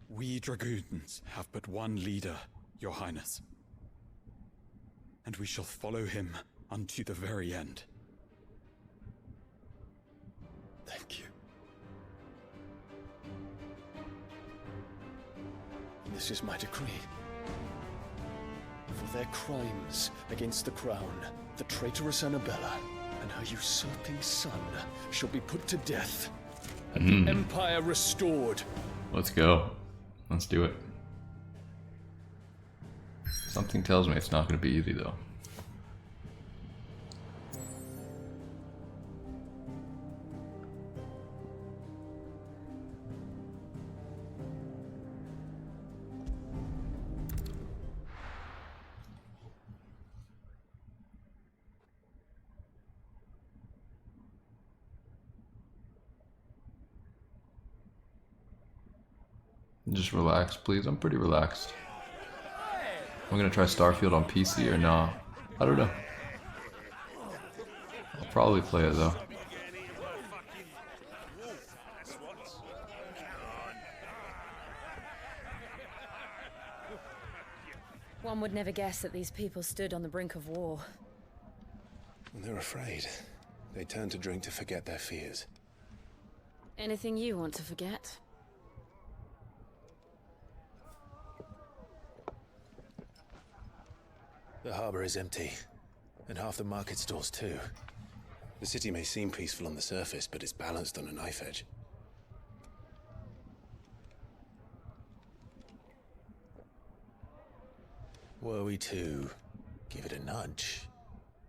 We dragoons have but one leader, Your Highness. And we shall follow him unto the very end. Thank you. This is my decree. For their crimes against the crown, the traitorous Annabella and her usurping son shall be put to death, and the Empire restored. Let's go. Let's do it. Something tells me it's not going to be easy, though. Just relax, please. I'm pretty relaxed. I'm gonna try Starfield on PC or not. I don't know. I'll probably play it though. One would never guess that these people stood on the brink of war. When they're afraid, they turn to drink to forget their fears. Anything you want to forget? The harbor is empty, and half the market stalls too. The city may seem peaceful on the surface, but it's balanced on a knife edge. Were we to give it a nudge,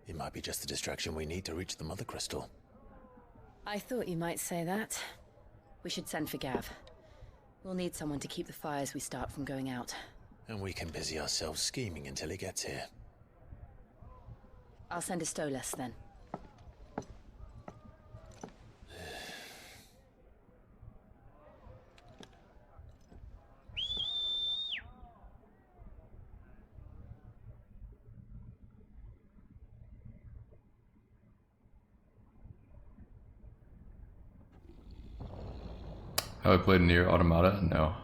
it might be just the distraction we need to reach the Mother Crystal. I thought you might say that. We should send for Gav. We'll need someone to keep the fires we start from going out. And we can busy ourselves scheming until he gets here. I'll send a Stolas then. Have I played Nier Automata? No.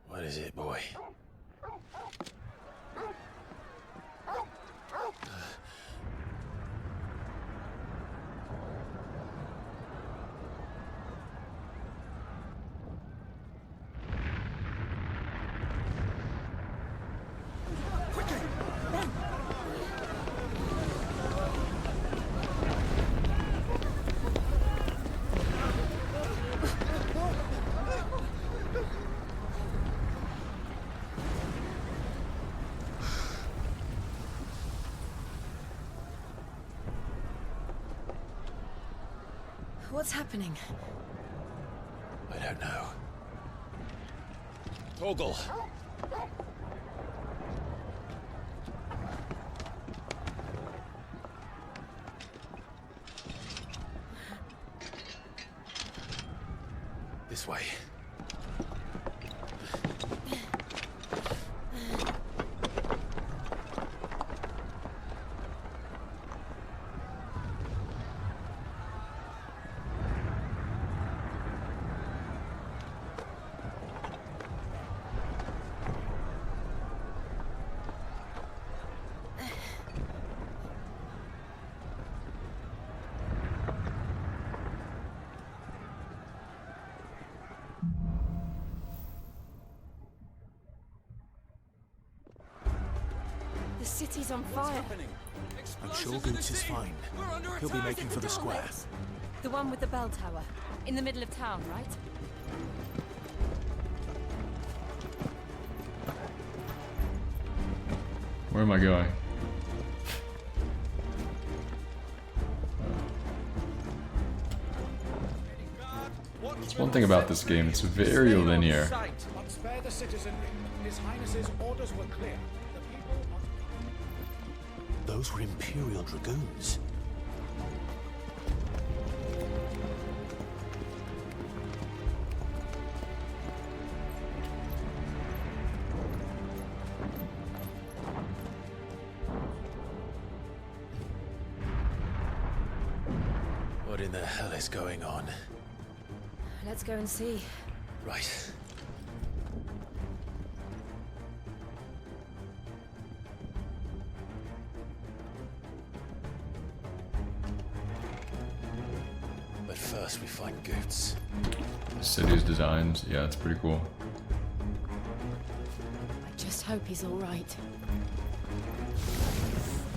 What is it, boy? What's happening? I don't know. Torgal! This way. The city's on fire. I'm sure Goots is fine. He'll be making for the square. The one with the bell tower. In the middle of town, right? Where am I going? That's one thing about this game, it's very linear. Spare the citizenry. His Highness's orders were clear. The people Those were Imperial Dragoons. What in the hell is going on? Let's go and see. Right. But first we find Goots. The city's designs, yeah, it's pretty cool. I just hope he's all right.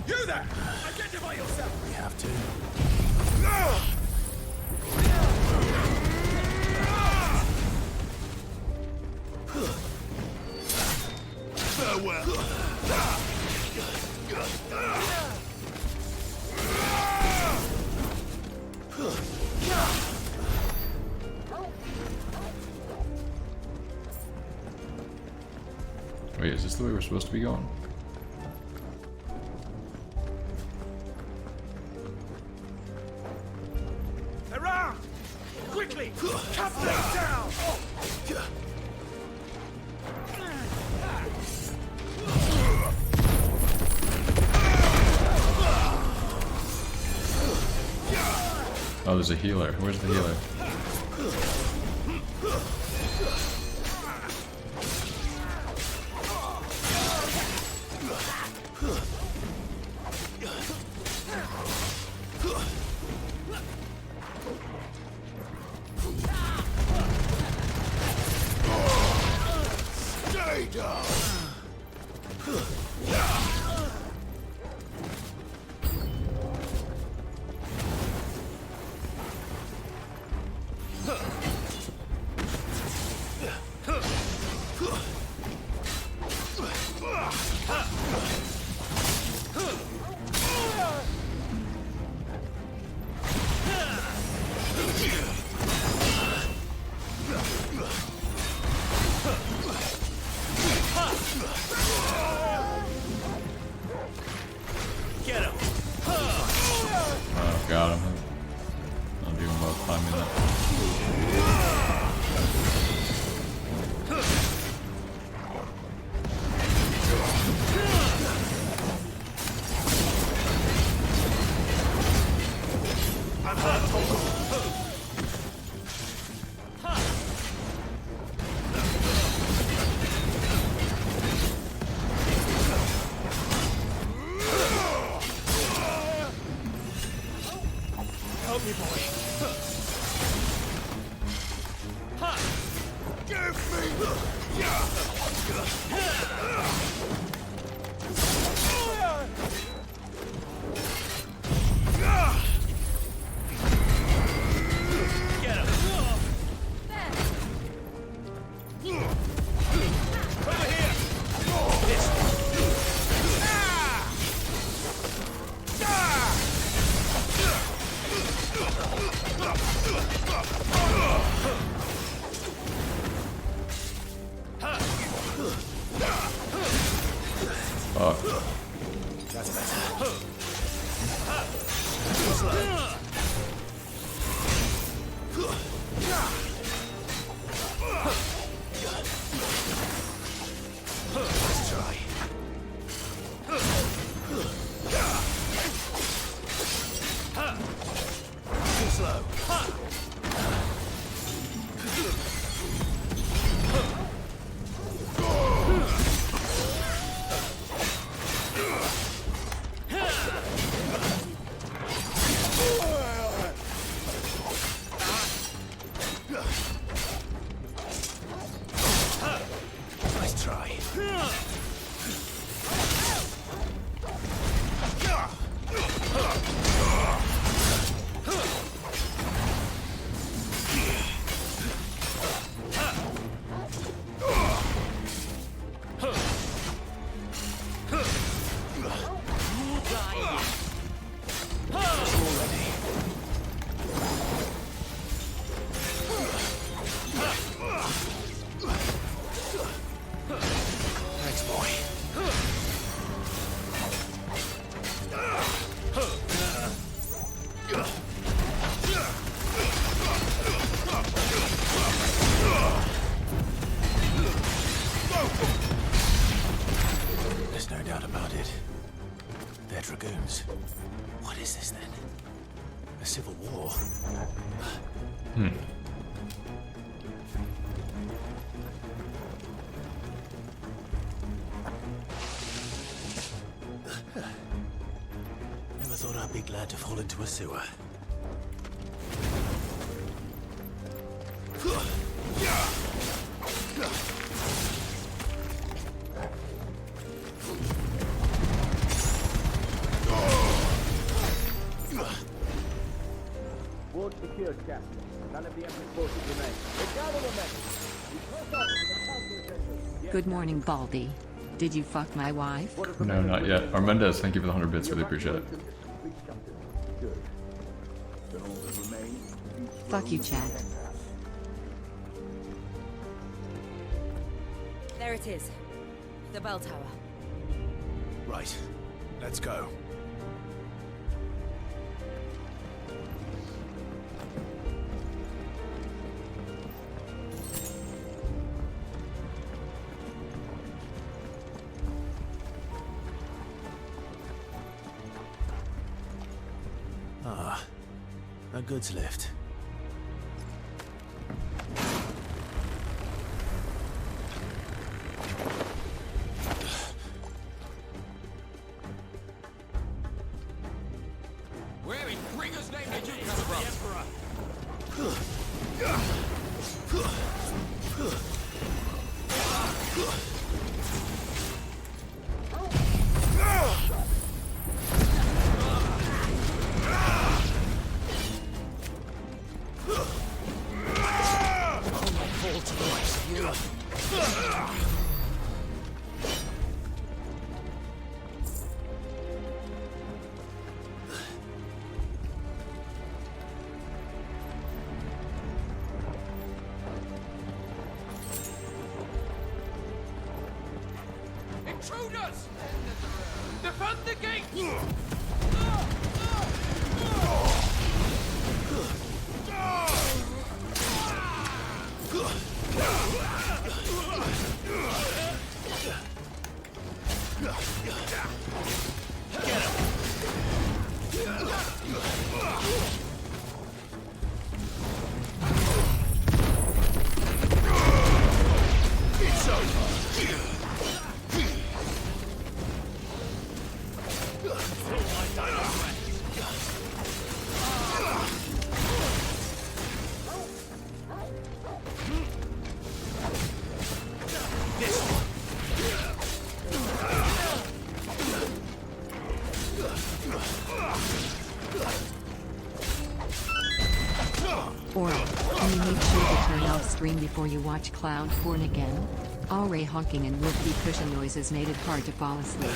You there! Identify yourself! We have to. Farewell! Wait, is this the way we're supposed to be going? Around! Quickly! Cut them down! Oh, there's a healer. Where's the healer? Stay down! Get him! Oh, got him. I'll do more climbing that. Help me, boy. Give me! Get him! Over here! This. Fuck. That's better. Let's try. Too slow. Nice try. Thanks, boy. There's no doubt about it. They're dragoons. What is this then? A civil war? Never thought I'd be glad to fall into a sewer. Ward secured, Captain. None of the Emperor's forces remain. Gather the men. We cross off the counter-offensive. Good morning, Baldy. Did you fuck my wife? No, not yet. Armendez, thank you for the 100 bits. Really appreciate it. Fuck you, Chad. There it is. The bell tower. Right. Let's go. Ah. A goods lift. Where in Gringer's name did you come from? Intruders! Defend the gate! It's over! Aura, can you make sure to turn off stream before you watch Cloud Porn again? Already honking and whoopee cushion noises made it hard to fall asleep.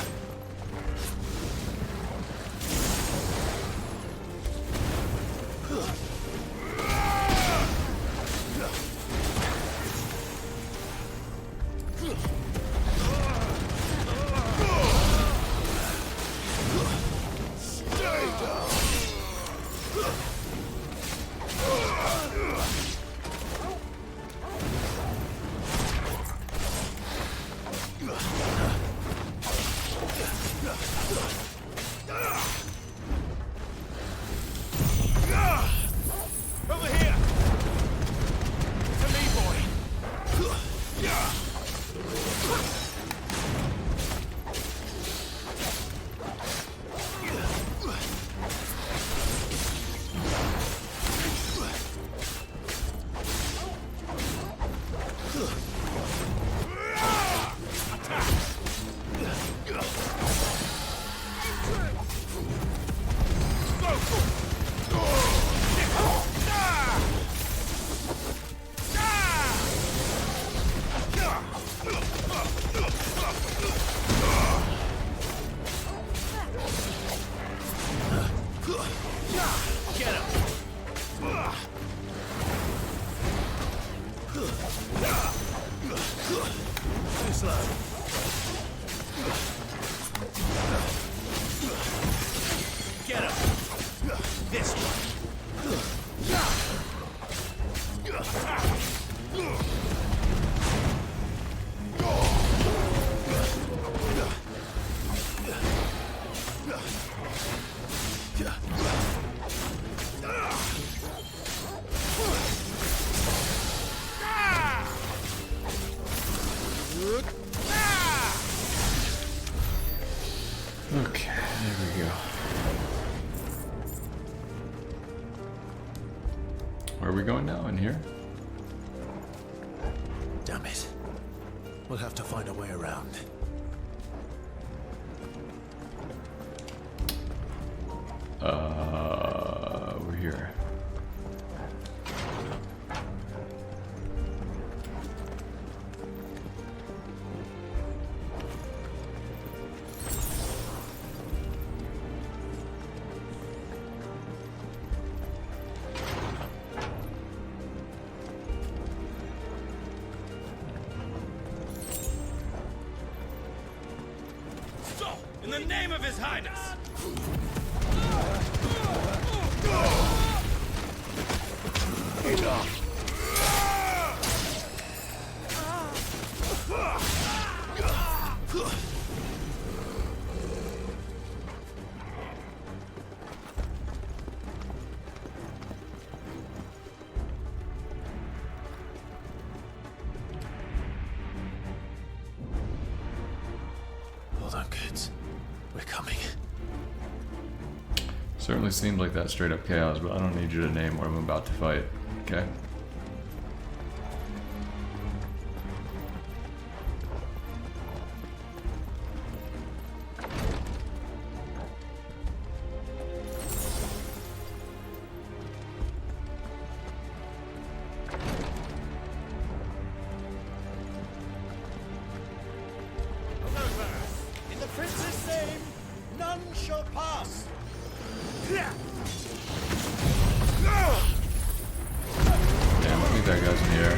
Okay, there we go. Where are we going now? In here? Damn it. We'll have to find a way around. We're here. Stop! In the name of His Highness! Enough! Certainly seemed like that straight up chaos, but I don't need you to name what I'm about to fight, okay? In the prince's name, none shall pass. Damn, I think that guy's in the air.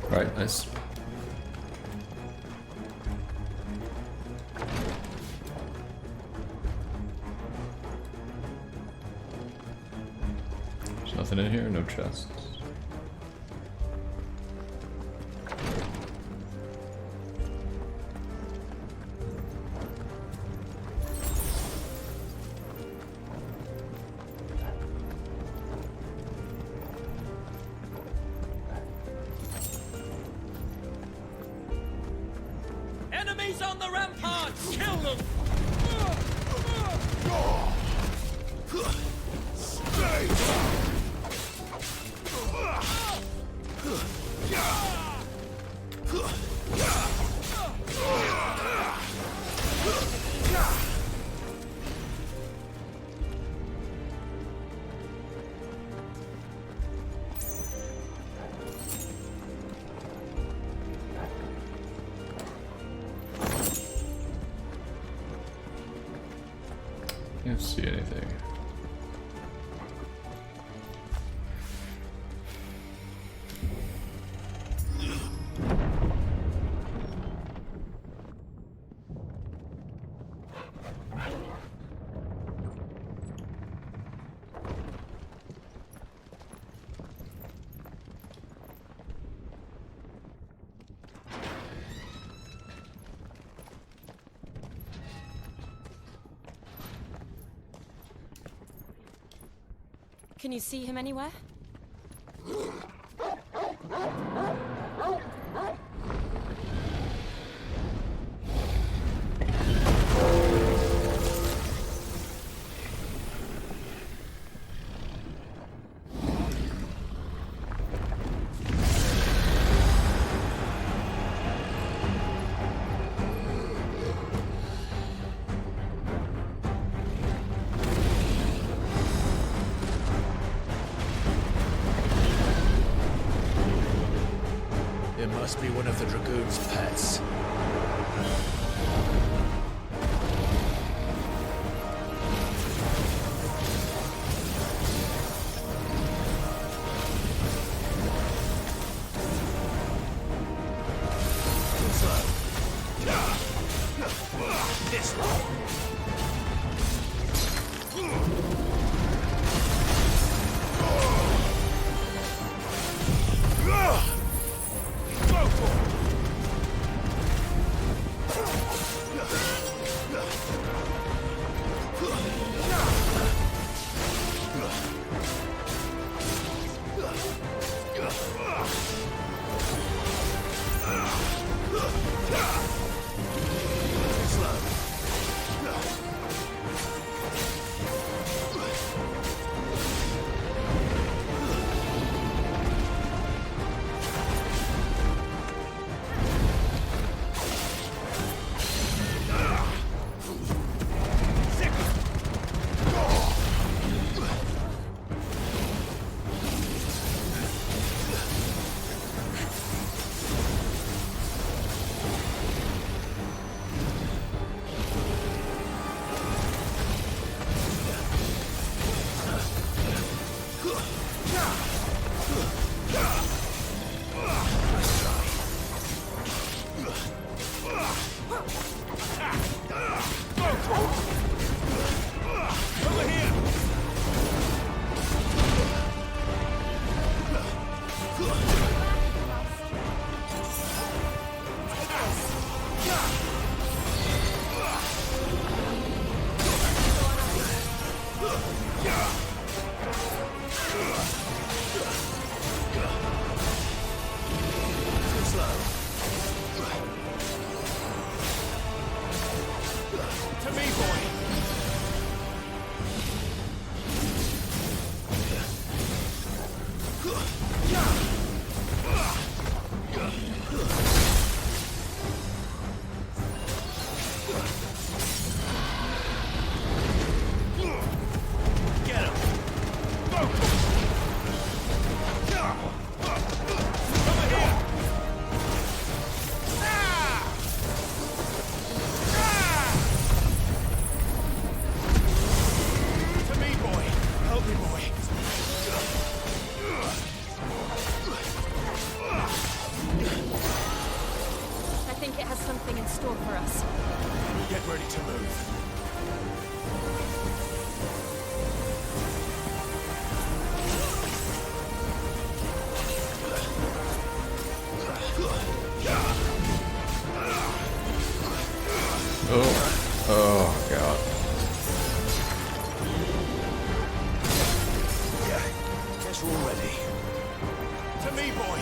Right, nice. There's nothing in here, no chests. Enemies on the ramparts! Kill them! Can't see anything. Can you see him anywhere? Must be one of the Dragoon's pets. This way. Oh, God. Guess we're all ready. To me, boy!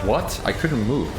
What? I couldn't move.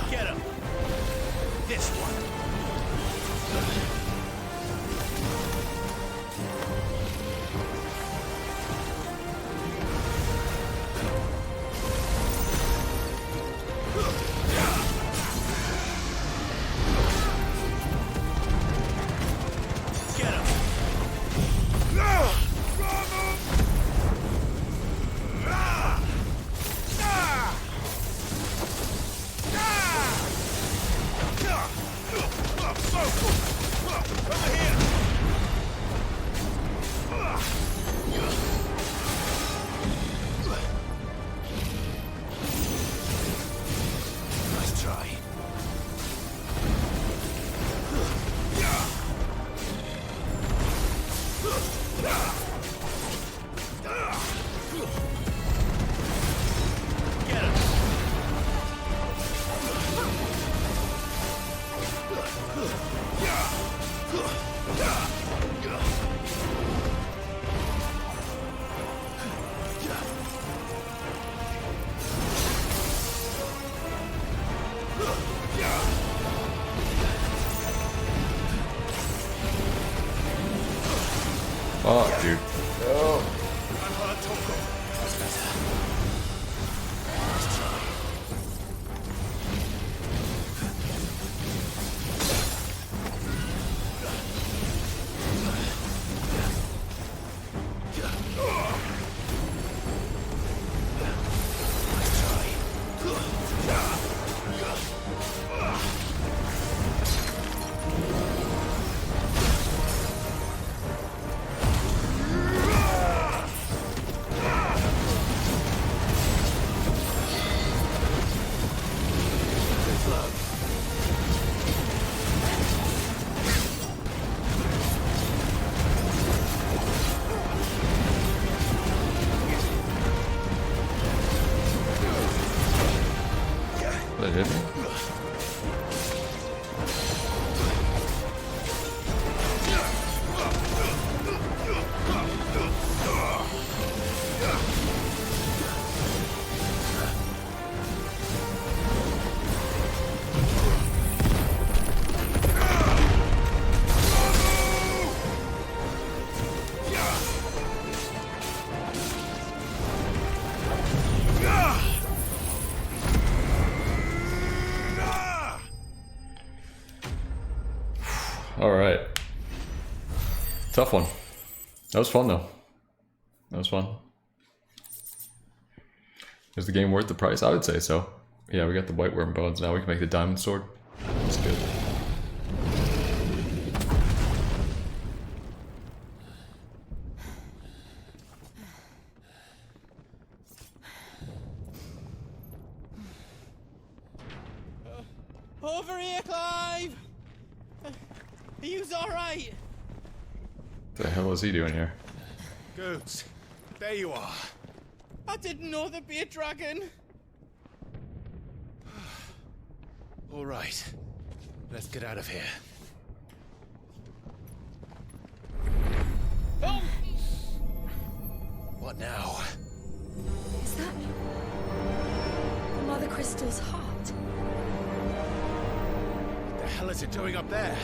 Get him! This one! Fuck, dude. No. That hit me? Alright. Tough one. That was fun though. That was fun. Is the game worth the price? I would say so. Yeah, we got the white worm bones now. We can make the diamond sword. That's good. Over here, Clive! Are you alright? What the hell is he doing here? Goats, there you are. I didn't know there'd be a dragon. All right, let's get out of here. Oh! What now? Is that Mother Crystal's heart? What the hell is it doing up there?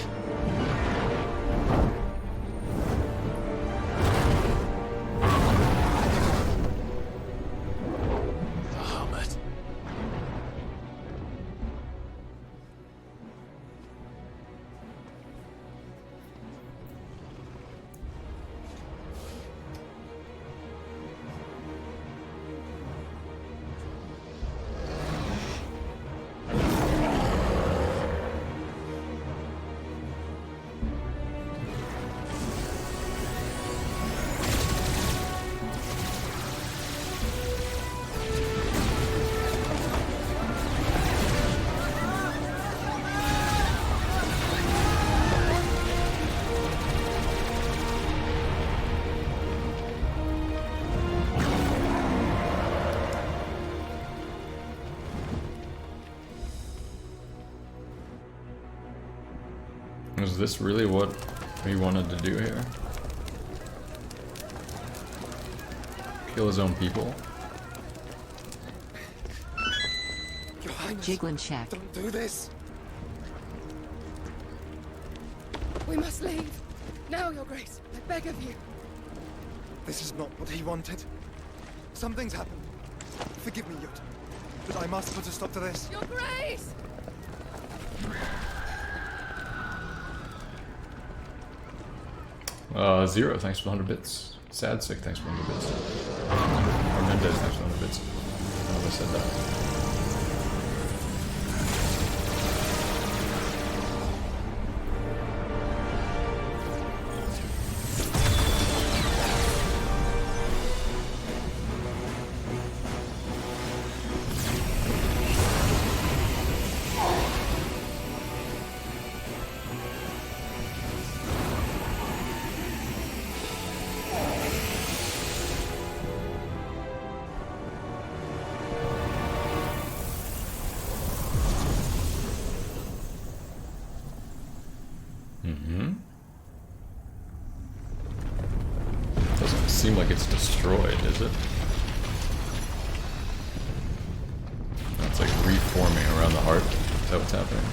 Is this really what we wanted to do here? Kill his own people? Your Jiggling check. Don't do this. We must leave. Now, Your Grace. I beg of you. This is not what he wanted. Something's happened. Forgive me, Yut. But I must put a stop to this. Your Grace! Zero, thanks for 100 bits. Sad Sick, thanks for 100 bits. Or Mendez, thanks for 100 bits. I don't know if I said that. Doesn't seem like it's destroyed, is it? It's like reforming around the heart. Is that what's happening?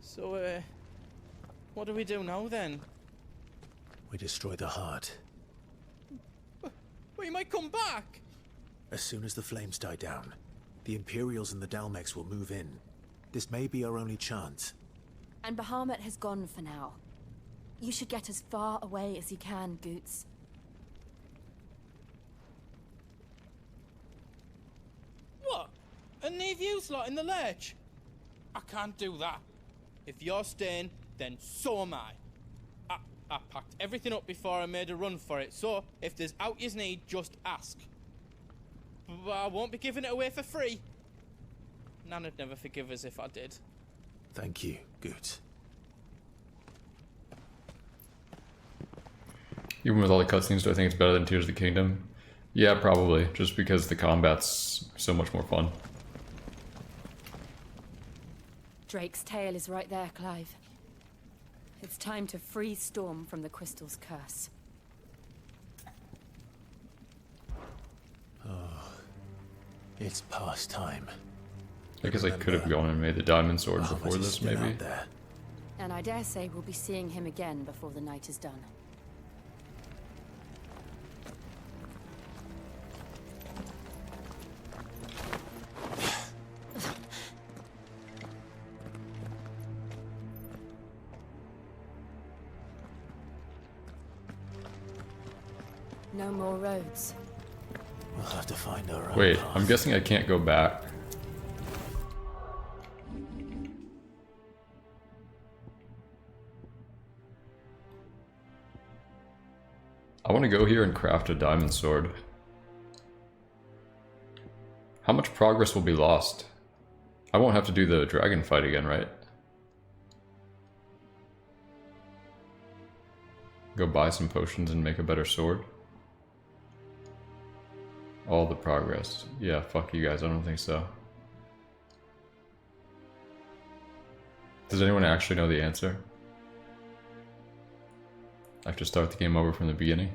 So, what do we do now then? We destroy the heart. We might come back! As soon as the flames die down, the Imperials and the Dalmex will move in. This may be our only chance. And Bahamut has gone for now. You should get as far away as you can, Goots. What? And leave you lot in the lurch? I can't do that. If you're staying, then so am I. I packed everything up before I made a run for it, so if there's out you need, just ask. But I won't be giving it away for free. Nana'd never forgive us if I did. Thank you, Goots. Even with all the cutscenes, do I think it's better than Tears of the Kingdom? Yeah, probably. Just because the combat's so much more fun. Drake's tail is right there, Clive. It's time to free Storm from the Crystal's curse. Oh, it's past time. I guess I could have gone and made the diamond sword before is this, still maybe. out there. And I dare say we'll be seeing him again before the night is done. No more roads. We'll have to find our own Wait, path. I'm guessing I can't go back. I want to go here and craft a diamond sword. How much progress will be lost? I won't have to do the dragon fight again, right? Go buy some potions and make a better sword? All the progress. Yeah, fuck you guys, I don't think so. Does anyone actually know the answer? I have to start the game over from the beginning?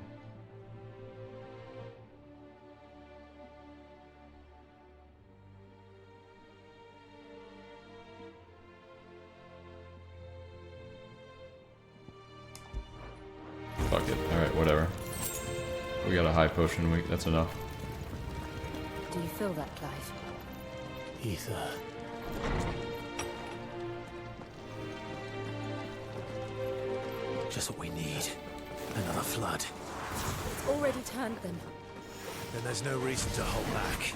Fuck it, alright, whatever. We got a high potion week, that's enough. Do you feel that, Clive? Ether. Just what we need. Another flood. It's already turned them. Then there's no reason to hold back.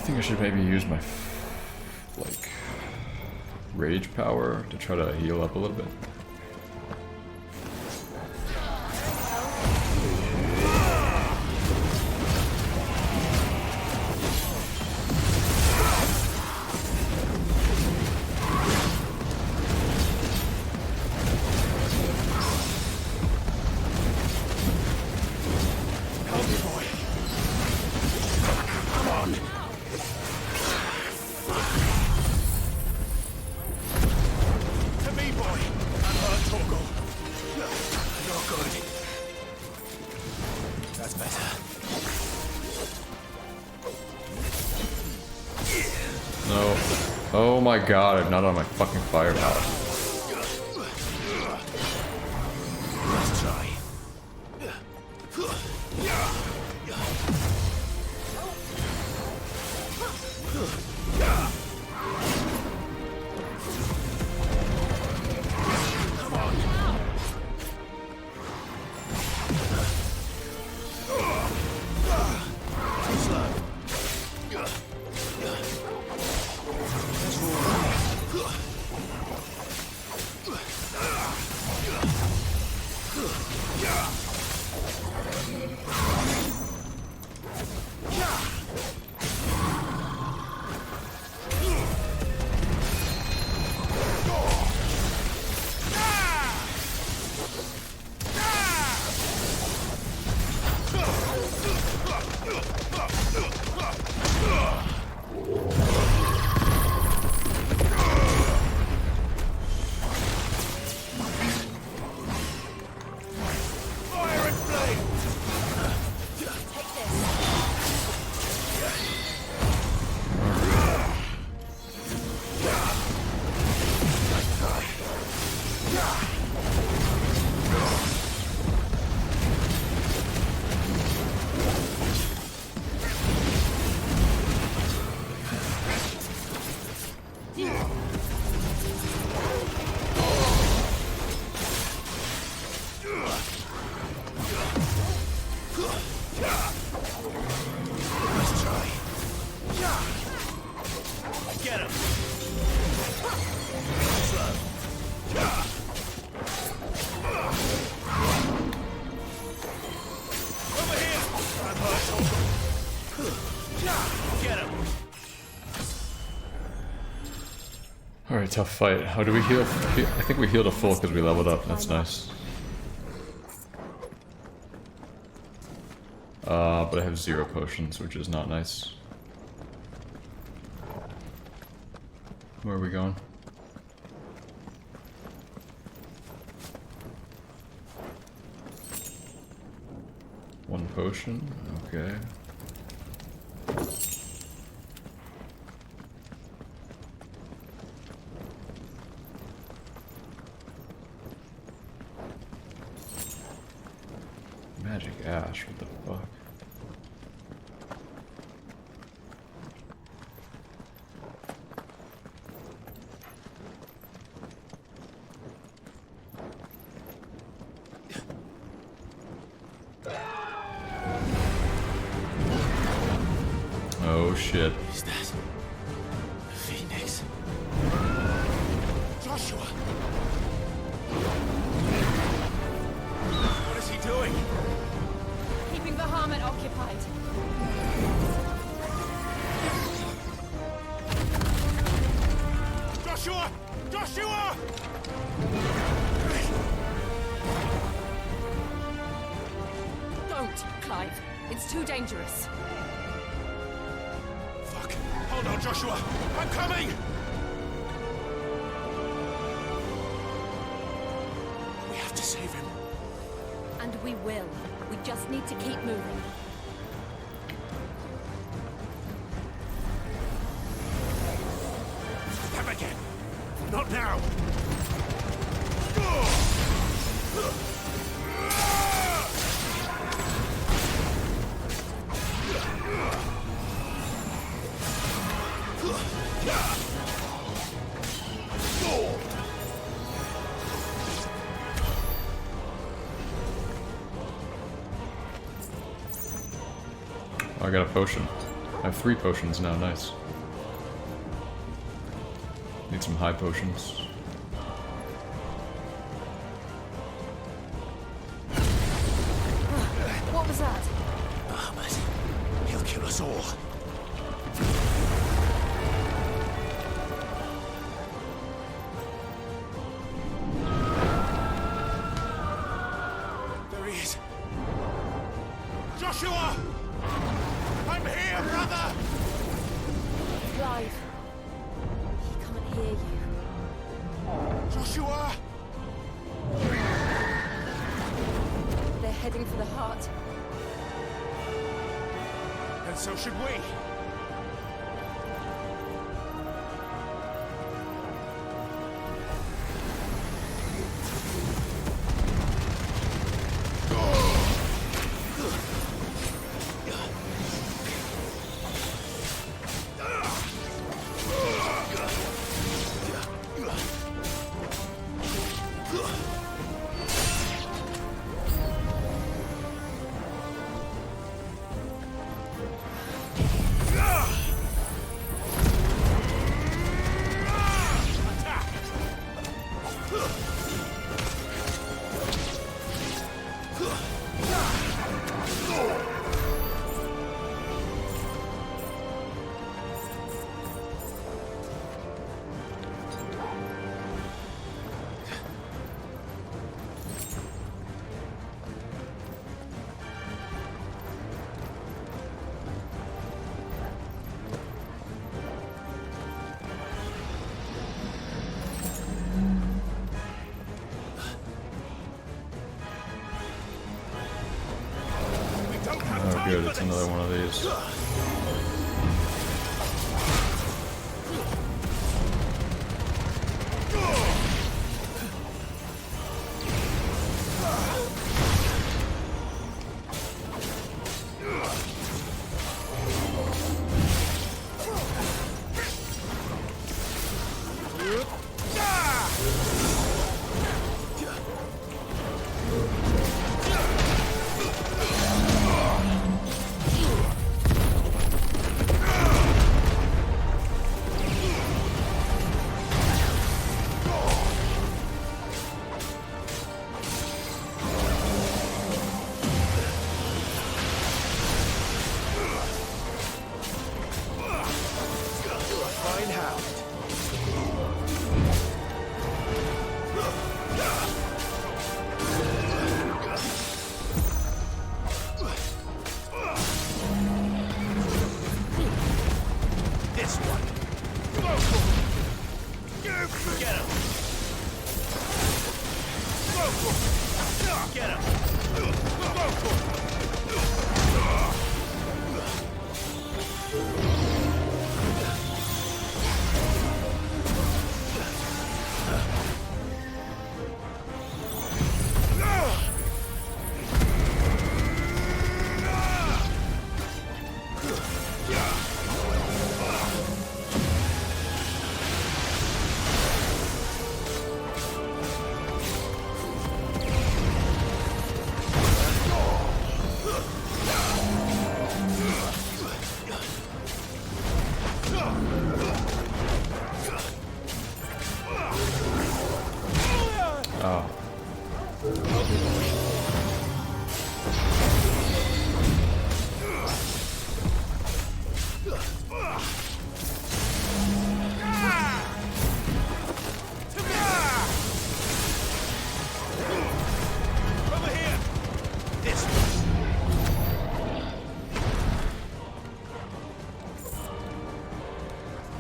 think I should maybe use my like rage power to try to heal up a little bit. Oh my god, I'm not on my fucking firepower. Let's try. Come on. Alright, tough fight. How do we heal? I think we healed a full because we leveled up. That's nice. But I have 0 potions, which is not nice. Where are we going? One potion, okay. Magic ash, what the fuck? Oh shit. Is that the Phoenix? Joshua! What is he doing? Keeping the Harmon occupied. Joshua! Joshua! Don't, Clive. It's too dangerous. Fuck! Hold on, Joshua! I'm coming! We have to save him. And we will. We just need to keep moving. Them again! Not now! I got a potion. I have 3 potions now, nice. Need some high potions. What was that? Bahamut. He'll kill us all. There he is. Joshua! I'm here, brother! Clive. He can't hear you. Joshua! They're heading for the heart. And so should we. Oh good, it's another one of these.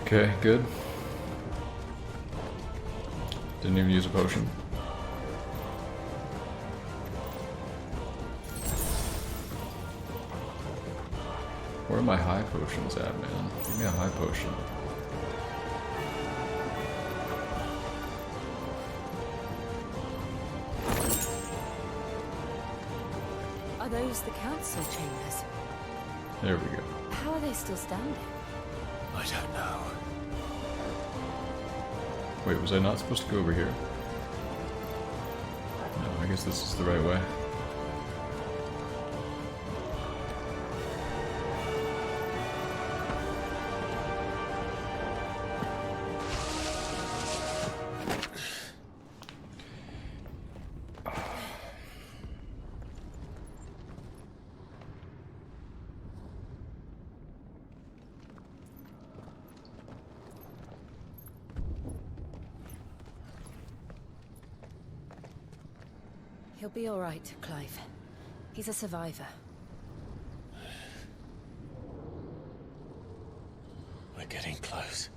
Okay, good. Didn't even use a potion. Where are my high potions at, man? Give me a high potion. Are those the council chambers? There we go. How are they still standing? I don't know. Wait, was I not supposed to go over here? No, I guess this is the right way. He'll be all right, Clive. He's a survivor. We're getting close.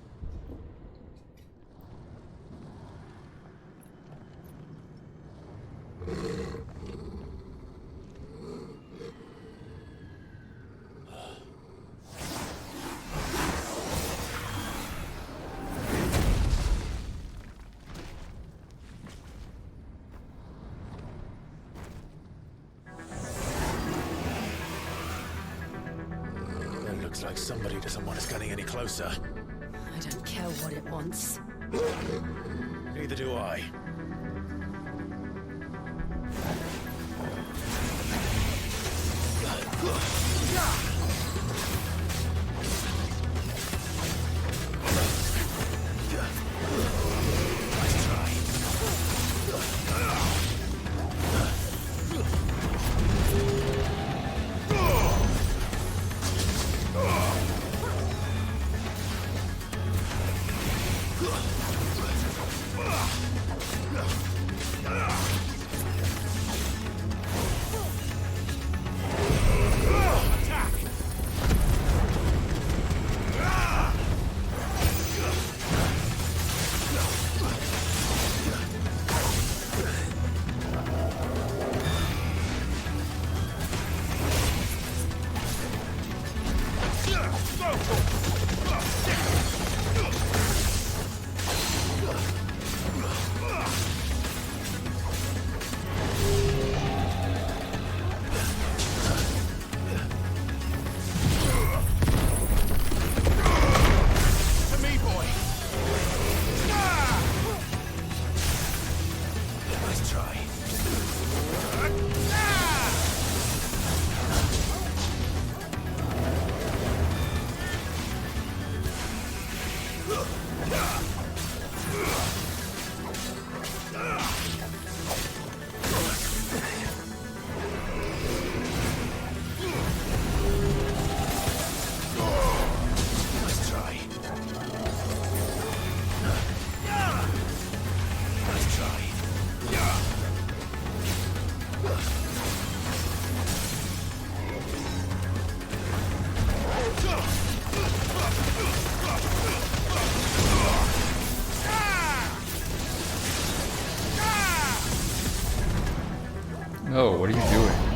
It looks like somebody doesn't want us getting any closer. I don't care what it wants. Neither do I. Oh, what are you doing?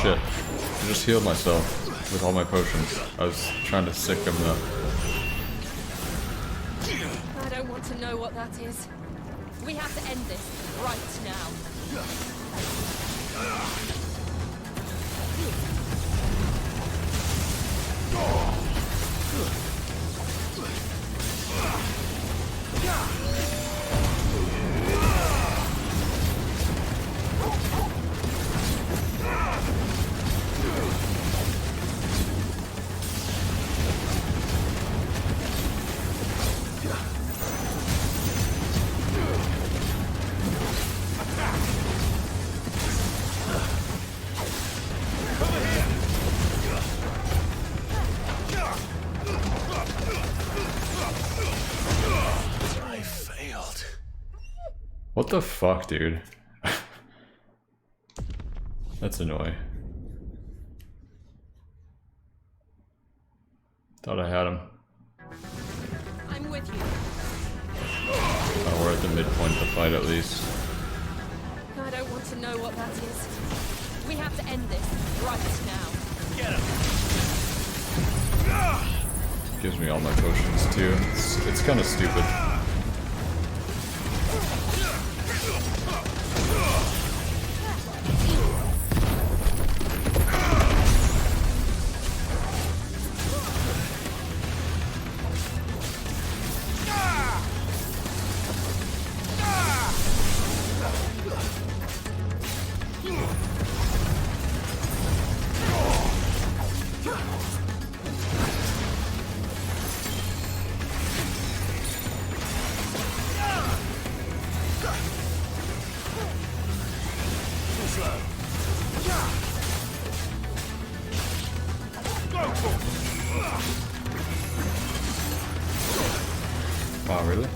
shit. I just healed myself with all my potions. I was trying to sick him though. I don't want to know what that is. We have to end this right now. What the fuck, dude? That's annoying. Thought I had him. I'm with you. Oh, we're at the midpoint of the fight at least. I don't want to know what that is. We have to end this right now. Get him! Gives me all my potions too. It's kind of stupid. Wow, really?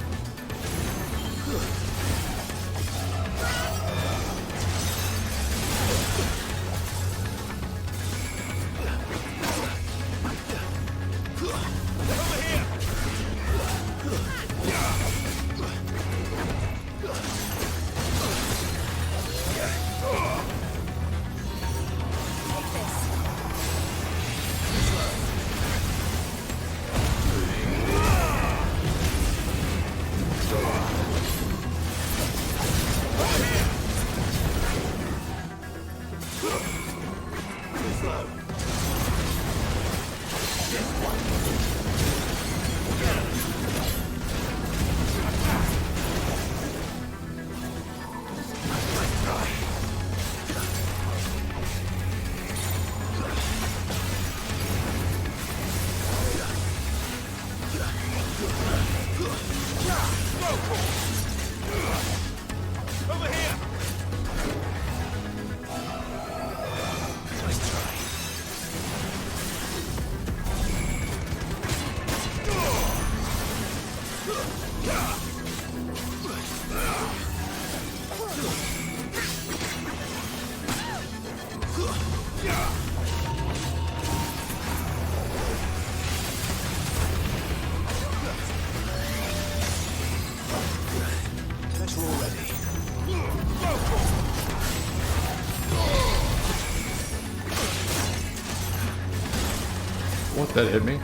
What, that hit me?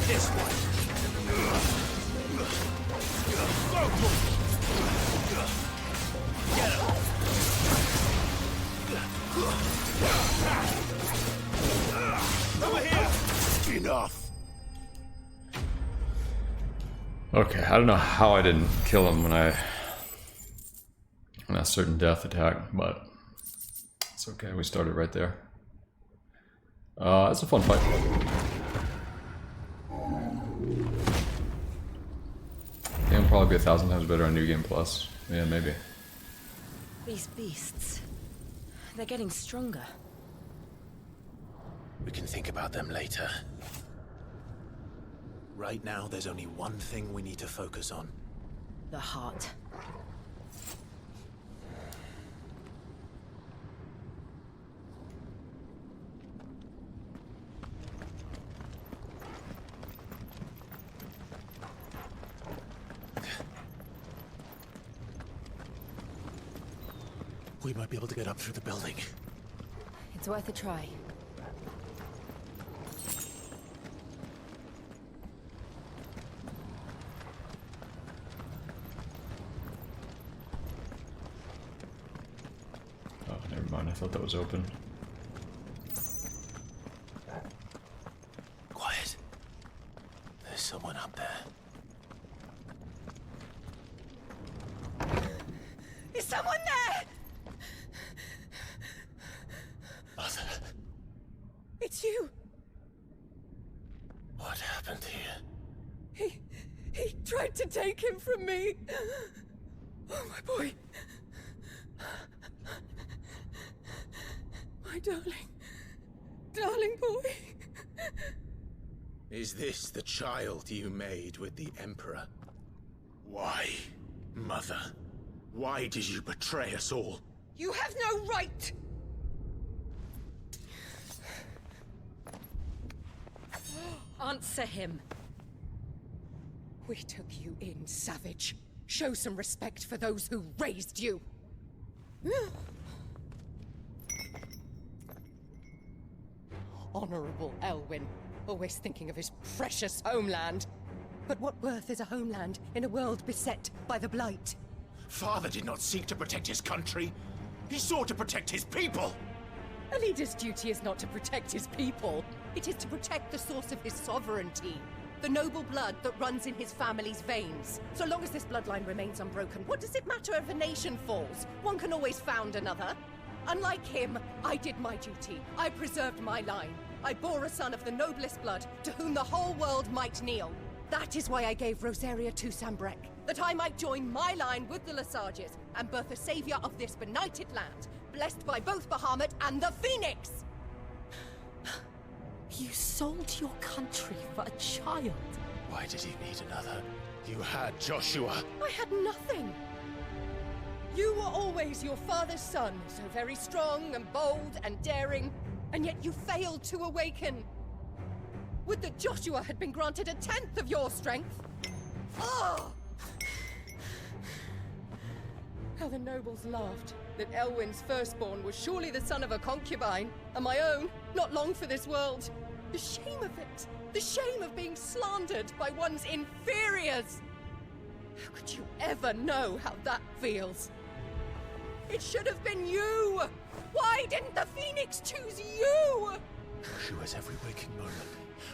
This one. Get him. Over here. Enough. Okay, I don't know how I didn't kill him when a certain death attack, but it's okay. We started right there. It's a fun fight. Game will probably be 1,000 times better on New Game Plus. Yeah, maybe. These beasts, they're getting stronger. We can think about them later. Right now, there's only one thing we need to focus on. The heart. We might be able to get up through the building. It's worth a try. Oh, never mind. I thought that was open. Quiet. There's someone up there. Is someone there? Arthur. It's you. What happened here? He tried to take him from me. Oh, my boy. My darling boy. Is this the child you made with the Emperor? Why, Mother? Why did you betray us all? You have no right! Answer him. We took you in, savage. Show some respect for those who raised you. Honorable Elwyn, always thinking of his precious homeland. But what worth is a homeland in a world beset by the Blight? Father did not seek to protect his country. He sought to protect his people. A leader's duty is not to protect his people. It is to protect the source of his sovereignty. The noble blood that runs in his family's veins. So long as this bloodline remains unbroken, what does it matter if a nation falls? One can always found another. Unlike him, I did my duty. I preserved my line. I bore a son of the noblest blood, to whom the whole world might kneel. That is why I gave Rosaria to Sambrek, that I might join my line with the Lesages and birth a savior of this benighted land, blessed by both Bahamut and the Phoenix! You sold your country for a child. Why did he need another? You had Joshua. I had nothing. You were always your father's son, so very strong and bold and daring, and yet you failed to awaken. Would that Joshua had been granted 1/10 of your strength? Oh! How the nobles laughed that Elwyn's firstborn was surely the son of a concubine, and my own, not long for this world. The shame of it! The shame of being slandered by one's inferiors! How could you ever know how that feels? It should have been you! Why didn't the Phoenix choose you? Joshua's every waking moment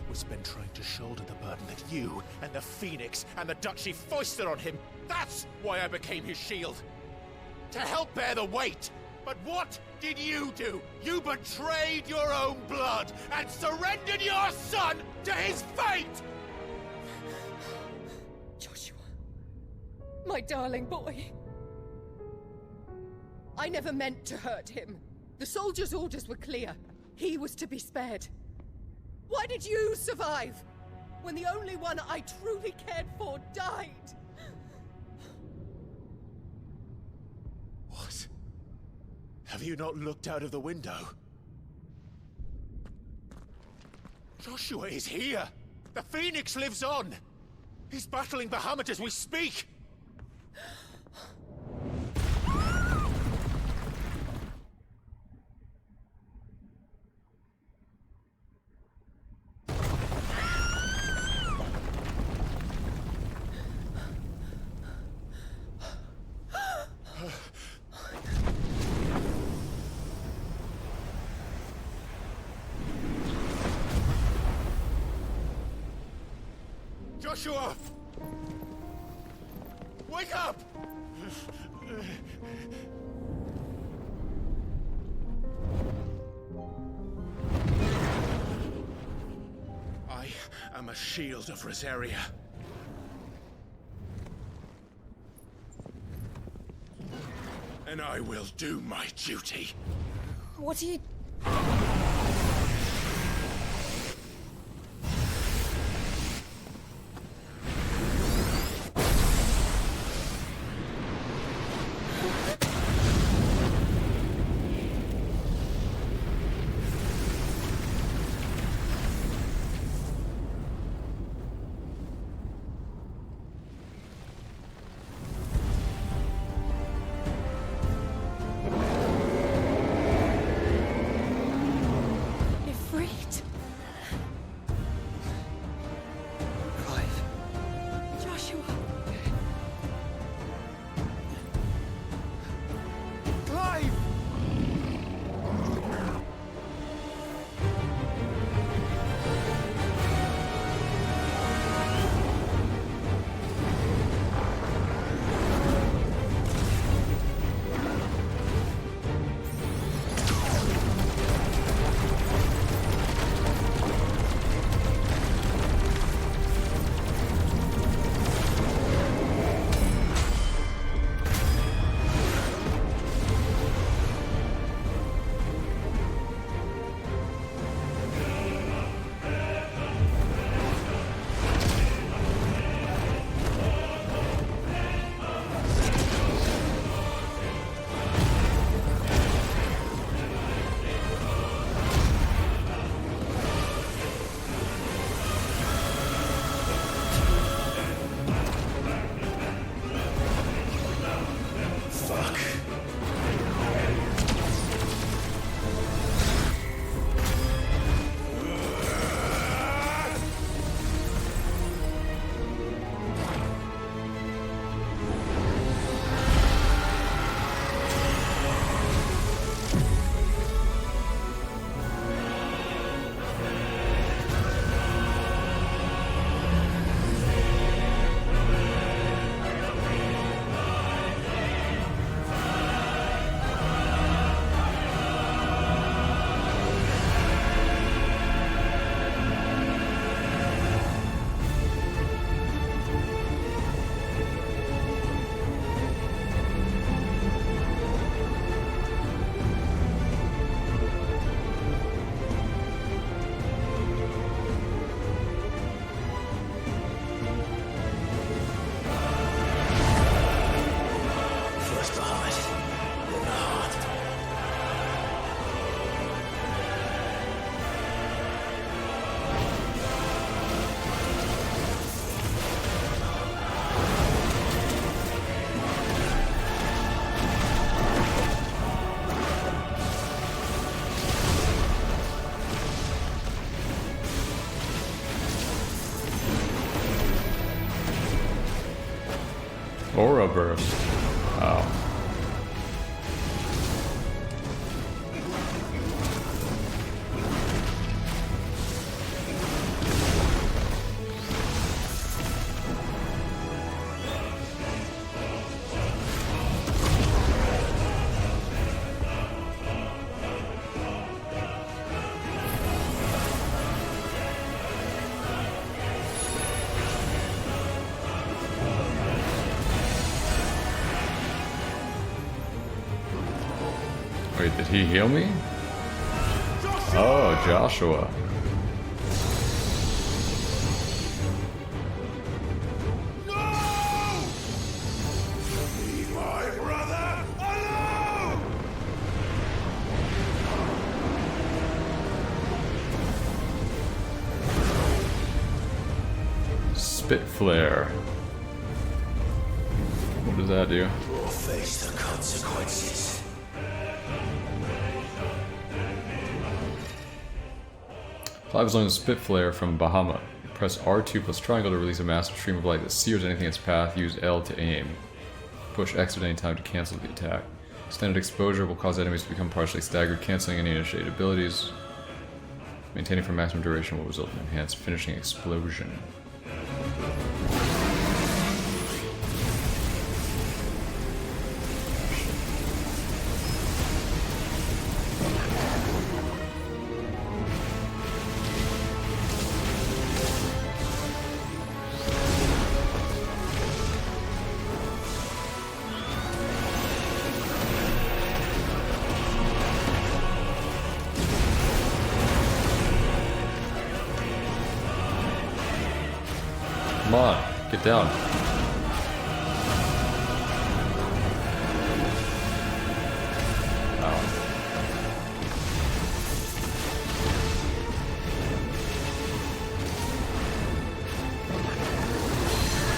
was spent trying to shoulder the burden that you and the Phoenix and the Duchy foisted on him. That's why I became his shield. To help bear the weight. But what did you do? You betrayed your own blood and surrendered your son to his fate! Joshua. My darling boy. I never meant to hurt him. The soldiers' orders were clear. He was to be spared. Why did you survive? When the only one I truly cared for died? What? Have you not looked out of the window? Joshua is here! The Phoenix lives on! He's battling Bahamut as we speak! Joshua! Wake up! I am a shield of Rosaria. And I will do my duty. What are you... Aura burst. Wow. Wait, did he heal me? Oh, Joshua. Leave my brother alone! spit flare. What does that do? Or face the consequences. Clive's learned spit flare from Bahamut. Press R2 plus triangle to release a massive stream of light that sears anything in its path. Use L to aim. Push X at any time to cancel the attack. Extended exposure will cause enemies to become partially staggered, cancelling any initiated abilities. Maintaining for maximum duration will result in enhanced finishing explosion. Come on, get down.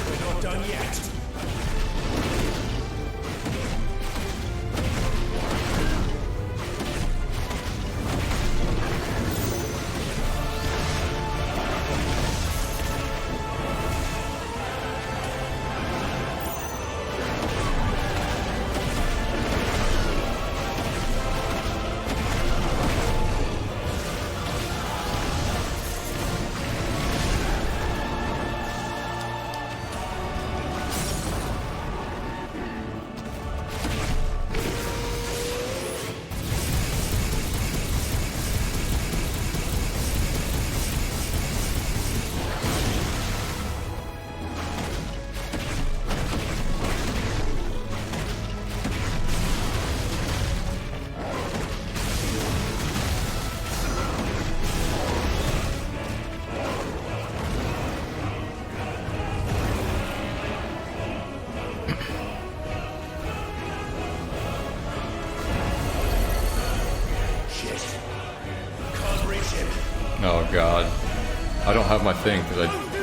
We're not done yet. Oh god. I don't have my thing because I...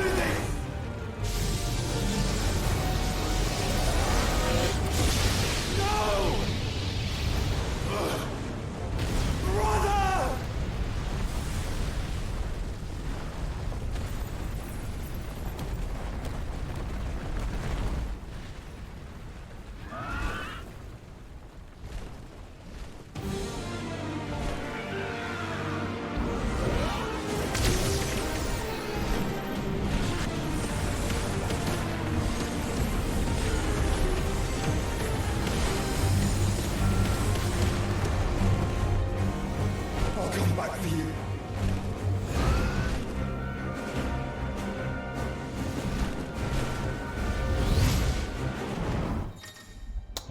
I'll come back for you.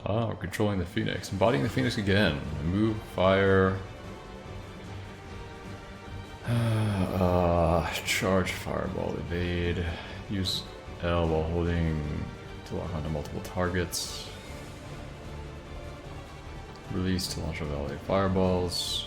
Oh, controlling the Phoenix. Embodying the Phoenix again. Move, fire. Charge, fireball, evade. Use L while holding to lock onto multiple targets. Release to launch a volley of fireballs.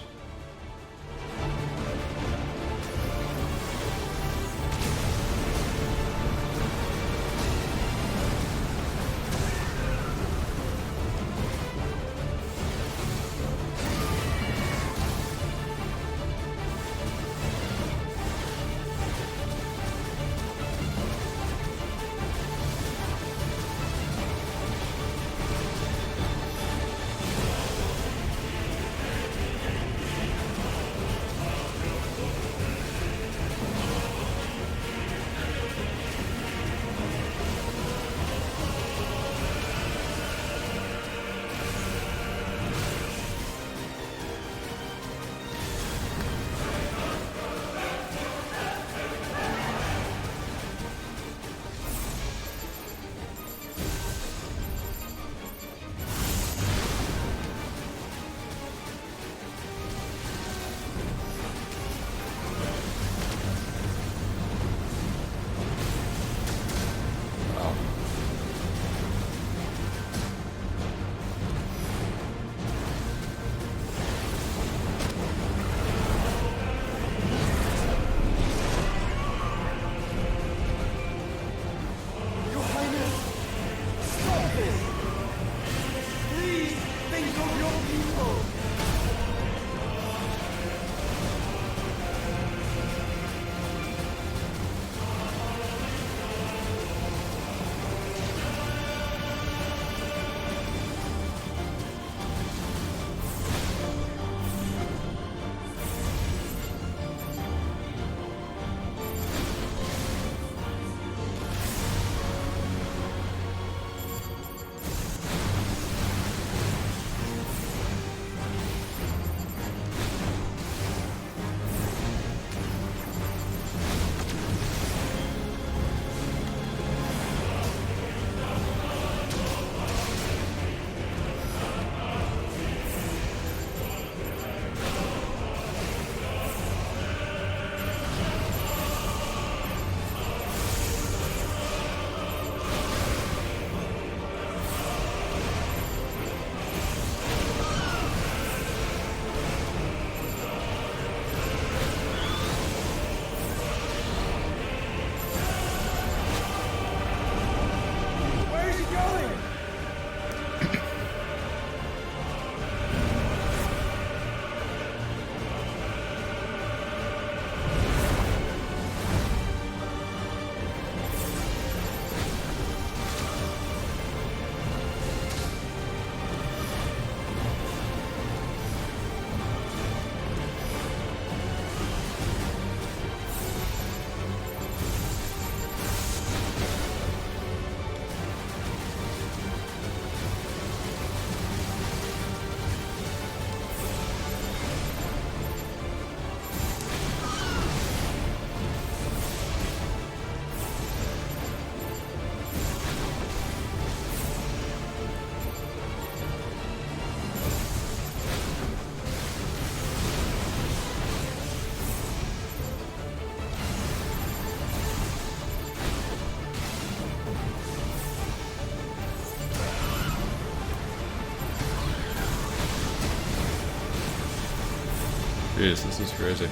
Jeez, this is crazy.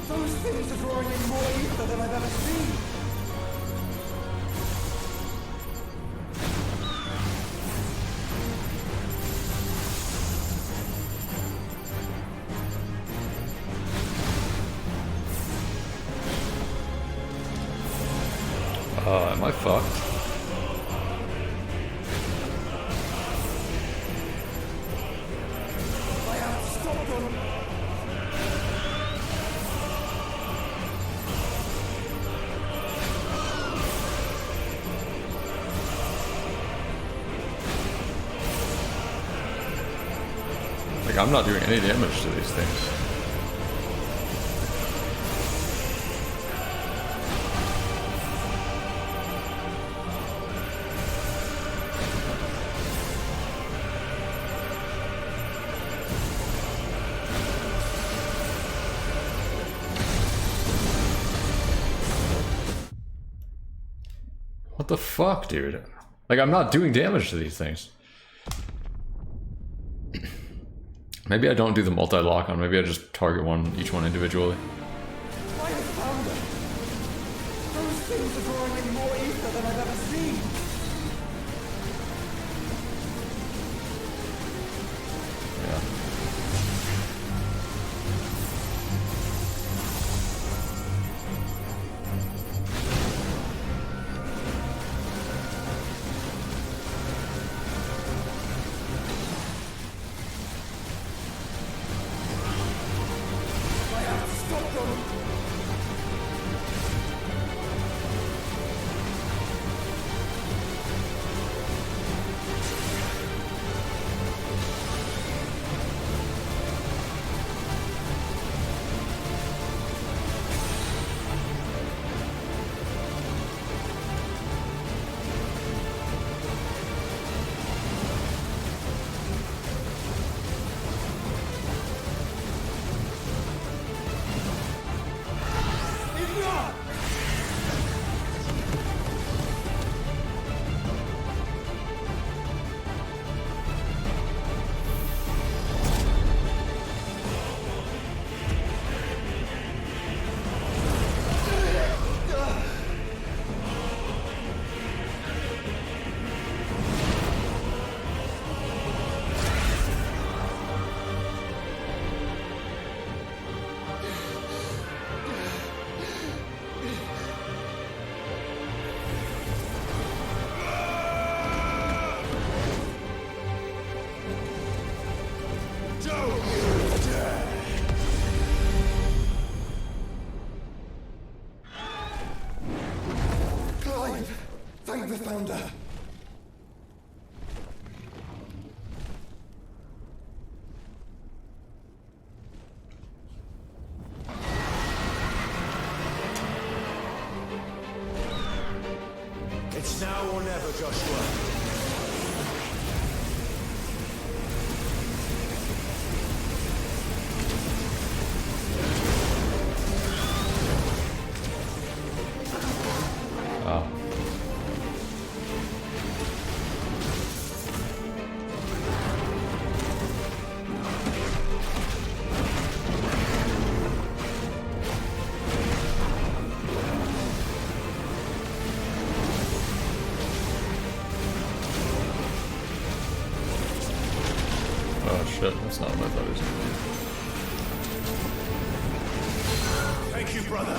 Those things are drawing in more ether than I've ever seen. Am I fucked? I have to stop them. Like, I'm not doing any damage to these things. What the fuck, dude? Like, I'm not doing damage to these things. Maybe I don't do the multi-lock on, maybe I just target each one individually. I have found it. Those things are drawing in more ether than I've ever seen. Yeah. Thank the Founder. It's now or never, Joshua. Shit, that's not what I thought it was gonna do. Thank you, brother.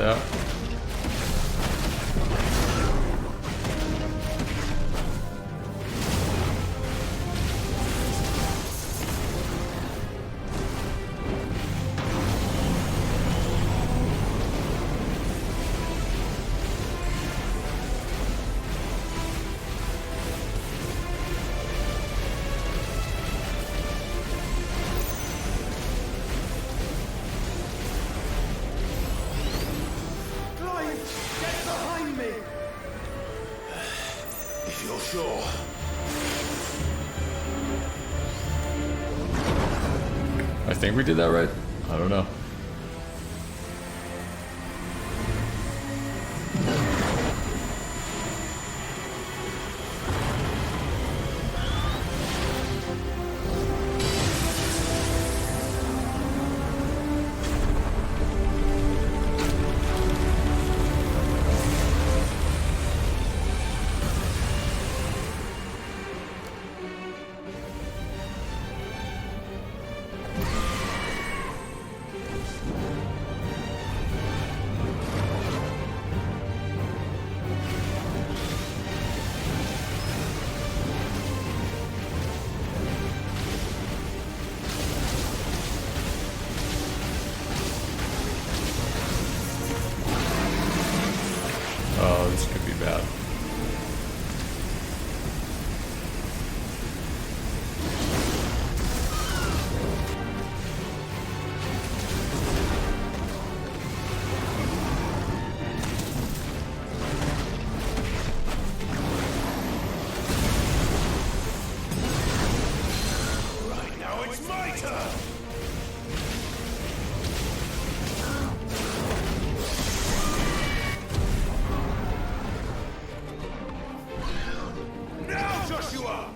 out. Sure. I think we did that right. I don't know. Oh, this could be bad. Right now it's my turn. Now, Joshua!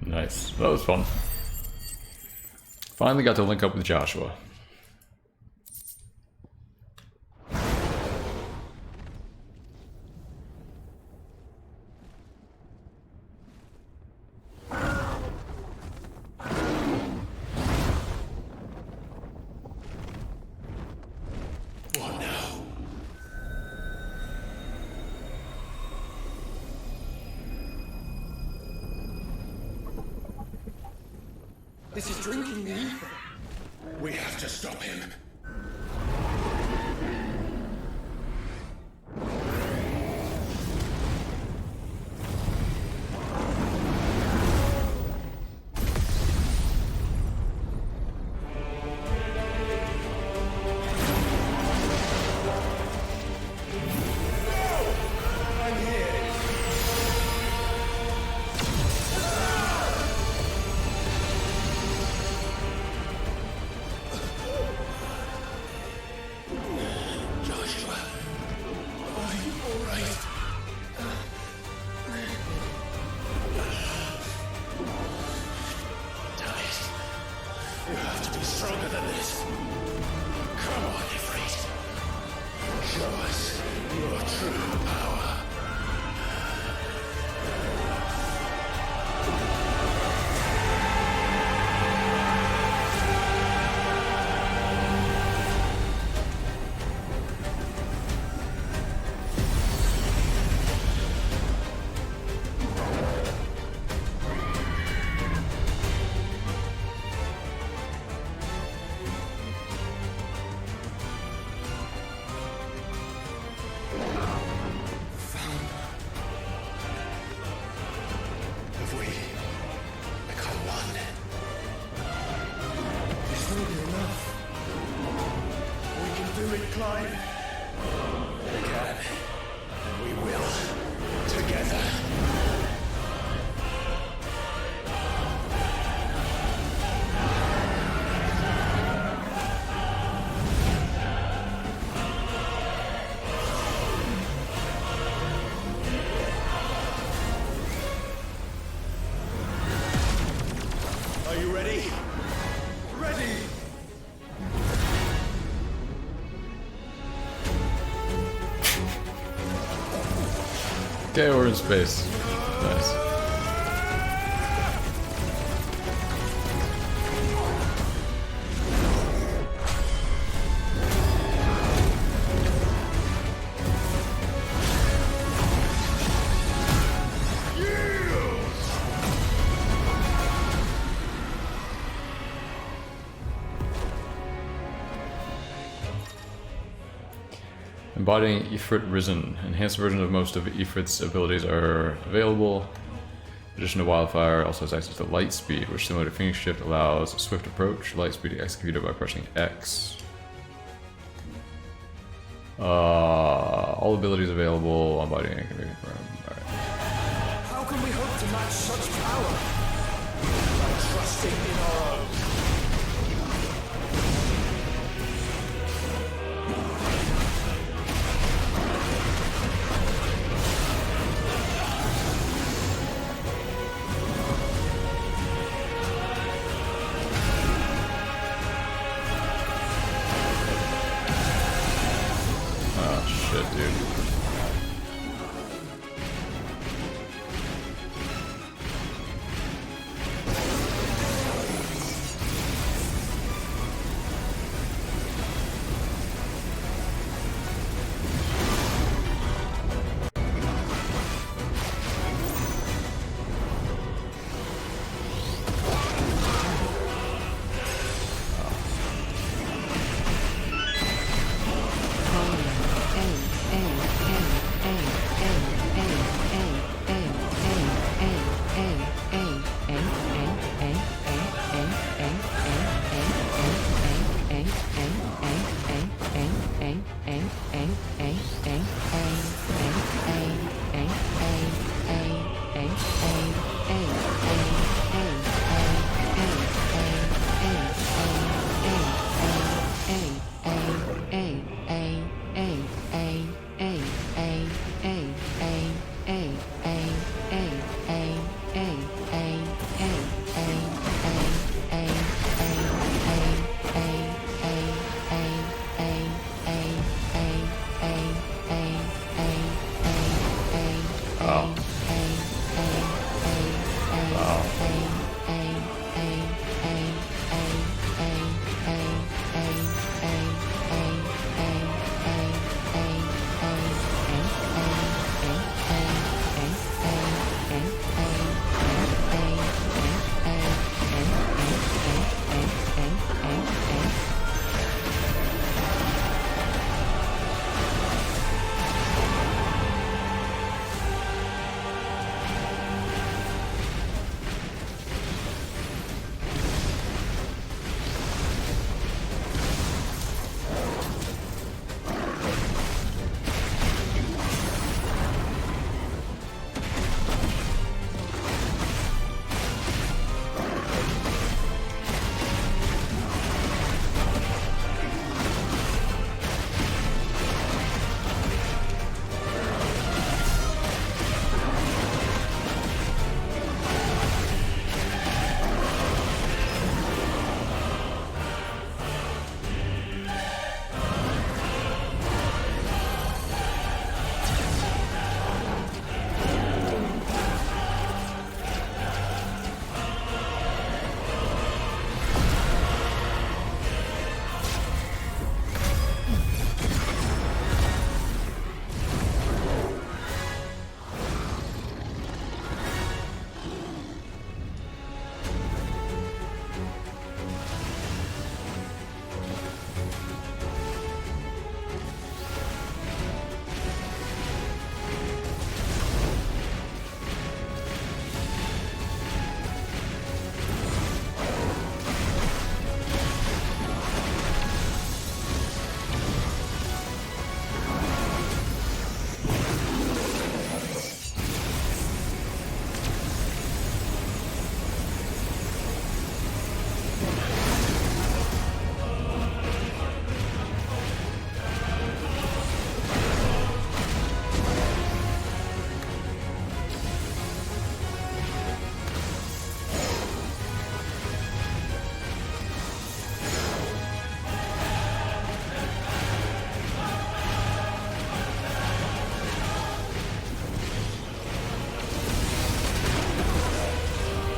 Nice. That was fun. Finally got to link up with Joshua. What now? This is drinking the ether. We have to stop him. You have to be stronger than this. Come on, Ifrit. Show us your true power. Clive. We can. We will. Together. Are you ready? Ready! Okay, we're in space. Nice. Embodying Ifrit Risen. Enhanced versions of most of Ifrit's abilities are available. In addition to Wildfire, also has access to Light Speed, which similar to Phoenix Shift allows swift approach. Light Speed executed by pressing X. All abilities available. Embodying can be confirmed. Alright. How can we hope to match such power? By trusting in our own. Shit, dude.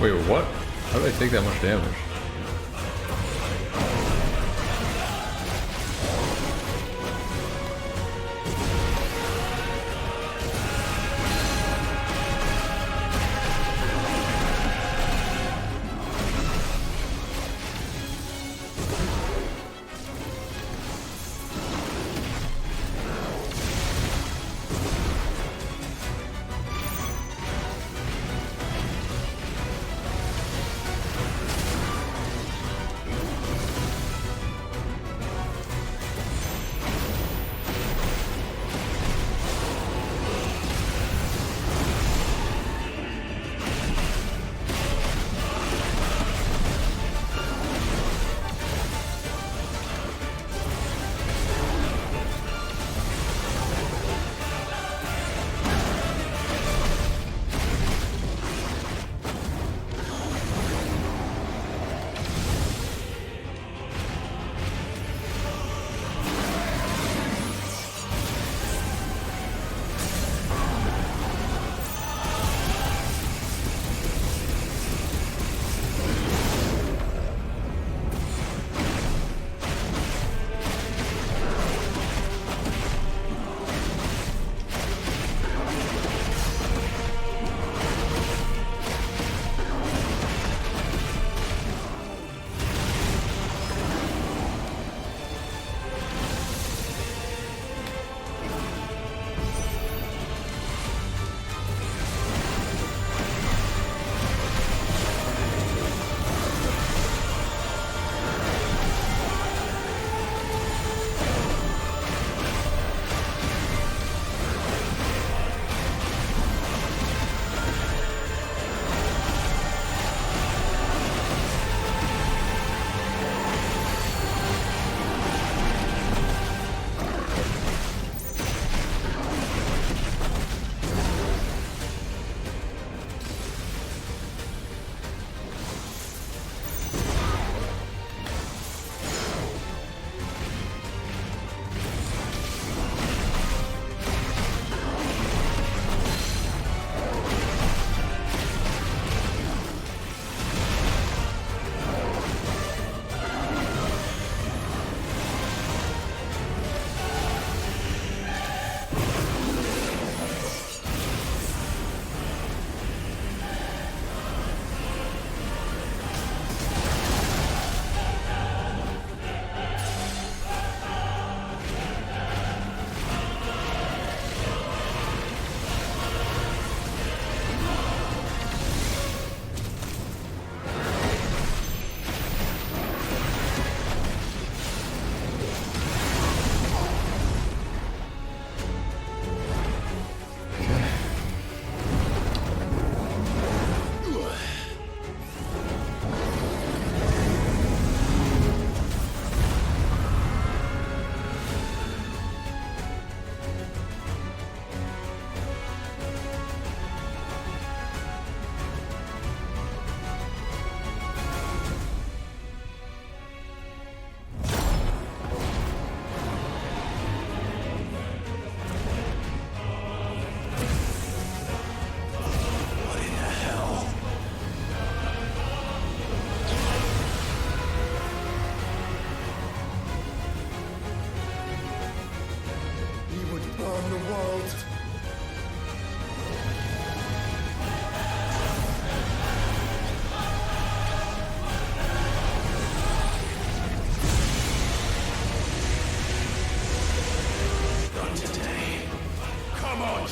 Wait, what? How did I take that much damage?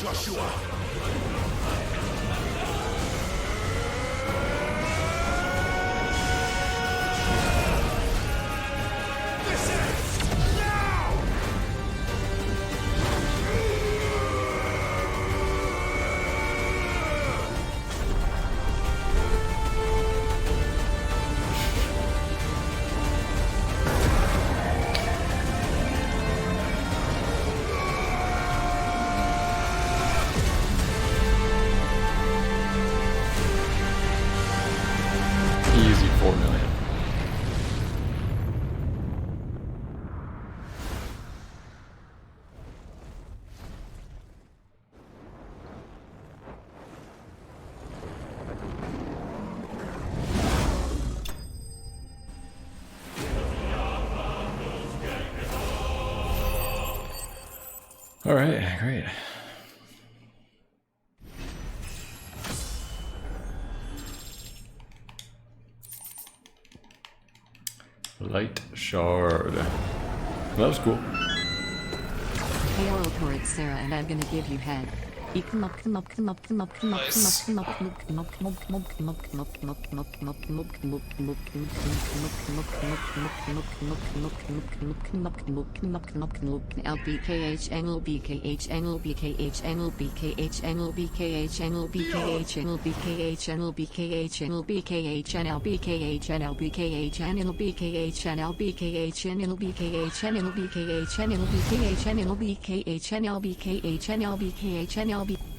Joshua! Easy 4 million. Alright, great. Light shard. That was cool. Hey Aurateur, it's Sarah and I'm gonna give you head.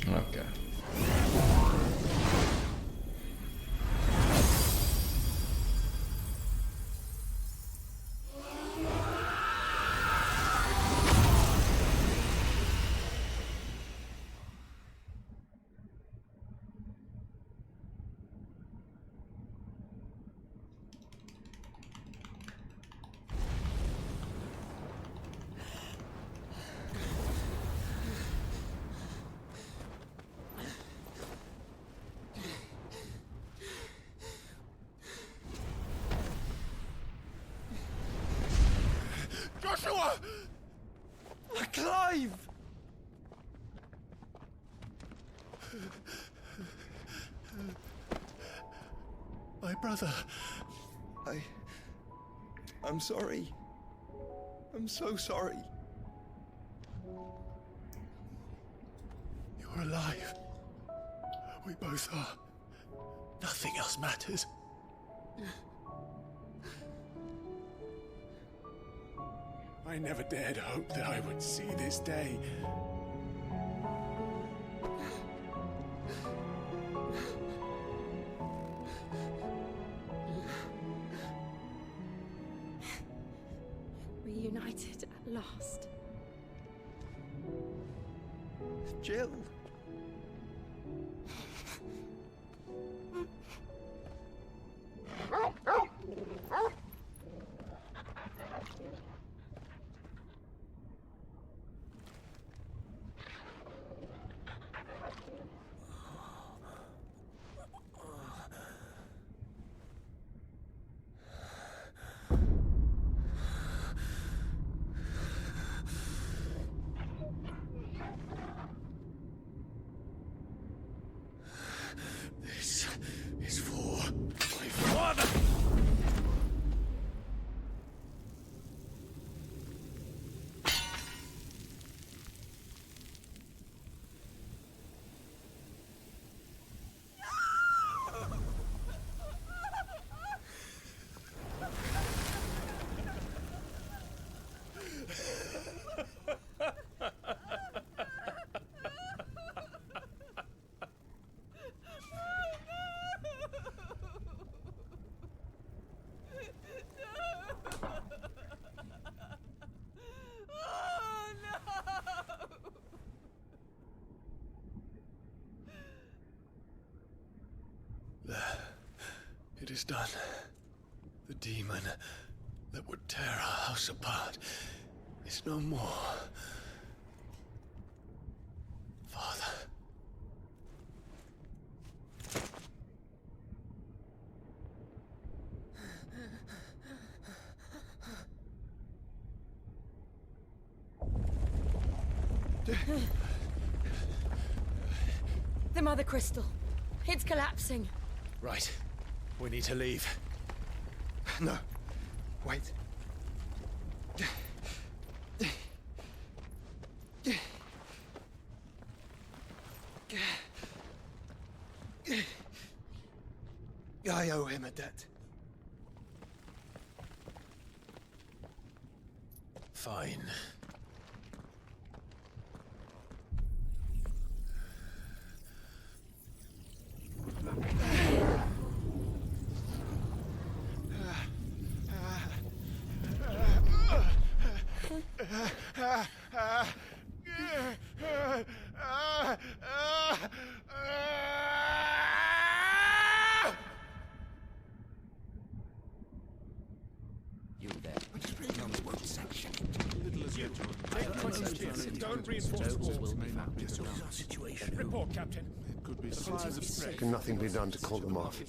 Okay. Joshua! Clive! My brother. I'm sorry. I'm so sorry. You're alive. We both are. Nothing else matters. I never dared hope that I would see this day. Reunited at last. Jill. This is for my father! It is done. The demon that would tear our house apart is no more. Father. The Mother Crystal. It's collapsing. Right. We need to leave. No. Wait. I owe him a debt. Fine. You there. Which won't section. Little as Don't reinforce the walls. Report, Captain. Can nothing be done to call them off?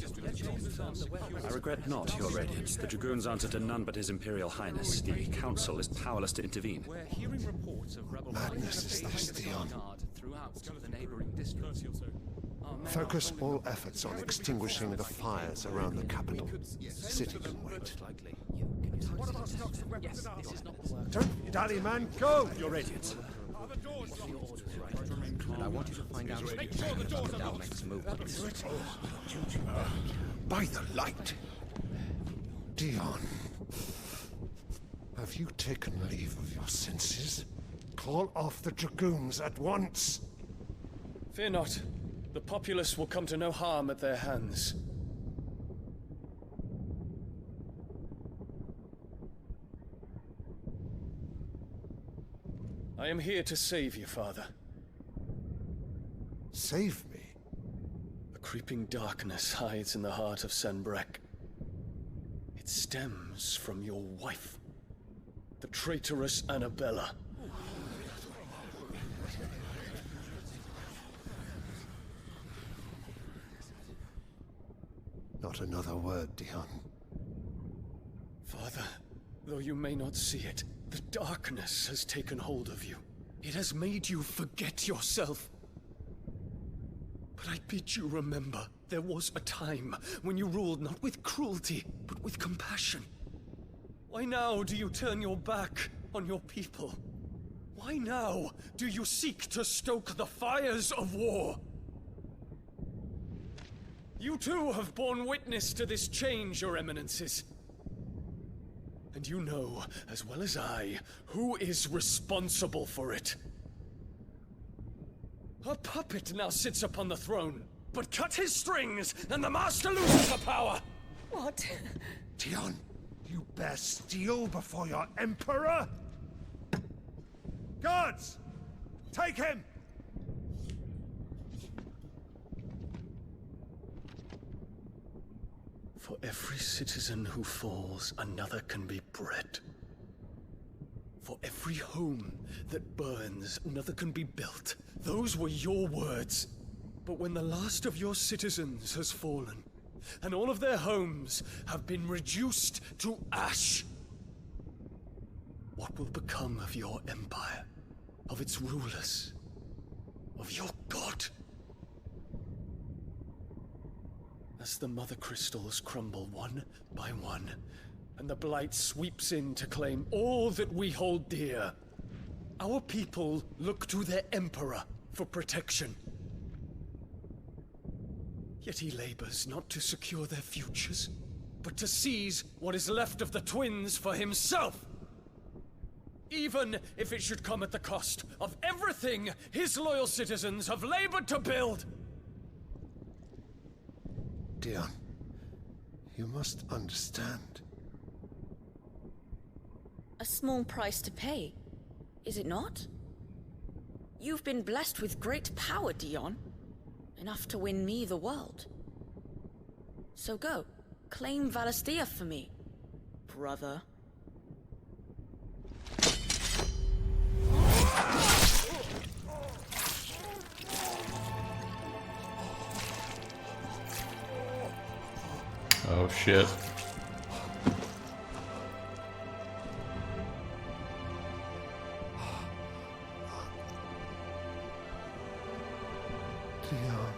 I regret not, Your Radiance. The Dragoons answer to none but His Imperial Highness. The Council is powerless to intervene. We're hearing reports of rebel Madness is this, Dion. throughout the neighboring districts. Focus all efforts on extinguishing the fires around the capital. City can wait. Don't dally, man, go! Your Radiance. And I want you to find out Make sure the doors are our locked. next move. By the light! Dion, have you taken leave of your senses? Call off the Dragoons at once! Fear not. The populace will come to no harm at their hands. I am here to save you, Father. Save me? A creeping darkness hides in the heart of Sanbreque. It stems from your wife, the traitorous Annabella. Not another word, Dion. Father, though you may not see it, the darkness has taken hold of you. It has made you forget yourself. But I bid you remember, there was a time when you ruled not with cruelty, but with compassion. Why now do you turn your back on your people? Why now do you seek to stoke the fires of war? You too have borne witness to this change, Your Eminences. And you know, as well as I, who is responsible for it. A puppet now sits upon the throne, but cut his strings, and the master loses the power! What? Dion, you bear steel before your Emperor? Guards! Take him! For every citizen who falls, another can be bred. For every home that burns, another can be built. Those were your words. But when the last of your citizens has fallen, and all of their homes have been reduced to ash, what will become of your empire, of its rulers, of your god? As the Mother Crystals crumble one by one, and the Blight sweeps in to claim all that we hold dear, our people look to their Emperor for protection. Yet he labors not to secure their futures, but to seize what is left of the twins for himself! Even if it should come at the cost of everything his loyal citizens have labored to build! Dion, you must understand. A small price to pay, is it not? You've been blessed with great power, Dion. Enough to win me the world. So go, claim Valisthea for me, brother. Oh shit. Dion.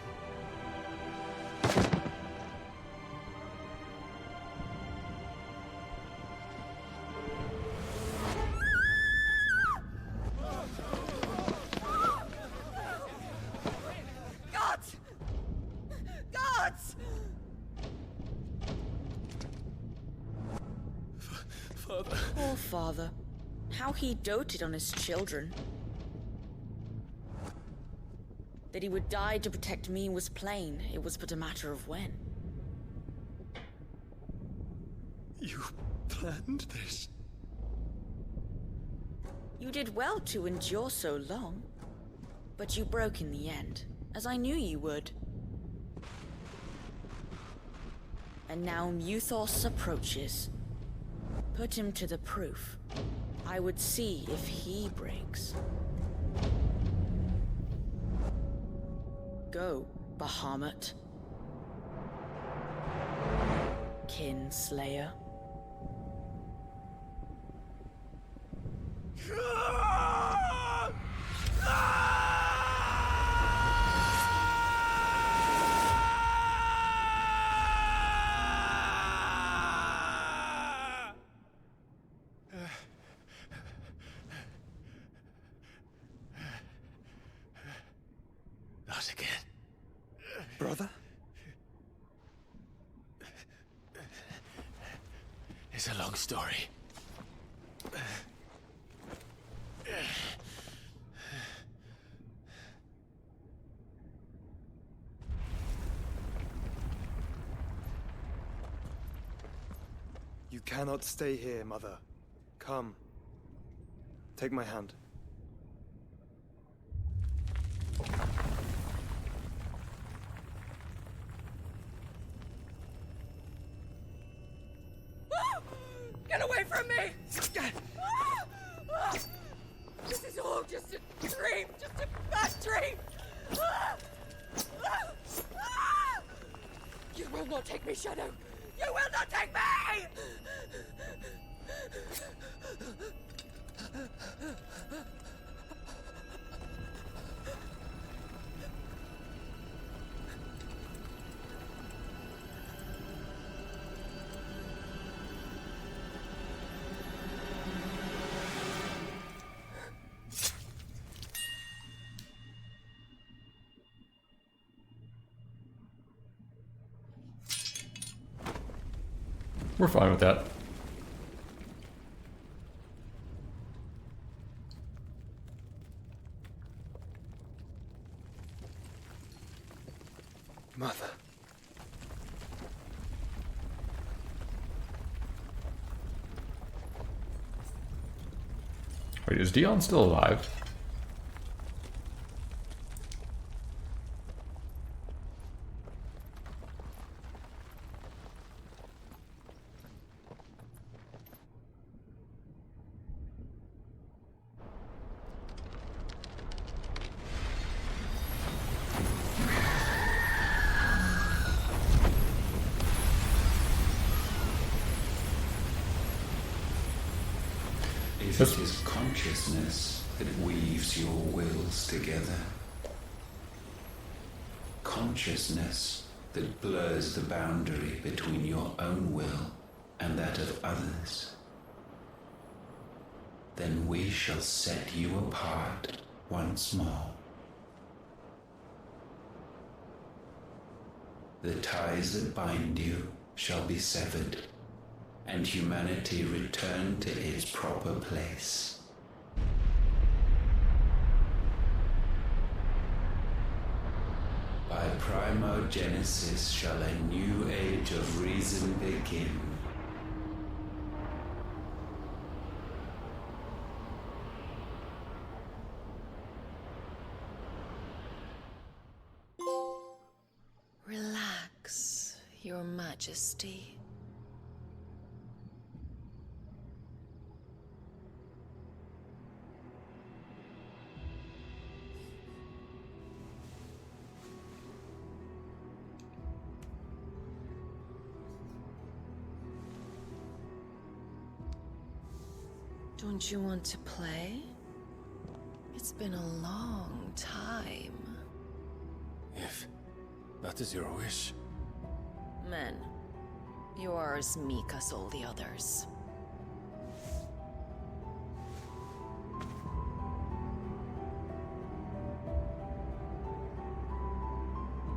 Gods! Gods! Father. Poor father. How he doted on his children. That he would die to protect me was plain. It was but a matter of when. You planned this? You did well to endure so long. But you broke in the end, as I knew you would. And now Muthos approaches. Put him to the proof. I would see if he breaks. Go, Bahamut. Kinslayer. Not again. Brother? It's a long story. You cannot stay here, Mother. Come. Take my hand. Get away from me! This is all just a dream, just a bad dream! You will not take me, Shadow! You will not take me! We're fine with that. Mother. Wait, is Dion still alive? If it is consciousness that weaves your wills together, consciousness that blurs the boundary between your own will and that of others, then we shall set you apart once more. The ties that bind you shall be severed, and humanity return to its proper place. By primogenesis shall a new age of reason begin. Relax, Your Majesty. Don't you want to play? It's been a long time. If that is your wish. Men, you are as meek as all the others.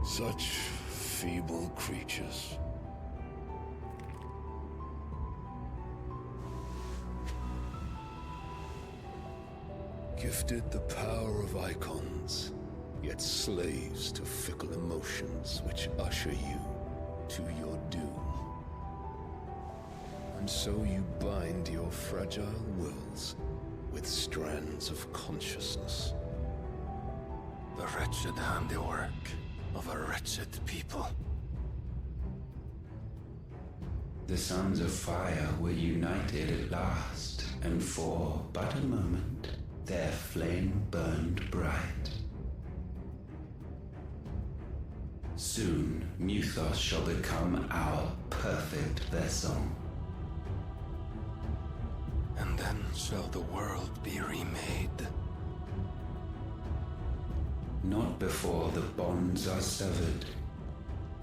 Such feeble creatures. Gifted the power of icons, yet slaves to fickle emotions which usher you to your doom. And so you bind your fragile wills with strands of consciousness. The wretched handiwork of a wretched people. The Sons of Fire were united at last. and for but a moment their flame burned bright. Soon Muthos shall become our perfect vessel. And then shall the world be remade. Not before the bonds are severed,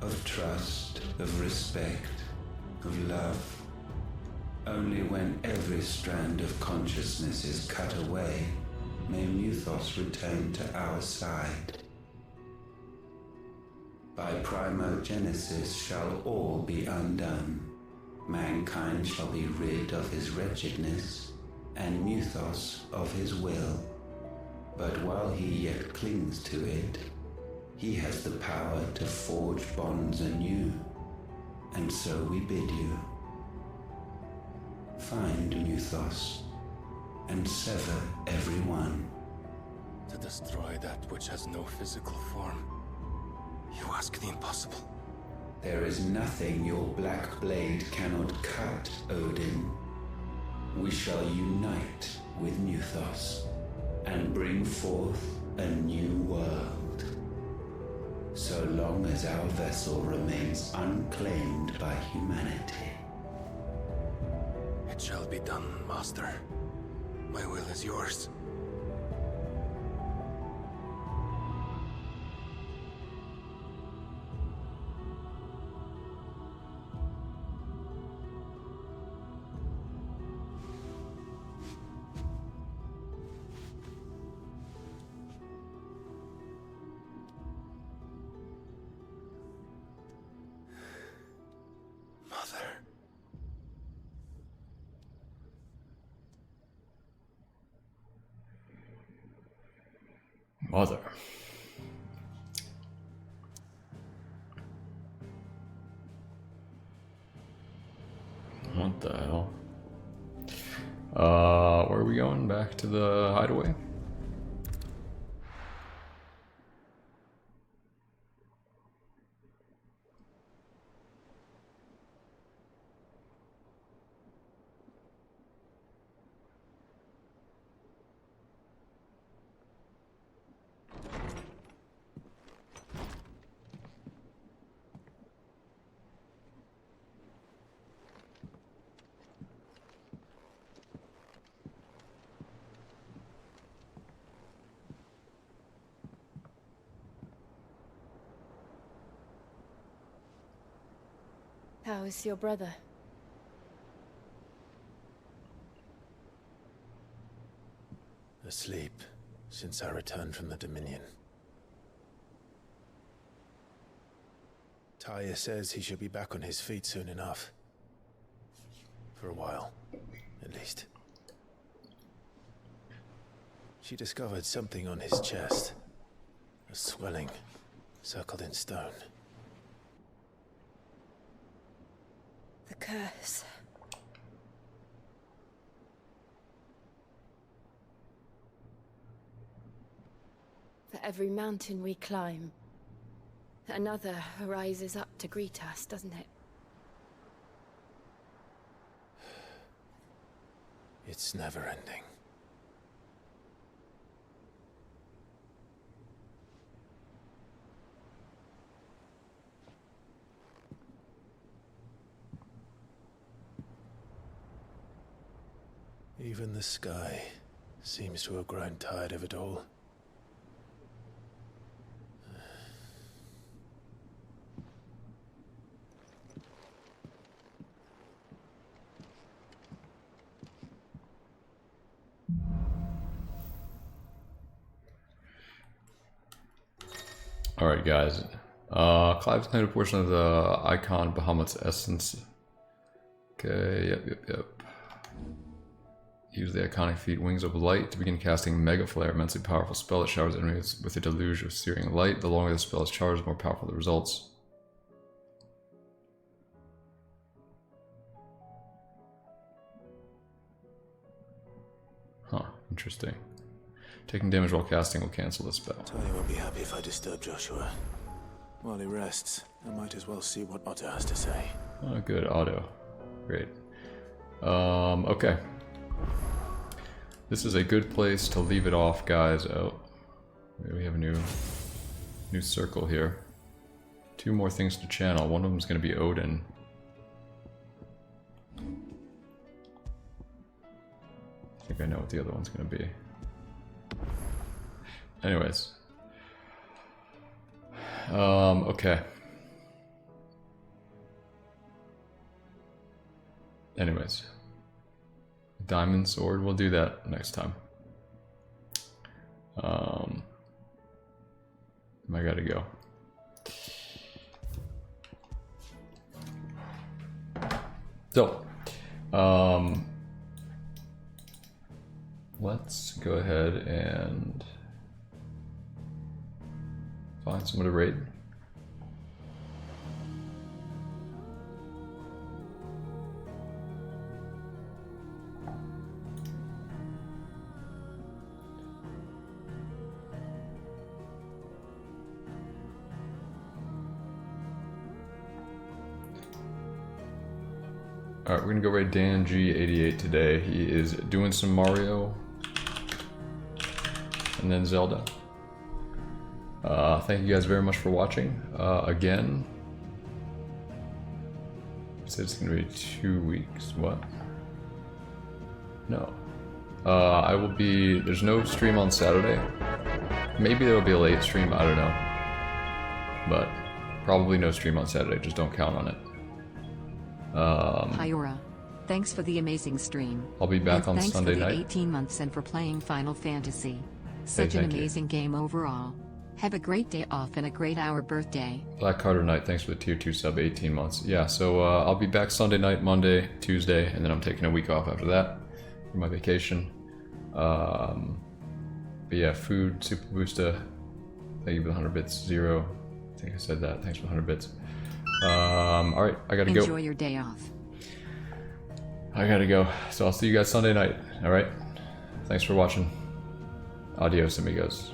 of trust, of respect, of love. Only when every strand of consciousness is cut away, may Muthos return to our side. By primogenesis shall all be undone. Mankind shall be rid of his wretchedness, and Muthos of his will. But while he yet clings to it, he has the power to forge bonds anew, and so we bid you. Find Muthos, and sever every one. To destroy that which has no physical form. You ask the impossible. There is nothing your black blade cannot cut, Odin. We shall unite with Muthos, and bring forth a new world. So long as our vessel remains unclaimed by humanity. It shall be done, Master. My will is yours. Mother. What the hell? Where are we going? Back to the hideaway? How is your brother? Asleep since I returned from the Dominion. Talia says he should be back on his feet soon enough. For a while, at least. She discovered something on his chest. A swelling, circled in stone. The curse. For every mountain we climb, another rises up to greet us, doesn't it? It's never ending. Even the sky seems to have grown tired of it all. Alright guys, Clive's claimed a portion of the icon Bahamut's essence. Okay, yep. Use the iconic feat Wings of Light to begin casting Mega Flare, immensely powerful spell that showers enemies with a deluge of searing light. The longer the spell is charged, the more powerful the results. Huh, interesting. Taking damage while casting will cancel the spell. Talia won't be happy if I disturb Joshua. While he rests, I might as well see what Otto has to say. Oh, good, Otto. Great. Okay. This is a good place to leave it off, guys. Oh, we have a new circle here. 2 more things to channel. One of them is going to be Odin. I think I know what the other one's going to be. Anyways. Okay. Anyways. Diamond sword, we'll do that next time. I gotta go. So, let's go ahead and find someone to raid. Alright, we're gonna go raid Dan G88 today. He is doing some Mario and then Zelda. Thank you guys very much for watching. Again, he said it's gonna be 2 weeks. What? No. I will be. There's no stream on Saturday. Maybe there will be a late stream. I don't know. But probably no stream on Saturday. Just don't count on it. Hi Aura. Thanks for the amazing stream. I'll be back on Sunday night. Thanks for the 18 months and for playing Final Fantasy. Such an amazing game overall. Have a great day off and a great hour birthday. Black Carter Knight, thanks for the tier 2 sub, 18 months. Yeah, so I'll be back Sunday night, Monday, Tuesday, and then I'm taking a week off after that for my vacation. But yeah, food, Super Boosta, thank you for the 100 bits. Zero, I think I said that. Thanks for the 100 bits. Alright, I gotta go. Enjoy your day off. I gotta go. So I'll see you guys Sunday night. Alright? Thanks for watching. Adios, amigos.